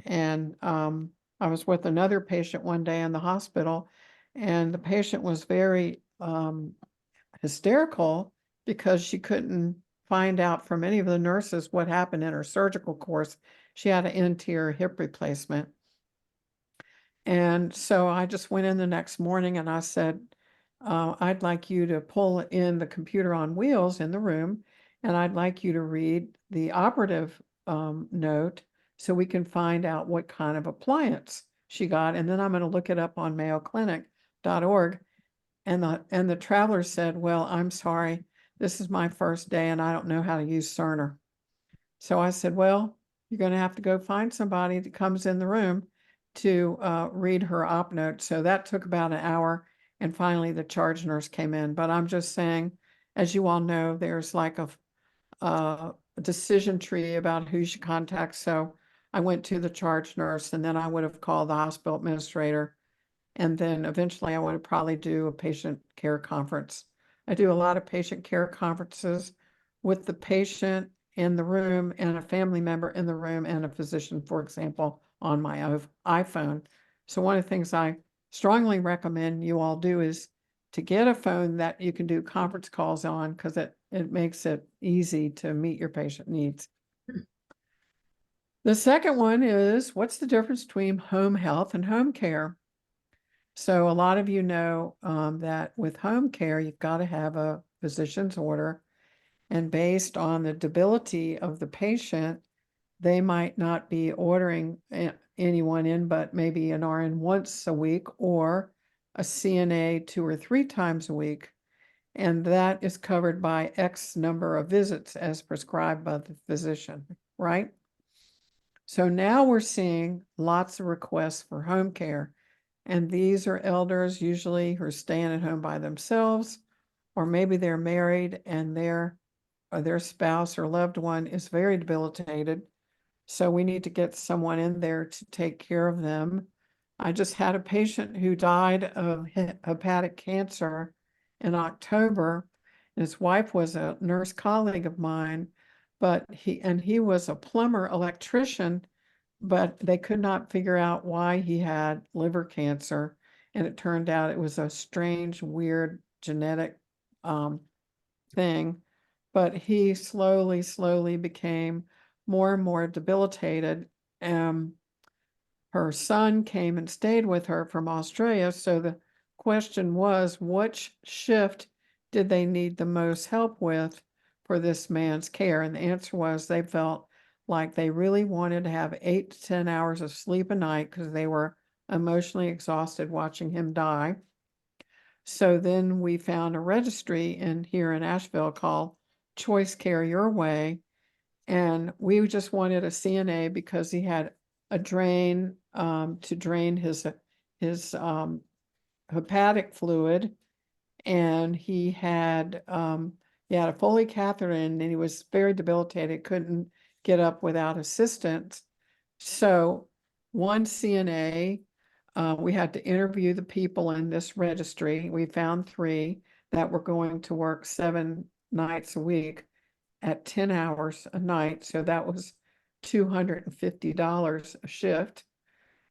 And I was with another patient one day in the hospital, and the patient was very hysterical because she couldn't find out from any of the nurses what happened in her surgical course. She had an anterior hip replacement. And so I just went in the next morning and I said, I'd like you to pull in the computer on wheels in the room, and I'd like you to read the operative note so we can find out what kind of appliance she got. And then I'm going to look it up on mayoclinic.org. And the traveler said, well, I'm sorry, this is my first day and I don't know how to use Cerner. So I said, well, you're going to have to go find somebody that comes in the room to read her op note. So that took about an hour. And finally, the charge nurse came in. But I'm just saying, as you all know, there's like a decision tree about who you should contact. So I went to the charge nurse, and then I would have called the hospital administrator. And then eventually I would probably do a patient care conference. I do a lot of patient care conferences with the patient in the room and a family member in the room and a physician, for example, on my iPhone. So one of the things I strongly recommend you all do is to get a phone that you can do conference calls on, because it makes it easy to meet your patient needs. The second one is, what's the difference between home health and home care? So a lot of you know that with home care, you've got to have a physician's order. And based on the debility of the patient, they might not be ordering anyone in, but maybe an RN once a week or a CNA 2 or 3 times a week. And that is covered by X number of visits as prescribed by the physician, right? So now we're seeing lots of requests for home care. And these are elders usually who are staying at home by themselves, or maybe they're married and their spouse or loved one is very debilitated. So we need to get someone in there to take care of them. I just had a patient who died of hepatic cancer in October. His wife was a nurse colleague of mine, but he was a plumber electrician, but they could not figure out why he had liver cancer. And it turned out it was a strange, weird genetic thing. But he slowly became more and more debilitated. Her son came and stayed with her from Australia. So the question was, which shift did they need the most help with for this man's care? And the answer was they felt like they really wanted to have 8 to 10 hours of sleep a night because they were emotionally exhausted watching him die. So then we found a registry here in Asheville called Choice Care Your Way. And we just wanted a CNA because he had a drain to drain his hepatic fluid, and he had a Foley catheter in, and he was very debilitated, couldn't get up without assistance. So one CNA, we had to interview the people in this registry. We found 3 that were going to work 7 nights a week at 10 hours a night. So that was $250 a shift.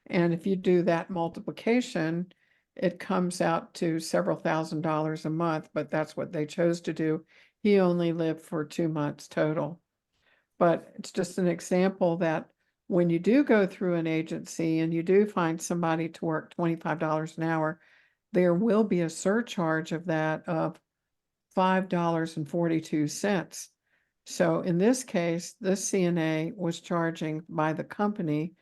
And if you do that multiplication, it comes out to several $1,000s a month, but that's what they chose to do. He only lived for 2 months total. But it's just an example that when you do go through an agency and you do find somebody to work $25 an hour, there will be a surcharge of that of $5.42. So in this case, this CNA was charging by the company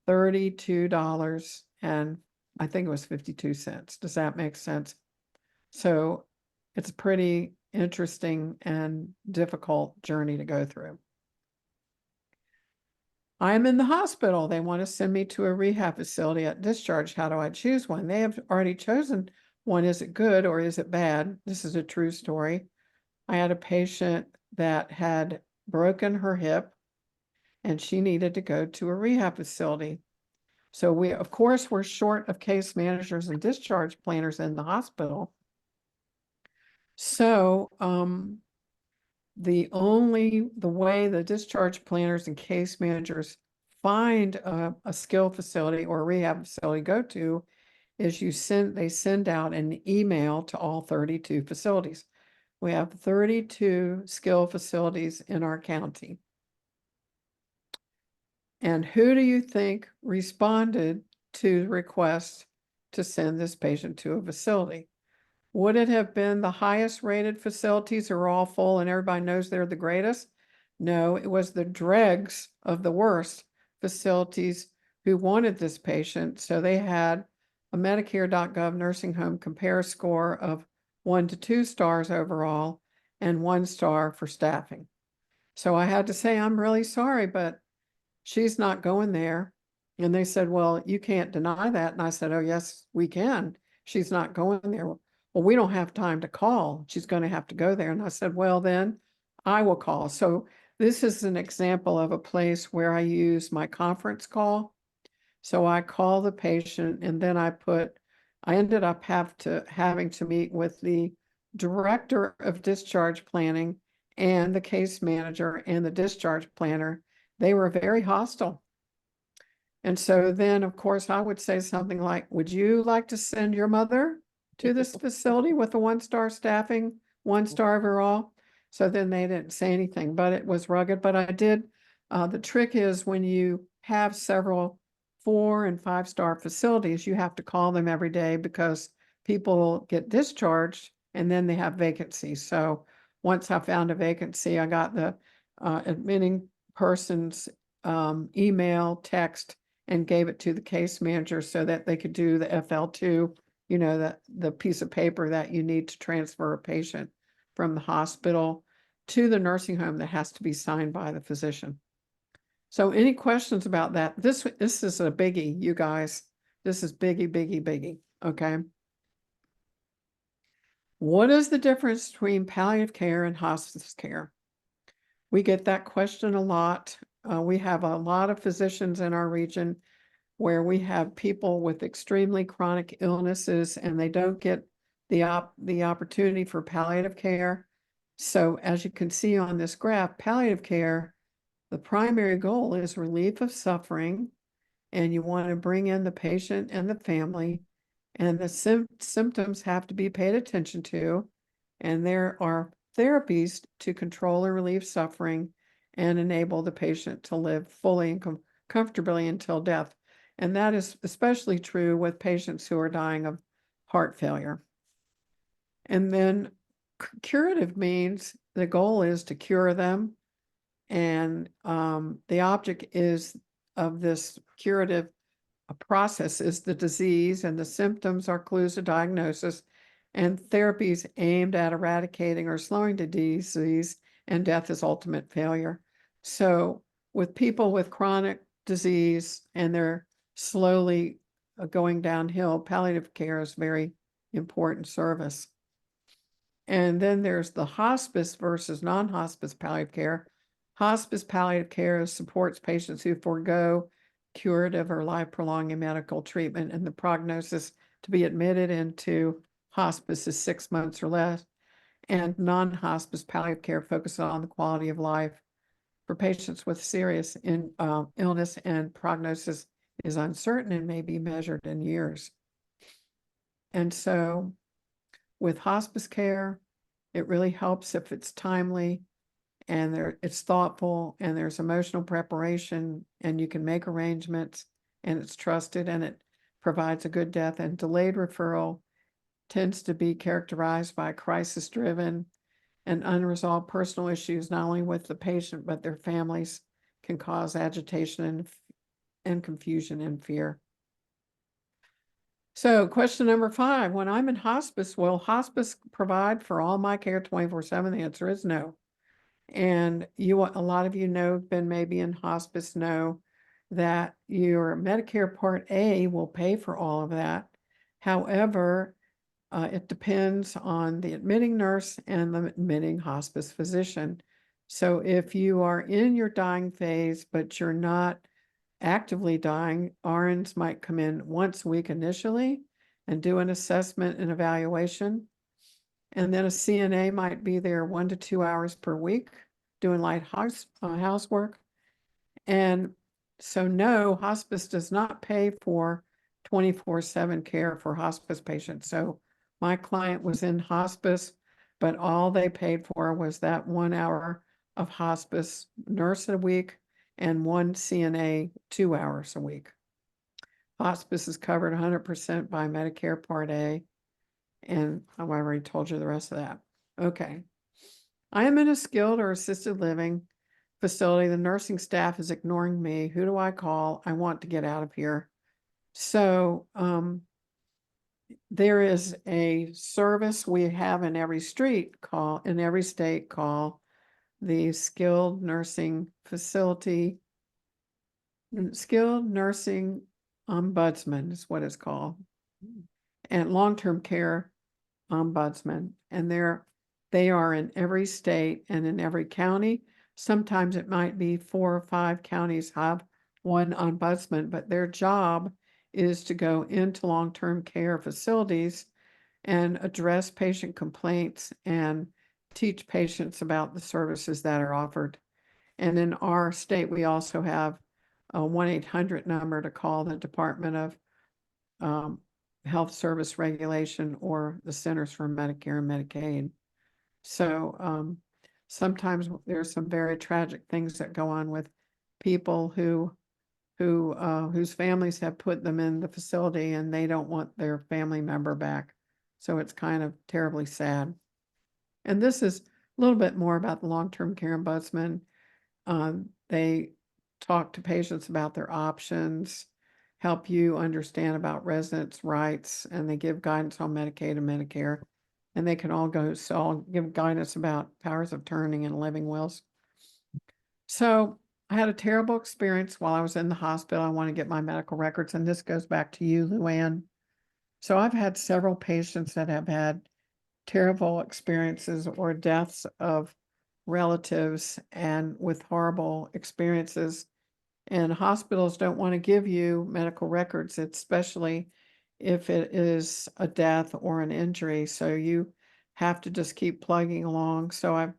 $32 and I think it was 52 cents. Does that make sense? So it's a pretty interesting and difficult journey to go through. I'm in the hospital. They want to send me to a rehab facility at discharge. How do I choose one? They have already chosen one. Is it good or is it bad? This is a true story. I had a patient that had broken her hip and she needed to go to a rehab facility. So we, of course, were short of case managers and discharge planners in the hospital. So the way the discharge planners and case managers find a skill facility or a rehab facility to go to is they send out an email to all 32 facilities. We have 32 skill facilities in our county. And who do you think responded to the request to send this patient to a facility? Would it have been the highest rated facilities who are all full and everybody knows they're the greatest? No, it was the dregs of the worst facilities who wanted this patient. So they had a Medicare.gov nursing home compare score of 1 to 2 stars overall and 1 star for staffing. So I had to say, I'm really sorry, but she's not going there. And they said, well, you can't deny that. And I said, oh, yes, we can. She's not going there. Well, we don't have time to call. She's going to have to go there. And I said, well, then I will call. So this is an example of a place where I use my conference call. So I call the patient and then I ended up having to meet with the director of discharge planning and the case manager and the discharge planner. They were very hostile. And so then, of course, I would say something like, would you like to send your mother to this facility with a 1-star staffing, 1 star overall? So then they didn't say anything, but it was rugged. But I did, the trick is when you have several 4- and 5-star facilities, you have to call them every day because people get discharged and then they have vacancies. So once I found a vacancy, I got the admitting person's email, text, and gave it to the case manager so that they could do the FL2, you know, the piece of paper that you need to transfer a patient from the hospital to the nursing home that has to be signed by the physician. So any questions about that? This is a biggie, you guys. This is biggie, biggie, biggie, okay? What is the difference between palliative care and hospice care? We get that question a lot. We have a lot of physicians in our region where we have people with extremely chronic illnesses and they don't get the opportunity for palliative care. So as you can see on this graph, palliative care, the primary goal is relief of suffering, and you want to bring in the patient and the family, and the symptoms have to be paid attention to, and there are therapies to control or relieve suffering and enable the patient to live fully and comfortably until death. And that is especially true with patients who are dying of heart failure. And then curative means the goal is to cure them. And the object of this curative process is the disease, and the symptoms are clues of diagnosis, and therapies aimed at eradicating or slowing the disease, and death is ultimate failure. So with people with chronic disease and they're slowly going downhill, palliative care is very important service. And then there's the hospice versus non-hospice palliative care. Hospice palliative care supports patients who forego curative or life-prolonging medical treatment, and the prognosis to be admitted into hospice is 6 months or less. And non-hospice palliative care focuses on the quality of life for patients with serious illness, and prognosis is uncertain and may be measured in years. And so with hospice care, it really helps if it's timely and it's thoughtful and there's emotional preparation and you can make arrangements and it's trusted and it provides a good death. And delayed referral tends to be characterized by crisis-driven and unresolved personal issues, not only with the patient, but their families, can cause agitation and confusion and fear. So question number 5, when I'm in hospice, will hospice provide for all my care 24/7? The answer is no. And a lot of you know, been maybe in hospice, know that your Medicare Part A will pay for all of that. However, it depends on the admitting nurse and the admitting hospice physician. So if you are in your dying phase, but you're not actively dying, RNs might come in once a week initially and do an assessment and evaluation. And then a CNA might be there 1 to 2 hours per week doing light housework. And so no, hospice does not pay for 24/7 care for hospice patients. So my client was in hospice, but all they paid for was that 1 hour of hospice nurse a week and 1 CNA 2 hours a week. Hospice is covered 100% by Medicare Part A. And I've already told you the rest of that. Okay. I am in a skilled or assisted living facility. The nursing staff is ignoring me. Who do I call? I want to get out of here. So there is a service we have in every state call the skilled nursing ombudsman is what it's called, and long-term care ombudsman, and they are in every state and in every county. Sometimes it might be 4 or 5 counties have one ombudsman, but their job is to go into long-term care facilities and address patient complaints and teach patients about the services that are offered. And in our state, we also have a 1-800 number to call the Department of Health Service Regulation or the Centers for Medicare and Medicaid. So sometimes there's some very tragic things that go on with people whose families have put them in the facility and they don't want their family member back. So it's kind of terribly sad. And this is a little bit more about the long-term care ombudsman. They talk to patients about their options, help you understand about residents' rights, and they give guidance on Medicaid and Medicare. And they can all give guidance about powers of attorney and living wills. So I had a terrible experience while I was in the hospital. I want to get my medical records, and this goes back to you, Luann. So I've had several patients that have had terrible experiences or deaths of relatives and with horrible experiences. And hospitals don't want to give you medical records, especially if it is a death or an injury. So you have to just keep plugging along. So I've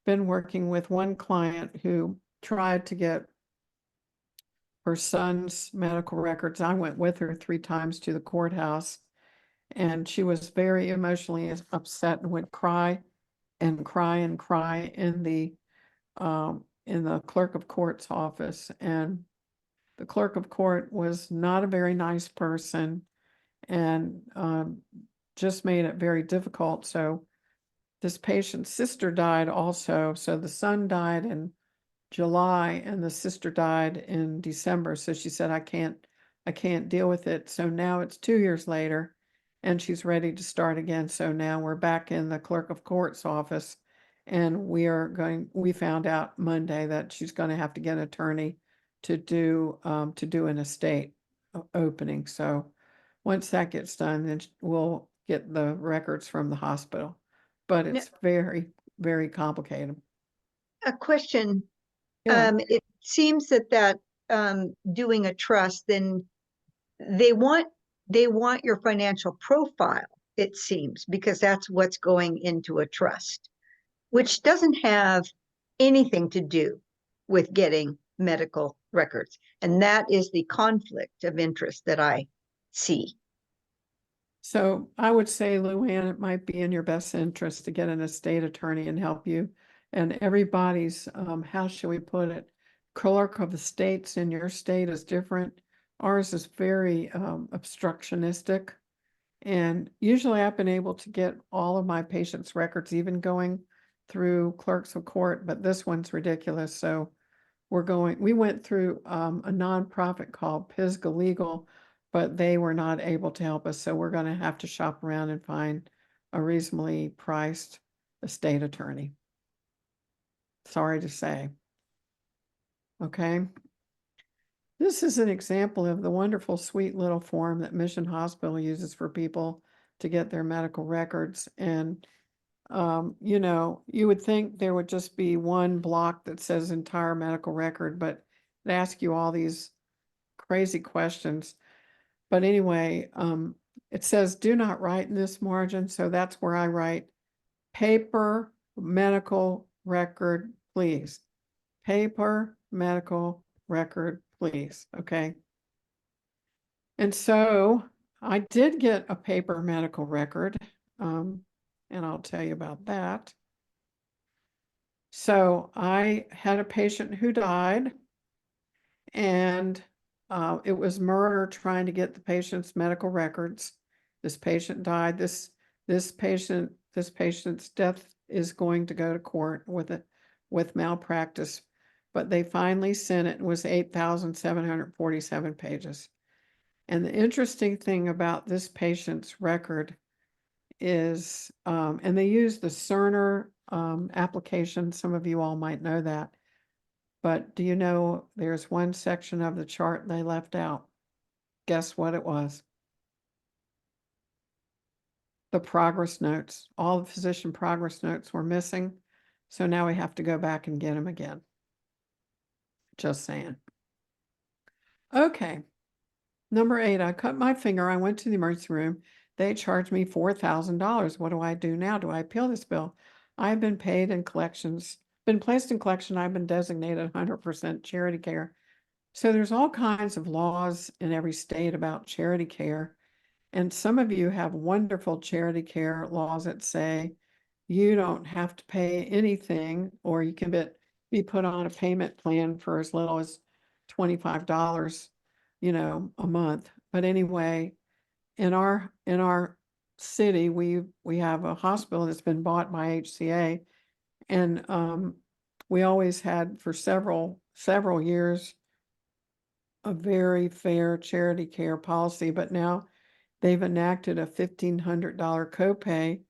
been working with one client who tried to get her son's medical records. I went with her 3 times to the courthouse, and she was very emotionally upset and would cry and cry and cry in the clerk of court's office. And the clerk of court was not a very nice person and just made it very difficult. So this patient's sister died also. So the son died in July and the sister died in December. So she said, I can't deal with it. So now it's 2 years later and she's ready to start again. So now we're back in the clerk of court's office, and we found out Monday that she's going to have to get an attorney to do an estate opening. So once that gets done, then we'll get the records from the hospital. But it's very, very complicated. A question. Yeah. It seems that doing a trust, then they want your financial profile, it seems, because that's what's going into a trust, which doesn't have anything to do with getting medical records. And that is the conflict of interest that I see. So I would say, Luann, it might be in your best interest to get an estate attorney and help you. And everybody's, how should we put it? Clerk of estates in your state is different. Ours is very obstructionistic. And usually I've been able to get all of my patients' records, even going through clerks of court, but this one's ridiculous. So we went through a nonprofit called Pisgah Legal, but they were not able to help us. So we're going to have to shop around and find a reasonably priced estate attorney. Sorry to say. Okay. This is an example of the wonderful, sweet little form that Mission Hospital uses for people to get their medical records. And, you know, you would think there would just be one block that says entire medical record, but it asks you all these crazy questions. But anyway, it says do not write in this margin. So that's where I write paper medical record, please. Paper medical record, please. Okay. And so I did get a paper medical record, and I'll tell you about that. So I had a patient who died, and it was murder trying to get the patient's medical records. This patient died. This patient's death is going to go to court with malpractice, but they finally sent it. It was 8,747 pages. And the interesting thing about this patient's record is, and they use the Cerner application. Some of you all might know that. But do you know there's one section of the chart they left out? Guess what it was? The progress notes. All the physician progress notes were missing. So now we have to go back and get them again. Just saying. Okay. Number 8, I cut my finger. I went to the emergency room. They charged me $4,000. What do I do now? Do I appeal this bill? I've been paid in collections, been placed in collection. I've been designated 100% charity care. So there's all kinds of laws in every state about charity care. And some of you have wonderful charity care laws that say you don't have to pay anything, or you can be put on a payment plan for as little as $25, you know, a month. But anyway, in our city, we have a hospital that's been bought by HCA, and we always had for several years a very fair charity care policy, but now they've enacted a $1,500 copay.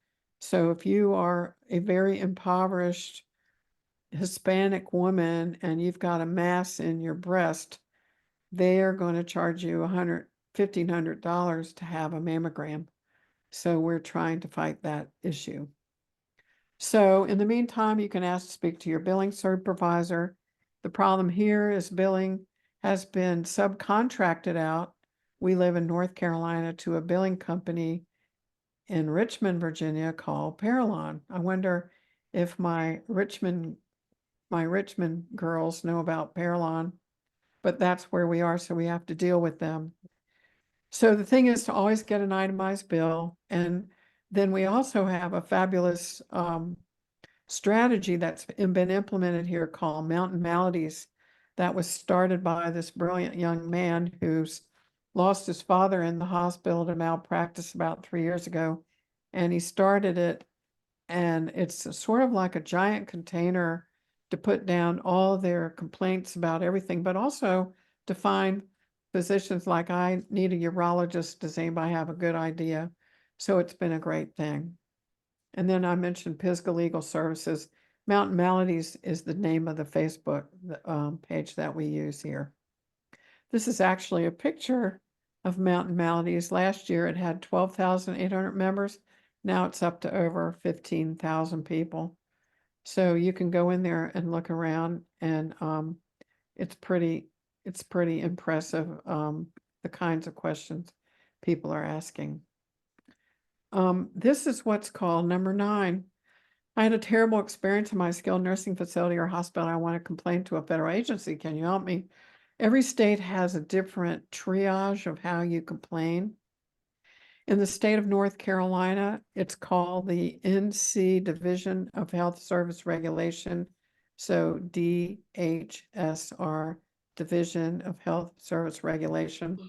So if you are a very impoverished Hispanic woman and you've got a mass in your breast, they are going to charge you $1,500 to have a mammogram. So we're trying to fight that issue. So in the meantime, you can ask to speak to your billing supervisor. The problem here is billing has been subcontracted out. We live in North Carolina to a billing company in Richmond, Virginia called Parallon. I wonder if my Richmond girls know about Parallon, but that's where we are, so we have to deal with them. So the thing is to always get an itemized bill, and then we also have a fabulous strategy that's been implemented here called Mountain Maladies, that was started by this brilliant young man who's lost his father in the hospital to malpractice about 3 years ago. And he started it, and it's sort of like a giant container to put down all their complaints about everything, but also to find physicians like, I need a urologist. Does anybody have a good idea? So it's been a great thing. And then I mentioned Pisgah Legal Services. Mountain Maladies is the name of the Facebook page that we use here. This is actually a picture of Mountain Maladies. Last year it had 12,800 members. Now it's up to over 15,000 people. So you can go in there and look around, and it's pretty impressive, the kinds of questions people are asking. This is what's called number 9. I had a terrible experience in my skilled nursing facility or hospital. I want to complain to a federal agency. Can you help me? Every state has a different triage of how you complain. In the state of North Carolina, it's called the NC Division of Health Service Regulation. So DHSR, Division of Health Service Regulation.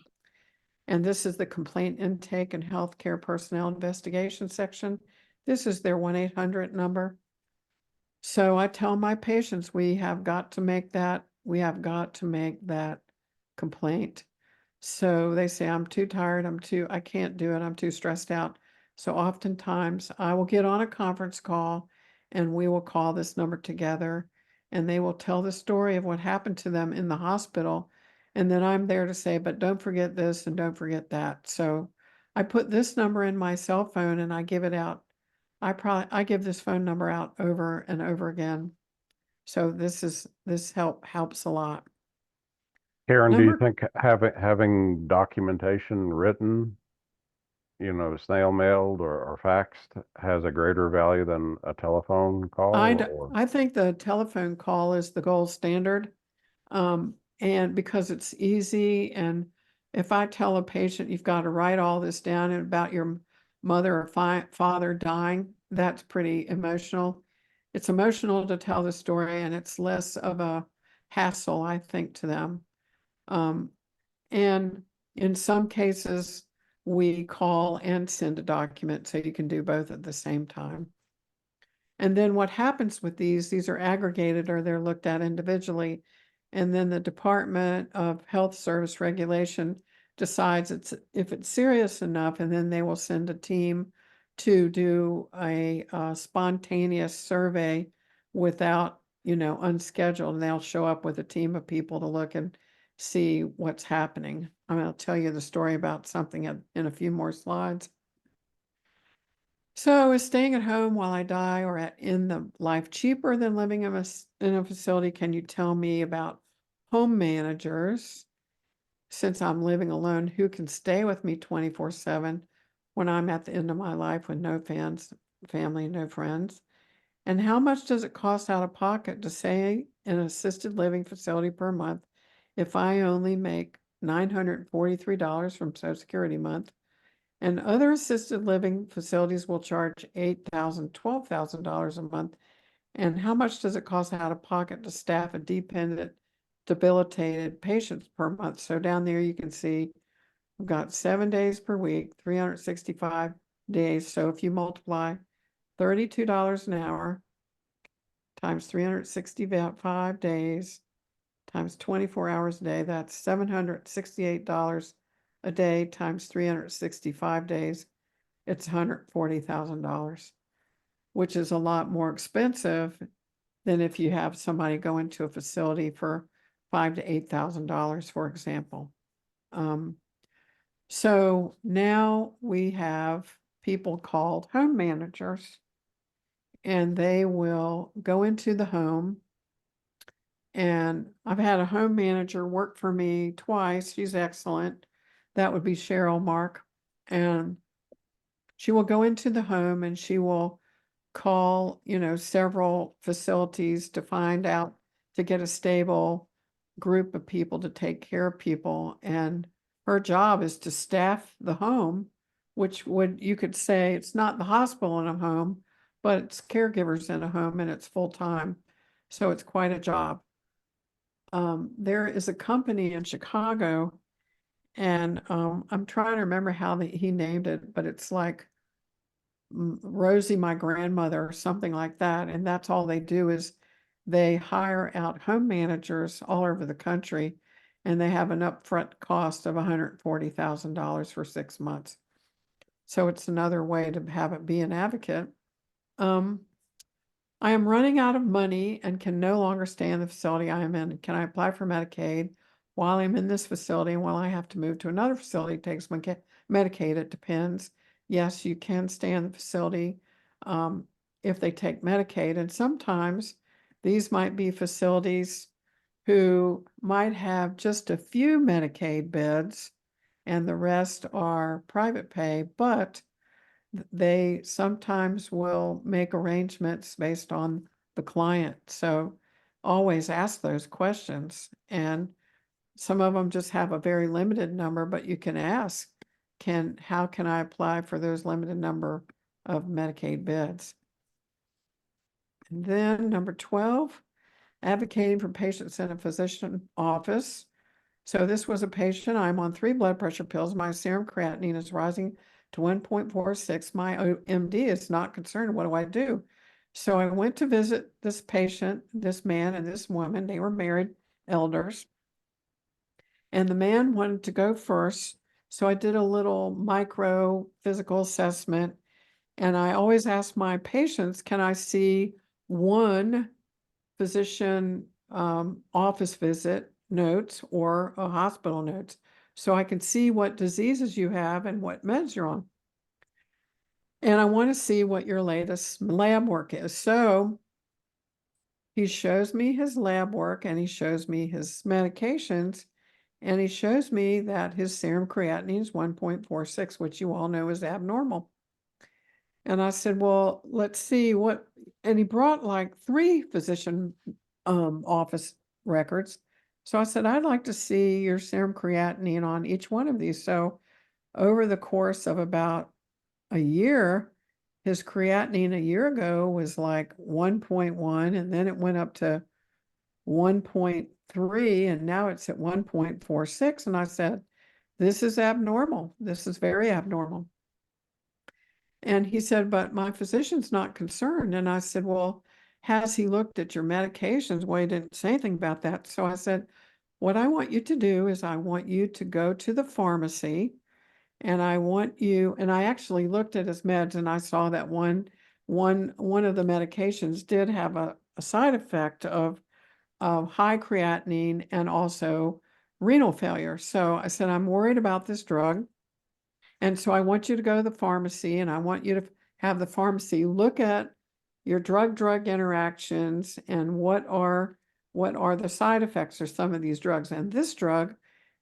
And this is the complaint intake and healthcare personnel investigation section. This is their 1-800 number. So I tell my patients, we have got to make that complaint. So they say, I'm too tired, I can't do it, I'm too stressed out. So oftentimes I will get on a conference call and we will call this number together and they will tell the story of what happened to them in the hospital. And then I'm there to say, but don't forget this and don't forget that. So I put this number in my cell phone and I give it out. I give this phone number out over and over again. So this helps a lot. Karen, do you Number- think having documentation written, snail mailed or faxed has a greater value than a telephone call? Or I think the telephone call is the gold standard. And because it's easy, and if I tell a patient, you've got to write all this down about your mother or father dying, that's pretty emotional. It's emotional to tell the story and it's less of a hassle, I think, to them. And in some cases, we call and send a document, so you can do both at the same time. And then what happens with these are aggregated or they're looked at individually. And then the Department of Health Service Regulation decides if it's serious enough, and then they will send a team to do a spontaneous survey without, unscheduled. And they'll show up with a team of people to look and see what's happening. I'll tell you the story about something in a few more slides. So is staying at home while I die or in the life cheaper than living in a facility? Can you tell me about home managers, since I'm living alone, who can stay with me 24/7 when I'm at the end of my life with no family, no friends? And how much does it cost out of pocket to stay in an assisted living facility per month if I only make $943 from Social Security month? And other assisted living facilities will charge $8,000, $12,000 a month. And how much does it cost out of pocket to staff a dependent, debilitated patients per month? So down there you can see we've got 7 days per week, 365 days. So if you multiply $32 an hour times 365 days times 24 hours a day, that's $768 a day times 365 days. It's $140,000, which is a lot more expensive than if you have somebody go into a facility for $5,000 to $8,000, for example. So now we have people called home managers, and they will go into the home. And I've had a home manager work for me twice. She's excellent. That would be Cheryl Mark. And she will go into the home and she will call, several facilities to find out, to get a stable group of people to take care of people. And her job is to staff the home, which you could say it's not the hospital in a home, but it's caregivers in a home and it's full time. So it's quite a job. There is a company in Chicago, and I'm trying to remember how he named it, but it's like Rosie, my grandmother, or something like that. And that's all they do is they hire out home managers all over the country, and they have an upfront cost of $140,000 for 6 months. So it's another way to have it be an advocate. I am running out of money and can no longer stay in the facility I am in. Can I apply for Medicaid while I'm in this facility and while I have to move to another facility? It takes Medicaid, it depends. Yes, you can stay in the facility if they take Medicaid. And sometimes these might be facilities who might have just a few Medicaid beds and the rest are private pay, but they sometimes will make arrangements based on the client. So always ask those questions. And some of them just have a very limited number, but you can ask, how can I apply for those limited number of Medicaid beds? And then number 12, advocating for patients in a physician office. So this was a patient, I'm on 3 blood pressure pills, my serum creatinine is rising to 1.46. My MD is not concerned, what do I do? So I went to visit this patient, this man and this woman, they were married elders. And the man wanted to go first, so I did a little micro physical assessment. And I always ask my patients, can I see one physician office visit notes or a hospital notes, so I can see what diseases you have and what meds you're on. And I want to see what your latest lab work is. So he shows me his lab work and he shows me his medications, and he shows me that his serum creatinine is 1.46, which you all know is abnormal. And I said, well, let's see what, and he brought like 3 physician office records. So I said, I'd like to see your serum creatinine on each one of these. So over the course of about a year, his creatinine a year ago was like 1.1, and then it went up to 1.3, and now it's at 1.46. And I said, this is abnormal. This is very abnormal. And he said, but my physician's not concerned. And I said, well, has he looked at your medications? Well, he didn't say anything about that. So I said, what I want you to do is I want you to go to the pharmacy, and I want you, and I actually looked at his meds and I saw that one of the medications did have a side effect of high creatinine and also renal failure. So I said, I'm worried about this drug. And so I want you to go to the pharmacy, and I want you to have the pharmacy look at your drug-drug interactions and what are the side effects of some of these drugs and this drug.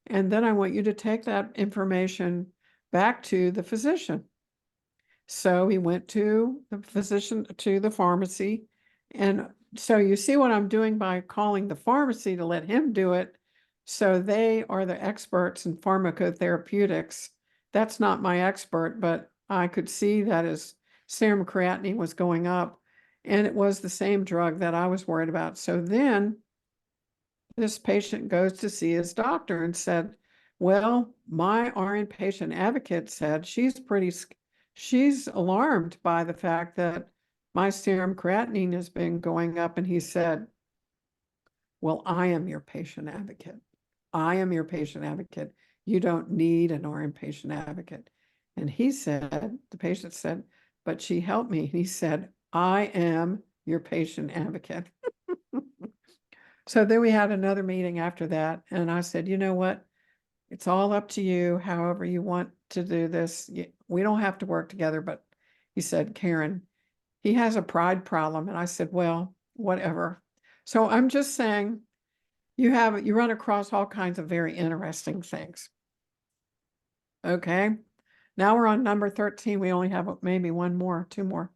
And then I want you to take that information back to the physician. So he went to the physician, to the pharmacy. And so you see what I'm doing by calling the pharmacy to let him do it. So they are the experts in pharmacotherapeutics. That's not my expert, but I could see that his serum creatinine was going up, and it was the same drug that I was worried about. So then this patient goes to see his doctor and said, well, my RN patient advocate said she's alarmed by the fact that my serum creatinine has been going up. And he said, well, I am your patient advocate. I am your patient advocate. You don't need an RN patient advocate. And he said, the patient said, but she helped me. He said, I am your patient advocate. So then we had another meeting after that. And I said, you know what? It's all up to you, however you want to do this. We don't have to work together. But he said, Karen, he has a pride problem. And I said, well, whatever. So I'm just saying, you run across all kinds of very interesting things. Okay. Now we're on number 13. We only have maybe two more.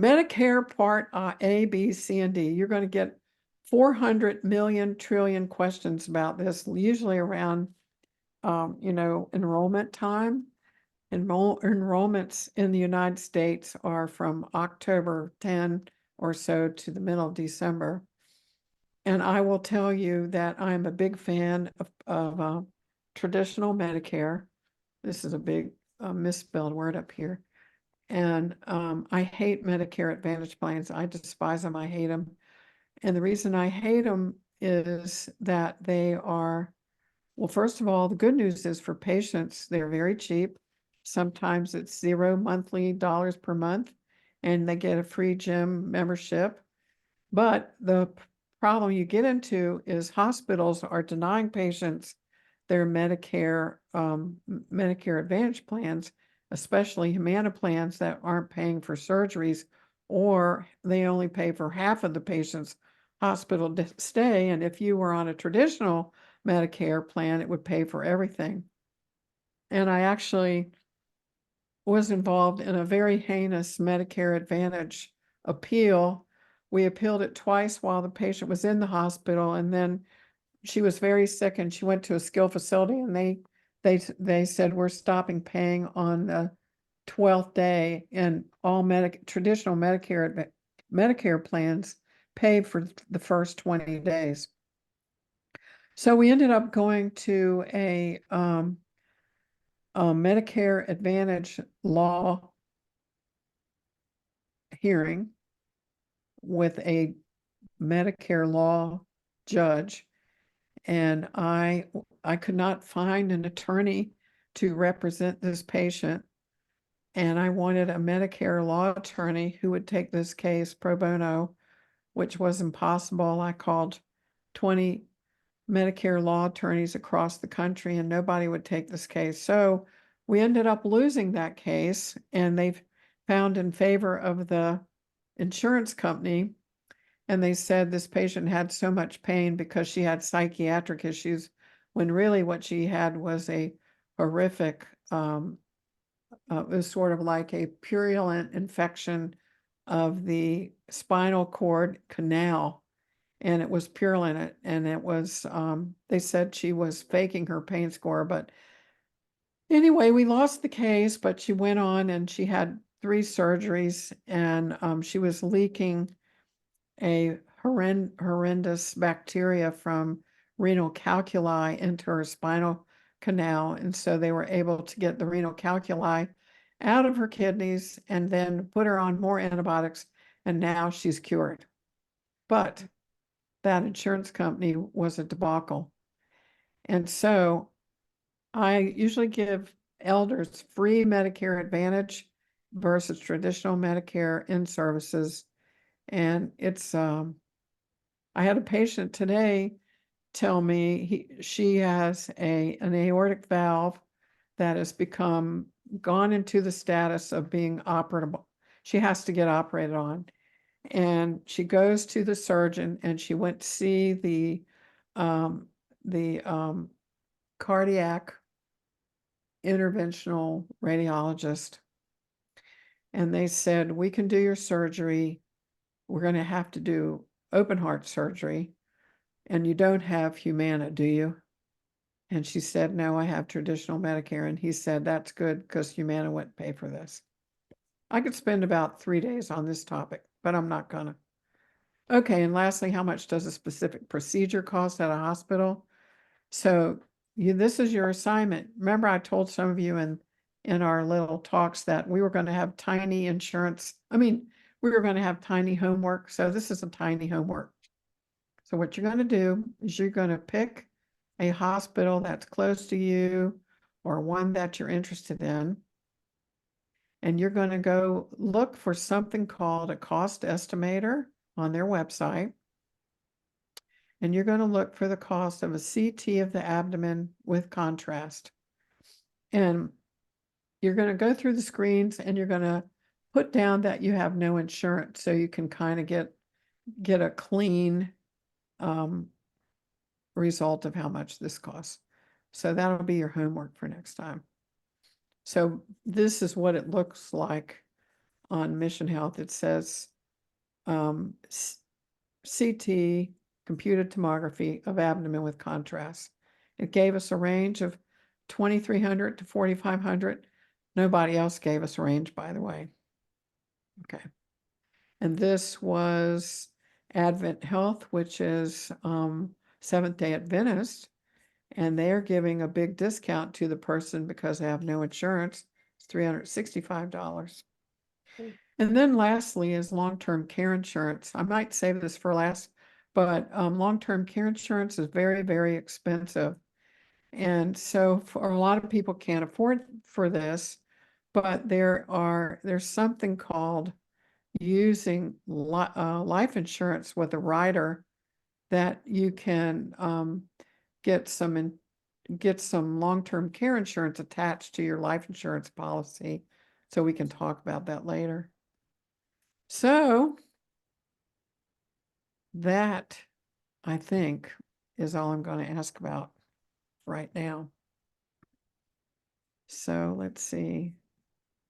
Medicare Part A, B, C, and D. You're going to get 400 million trillion questions about this, usually around, enrollment time. Enrollments in the United States are from October 10 or so to the middle of December. And I will tell you that I'm a big fan of traditional Medicare. This is a big misspelled word up here. And I hate Medicare Advantage plans. I despise them. I hate them. And the reason I hate them is that they are, well, first of all, the good news is for patients, they're very cheap. Sometimes it's $0 monthly per month, and they get a free gym membership. But the problem you get into is hospitals are denying patients their Medicare Advantage plans, especially Humana plans that aren't paying for surgeries, or they only pay for half of the patient's hospital stay. And if you were on a traditional Medicare plan, it would pay for everything. And I actually was involved in a very heinous Medicare Advantage appeal. We appealed it twice while the patient was in the hospital, and then she was very sick and she went to a skilled facility, and they said, we're stopping paying on the 12th day, and all traditional Medicare plans pay for the first 20 days. So we ended up going to a Medicare Advantage law hearing with a Medicare law judge. And I could not find an attorney to represent this patient. And I wanted a Medicare law attorney who would take this case pro bono, which was impossible. I called 20 Medicare law attorneys across the country and nobody would take this case. So we ended up losing that case and they've found in favor of the insurance company. And they said this patient had so much pain because she had psychiatric issues, when really what she had was a horrific, it was sort of like a purulent infection of the spinal cord canal. And it was purulent, and it was, they said she was faking her pain score. But anyway, we lost the case, but she went on and she had 3 surgeries, and she was leaking a horrendous bacteria from renal calculi into her spinal canal. And so they were able to get the renal calculi out of her kidneys and then put her on more antibiotics. And now she's cured. But that insurance company was a debacle. And so I usually give elders free Medicare Advantage versus traditional Medicare in services. And it's, I had a patient today tell me she has an aortic valve that has gone into the status of being operable. She has to get operated on. And she goes to the surgeon and she went to see the cardiac interventional radiologist. And they said, we can do your surgery. We're going to have to do open heart surgery. And you don't have Humana, do you? And she said, no, I have traditional Medicare. And he said, that's good because Humana wouldn't pay for this. I could spend about 3 days on this topic, but I'm not gonna. Okay, and lastly, how much does a specific procedure cost at a hospital? So this is your assignment. Remember, I told some of you in our little talks that we were going to have tiny insurance. We were going to have tiny homework. So this is a tiny homework. So what you're going to do is you're going to pick a hospital that's close to you or one that you're interested in. And you're going to go look for something called a cost estimator on their website. And you're going to look for the cost of a CT of the abdomen with contrast. And you're going to go through the screens and you're going to put down that you have no insurance, so you can kind of get a clean result of how much this costs. So that'll be your homework for next time. So this is what it looks like on Mission Health. It says CT, computed tomography of abdomen with contrast. It gave us a range of 2,300 to 4,500. Nobody else gave us a range, by the way. Okay. And this was Advent Health, which is Seventh-day Adventist, and they're giving a big discount to the person because they have no insurance. It's $365. And then lastly is long-term care insurance. I might save this for last, but long-term care insurance is very, very expensive. And so for a lot of people can't afford for this, but there's something called using life insurance with a rider that you can get some long-term care insurance attached to your life insurance policy. So we can talk about that later. So that, I think, is all I'm going to ask about right now. So let's see.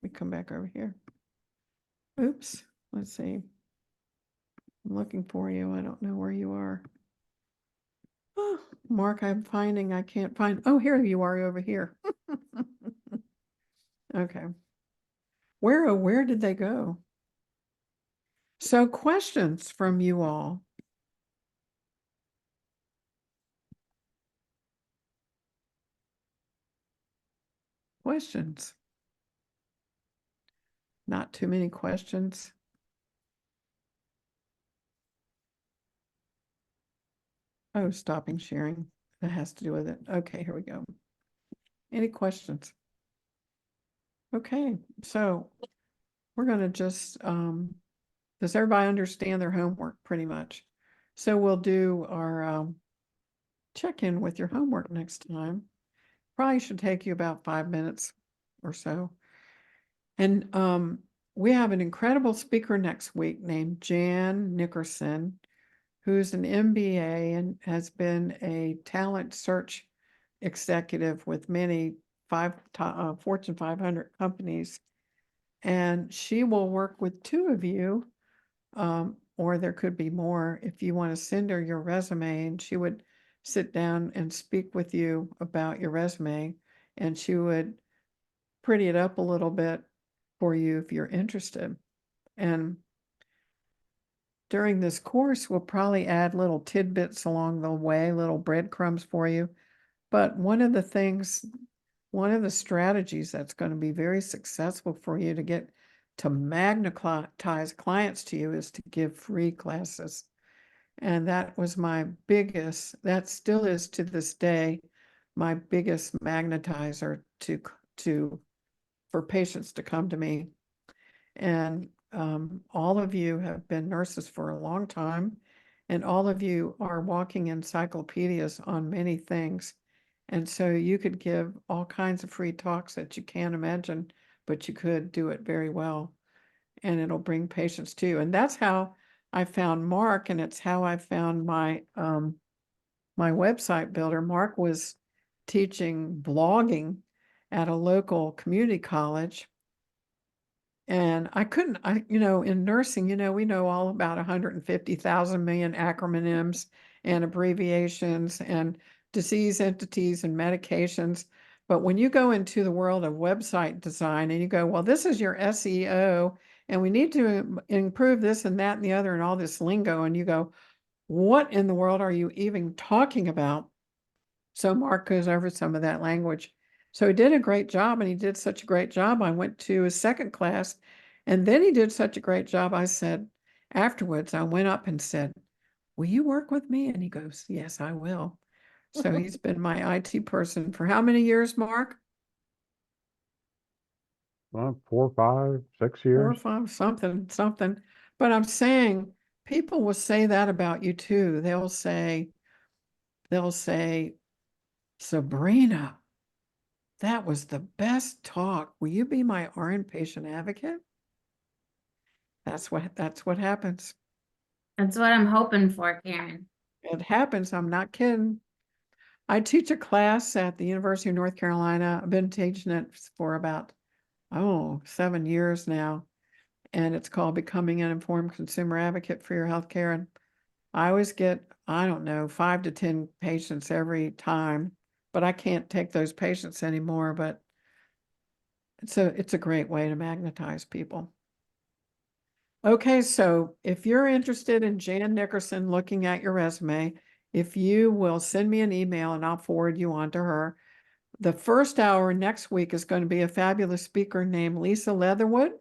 We come back over here. Oops. Let's see. I'm looking for you. I don't know where you are. Oh, Mark, I can't find. Oh, here you are over here. Okay. Where did they go? So questions from you all. questions? Not too many questions. Oh, stopping sharing. That has to do with it. Okay, here we go. Any questions? Okay, so we're gonna just, does everybody understand their homework pretty much? So we'll do our check-in with your homework next time. Probably should take you about 5 minutes or so. And we have an incredible speaker next week named Jan Nickerson, who's an MBA and has been a talent search executive with many Fortune 500 companies. And she will work with two of you, or there could be more if you want to send her your resume, and she would sit down and speak with you about your resume, and she would pretty it up a little bit for you if you're interested. And during this course, we'll probably add little tidbits along the way, little breadcrumbs for you. But one of the strategies that's going to be very successful for you to get to magnetize clients to you is to give free classes. And that was that still is to this day, my biggest magnetizer for patients to come to me. And all of you have been nurses for a long time, and all of you are walking encyclopedias on many things. And so you could give all kinds of free talks that you can't imagine, but you could do it very well. And it'll bring patients to you. And that's how I found Mark, and it's how I found my website builder. Mark was teaching blogging at a local community college. And in nursing, we know all about 150,000 million acronyms and abbreviations and disease entities and medications. But when you go into the world of website design and you go, well, this is your SEO, and we need to improve this and that and the other and all this lingo, and you go, what in the world are you even talking about? So Mark goes over some of that language. So he did a great job, and he did such a great job. I went to his second class, and then he did such a great job. I said, afterwards, I went up and said, will you work with me? And he goes, yes, I will. So he's been my IT person for how many years, Mark? 4, 5, 6 4 or years. 5, something. But I'm saying people will say that about you too. They'll say, Sabrina, that was the best talk. Will you be my RN patient advocate? That's what happens. That's what I'm hoping for, Karen. It happens. I'm not kidding. I teach a class at the University of North Carolina. I've been teaching it for about, 7 years now. And it's called Becoming an Informed Consumer Advocate for Your Healthcare. And I always get, 5 to 10 patients every time, but I can't take those patients anymore. But it's a great way to magnetize people. Okay, so if you're interested in Jan Nickerson looking at your resume, if you will send me an email and I'll forward you on to her. The first hour next week is going to be a fabulous speaker named Lisa Leatherwood,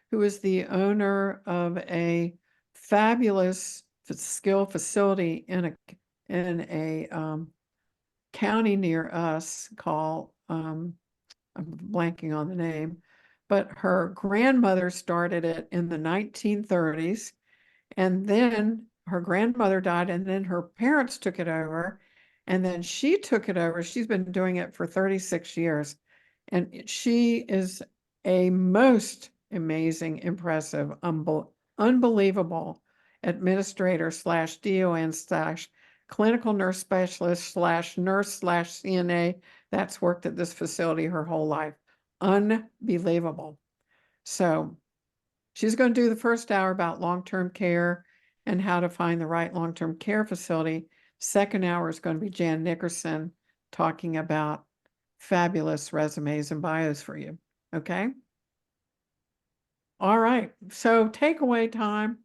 who is the owner of a fabulous skill facility in a county near us called, I'm blanking on the name, but her grandmother started it in the 1930s, and then her grandmother died, and then her parents took it over, and then she took it over. She's been doing it for 36 years, and she is a most amazing, impressive, unbelievable administrator / DON / clinical nurse specialist / nurse / CNA that's worked at this facility her whole life. Unbelievable. So she's going to do the first hour about long-term care and how to find the right long-term care facility. Second hour is going to be Jan Nickerson talking about fabulous resumes and bios for you. Okay? All right. So takeaway time.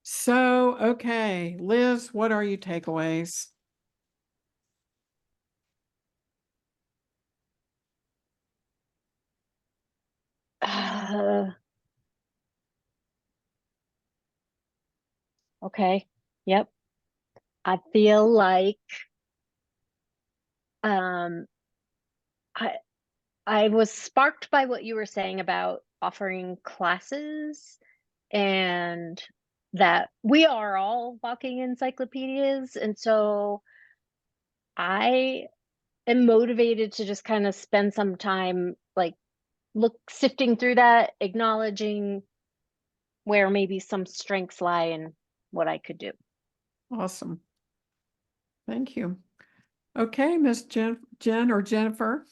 So, okay, Liz, what are your takeaways? Okay. Yep. I feel like um I I was sparked by what you were saying about offering classes and that we are all walking encyclopedias. And so I am motivated to just kind of spend some time like sifting through that, acknowledging where maybe some strengths lie and what I could do. Awesome. Thank you. Okay, Miss Jen or Jennifer.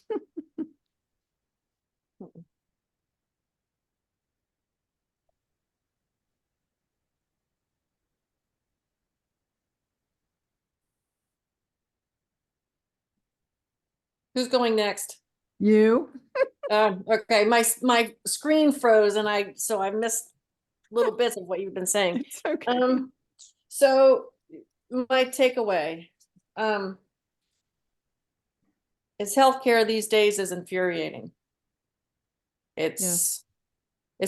Who's going next? You. Okay, my screen froze and I missed little bits of what you've been saying. It's okay. So my takeaway is healthcare these days is infuriating. It's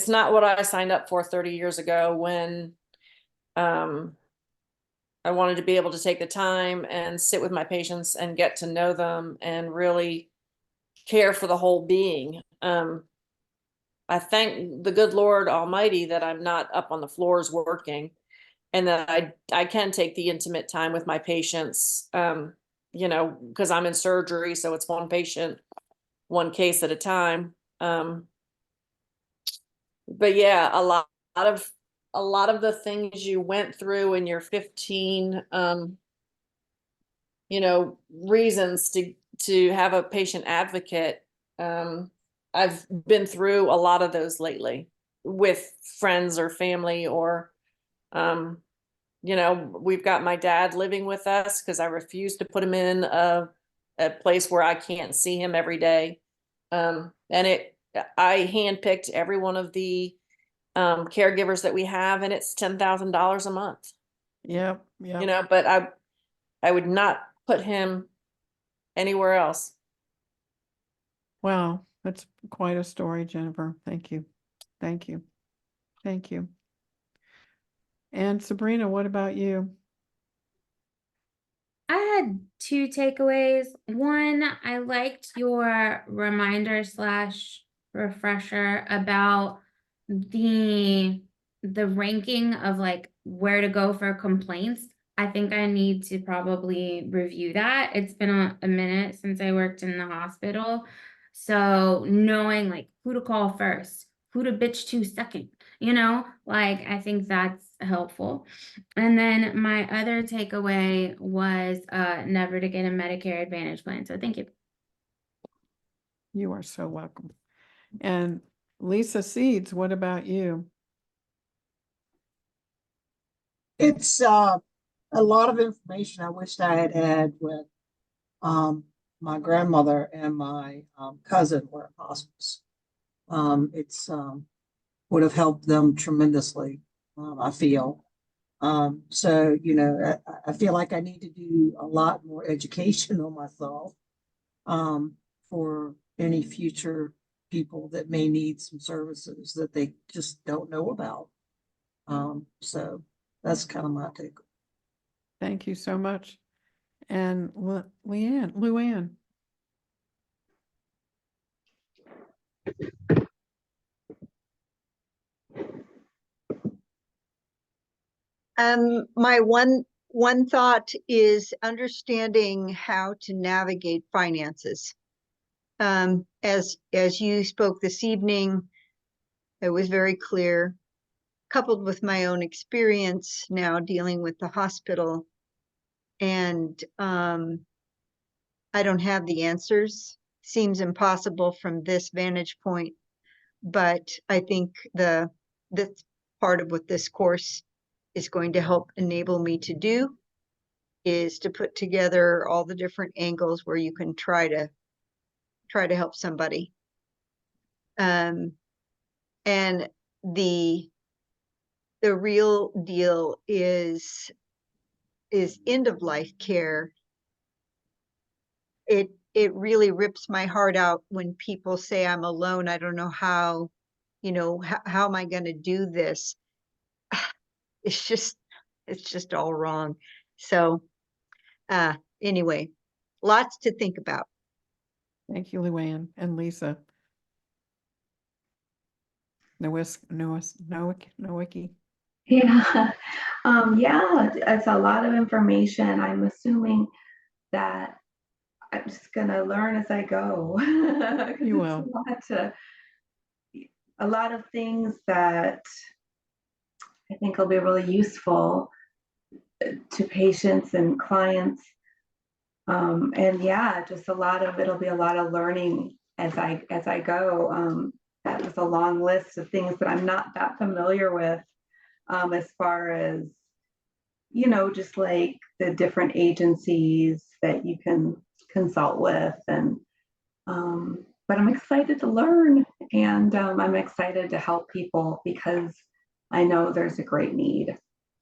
not what I signed up for 30 years ago when I wanted to be able to take the time and sit with my patients and get to know them and really care for the whole being. I thank the good Lord Almighty that I'm not up on the floors working and that I can take the intimate time with my patients, because I'm in surgery, so it's one patient, one case at a time. But yeah, a lot of the things you went through in your 15 reasons to have a patient advocate, I've been through a lot of those lately with friends or family or we've got my dad living with us because I refuse to put him in a place where I can't see him every day. And I handpicked every one of the caregivers that we have, and it's $10,000 a month. Yep. But I would not put him anywhere else. Wow, that's quite a story, Jennifer. Thank you. Thank you. Thank you. And Sabrina, what about you? I had two takeaways. One, I liked your reminder slash refresher about the ranking of like where to go for complaints. I think I need to probably review that. It's been a minute since I worked in the hospital. So knowing like who to call first, who to bitch to second, like I think that's helpful. And then my other takeaway was never to get a Medicare Advantage plan. So thank you. You are so welcome. And Lisa Seeds, what about you? It's a lot of information I wished I had had with my grandmother and my cousin were in hospice. It's would have helped them tremendously, I feel. So, I feel like I need to do a lot more education on myself for any future people that may need some services that they just don't know about. So that's kind of my take. Thank you so much. And Luann. My one thought is understanding how to navigate finances. As you spoke this evening, it was very clear, coupled with my own experience now dealing with the hospital. And I don't have the answers. Seems impossible from this vantage point, but I think this part of what this course is going to help enable me to do is to put together all the different angles where you can try to help somebody. And the real deal is end of life care. It really rips my heart out when people say I'm alone. I don't know how you know, how am I going to do this? It's just all wrong. So, anyway, lots to think about. Thank you, Luann and Lisa. Nowicki. Yeah. Yeah, it's a lot of information. I'm assuming that I'm just gonna learn as I go. 'Cause You it's will. a lot of things that I think will be really useful to patients and clients. And yeah, just it'll be a lot of learning as I go. That was a long list of things that I'm not that familiar with, as far as, just like the different agencies that you can consult with. But I'm excited to learn, and I'm excited to help people because I know there's a great need.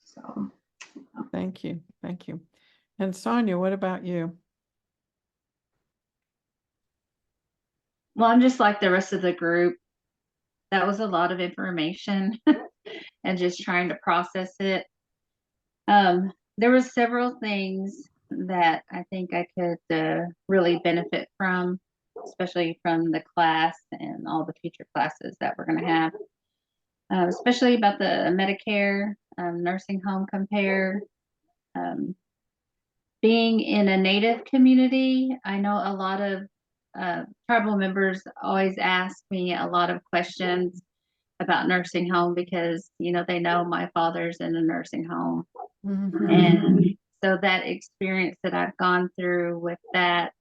So. Thank you. Thank you. And Sonia, what about you? Well, I'm just like the rest of the group. That was a lot of information and just trying to process it. There were several things that I think I could really benefit from, especially from the class and all the future classes that we're going to have, especially about the Medicare, nursing home compare. Being in a Native community, I know a lot of tribal members always ask me a lot of questions about nursing home because, they know my father's in a nursing home. Mhm. And so that experience that I've gone through with that,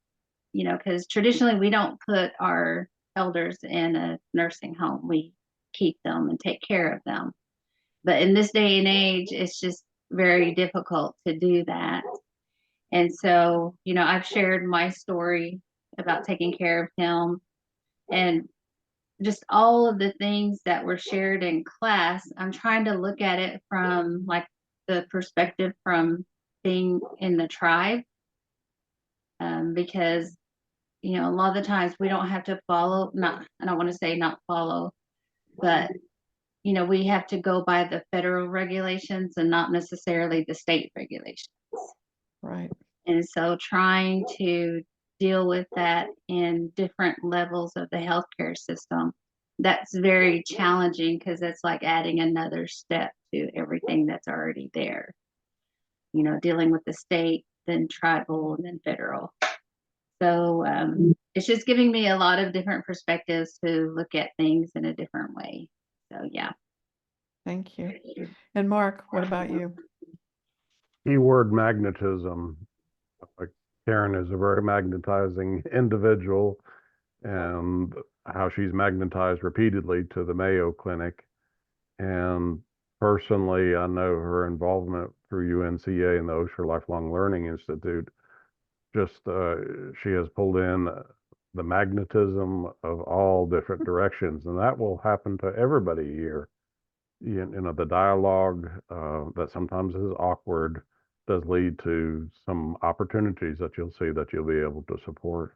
because traditionally we don't put our elders in a nursing home. We keep them and take care of them. But in this day and age, it's just very difficult to do that. And so, I've shared my story about taking care of him and just all of the things that were shared in class. I'm trying to look at it from like the perspective from being in the tribe, because, a lot of the times we don't have to follow, I don't want to say not follow, but, we have to go by the federal regulations and not necessarily the state regulations. Right. And so trying to deal with that in different levels of the healthcare system, that's very challenging because it's like adding another step to everything that's already there. Dealing with the state, then tribal, and then federal. So it's just giving me a lot of different perspectives to look at things in a different way. So yeah. Thank you. And Mark, what about you? Keyword magnetism. Like Karen is a very magnetizing individual, and how she's magnetized repeatedly to the Mayo Clinic. And personally, I know her involvement through UNCA and the Osher Lifelong Learning Institute. Just she has pulled in the magnetism of all different directions, and that will happen to everybody here. The dialogue that sometimes is awkward does lead to some opportunities that you'll see that you'll be able to support.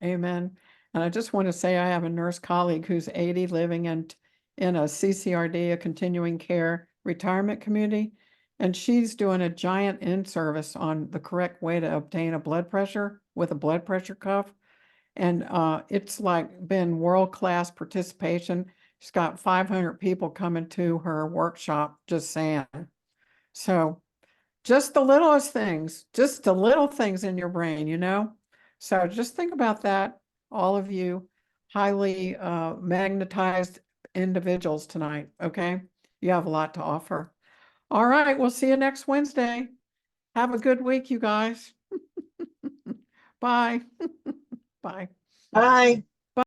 Amen. And I just want to say I have a nurse colleague who's 80 living in a CCRD, a continuing care retirement community. And she's doing a giant in-service on the correct way to obtain a blood pressure with a blood pressure cuff. And it's like been world-class participation. She's got 500 people coming to her workshop, just saying. So just the littlest things, just the little things in your brain. So just think about that, all of you highly magnetized individuals tonight, okay? You have a lot to offer. All right, we'll see you next Wednesday. Have a good week, you guys. Bye. Bye. Bye.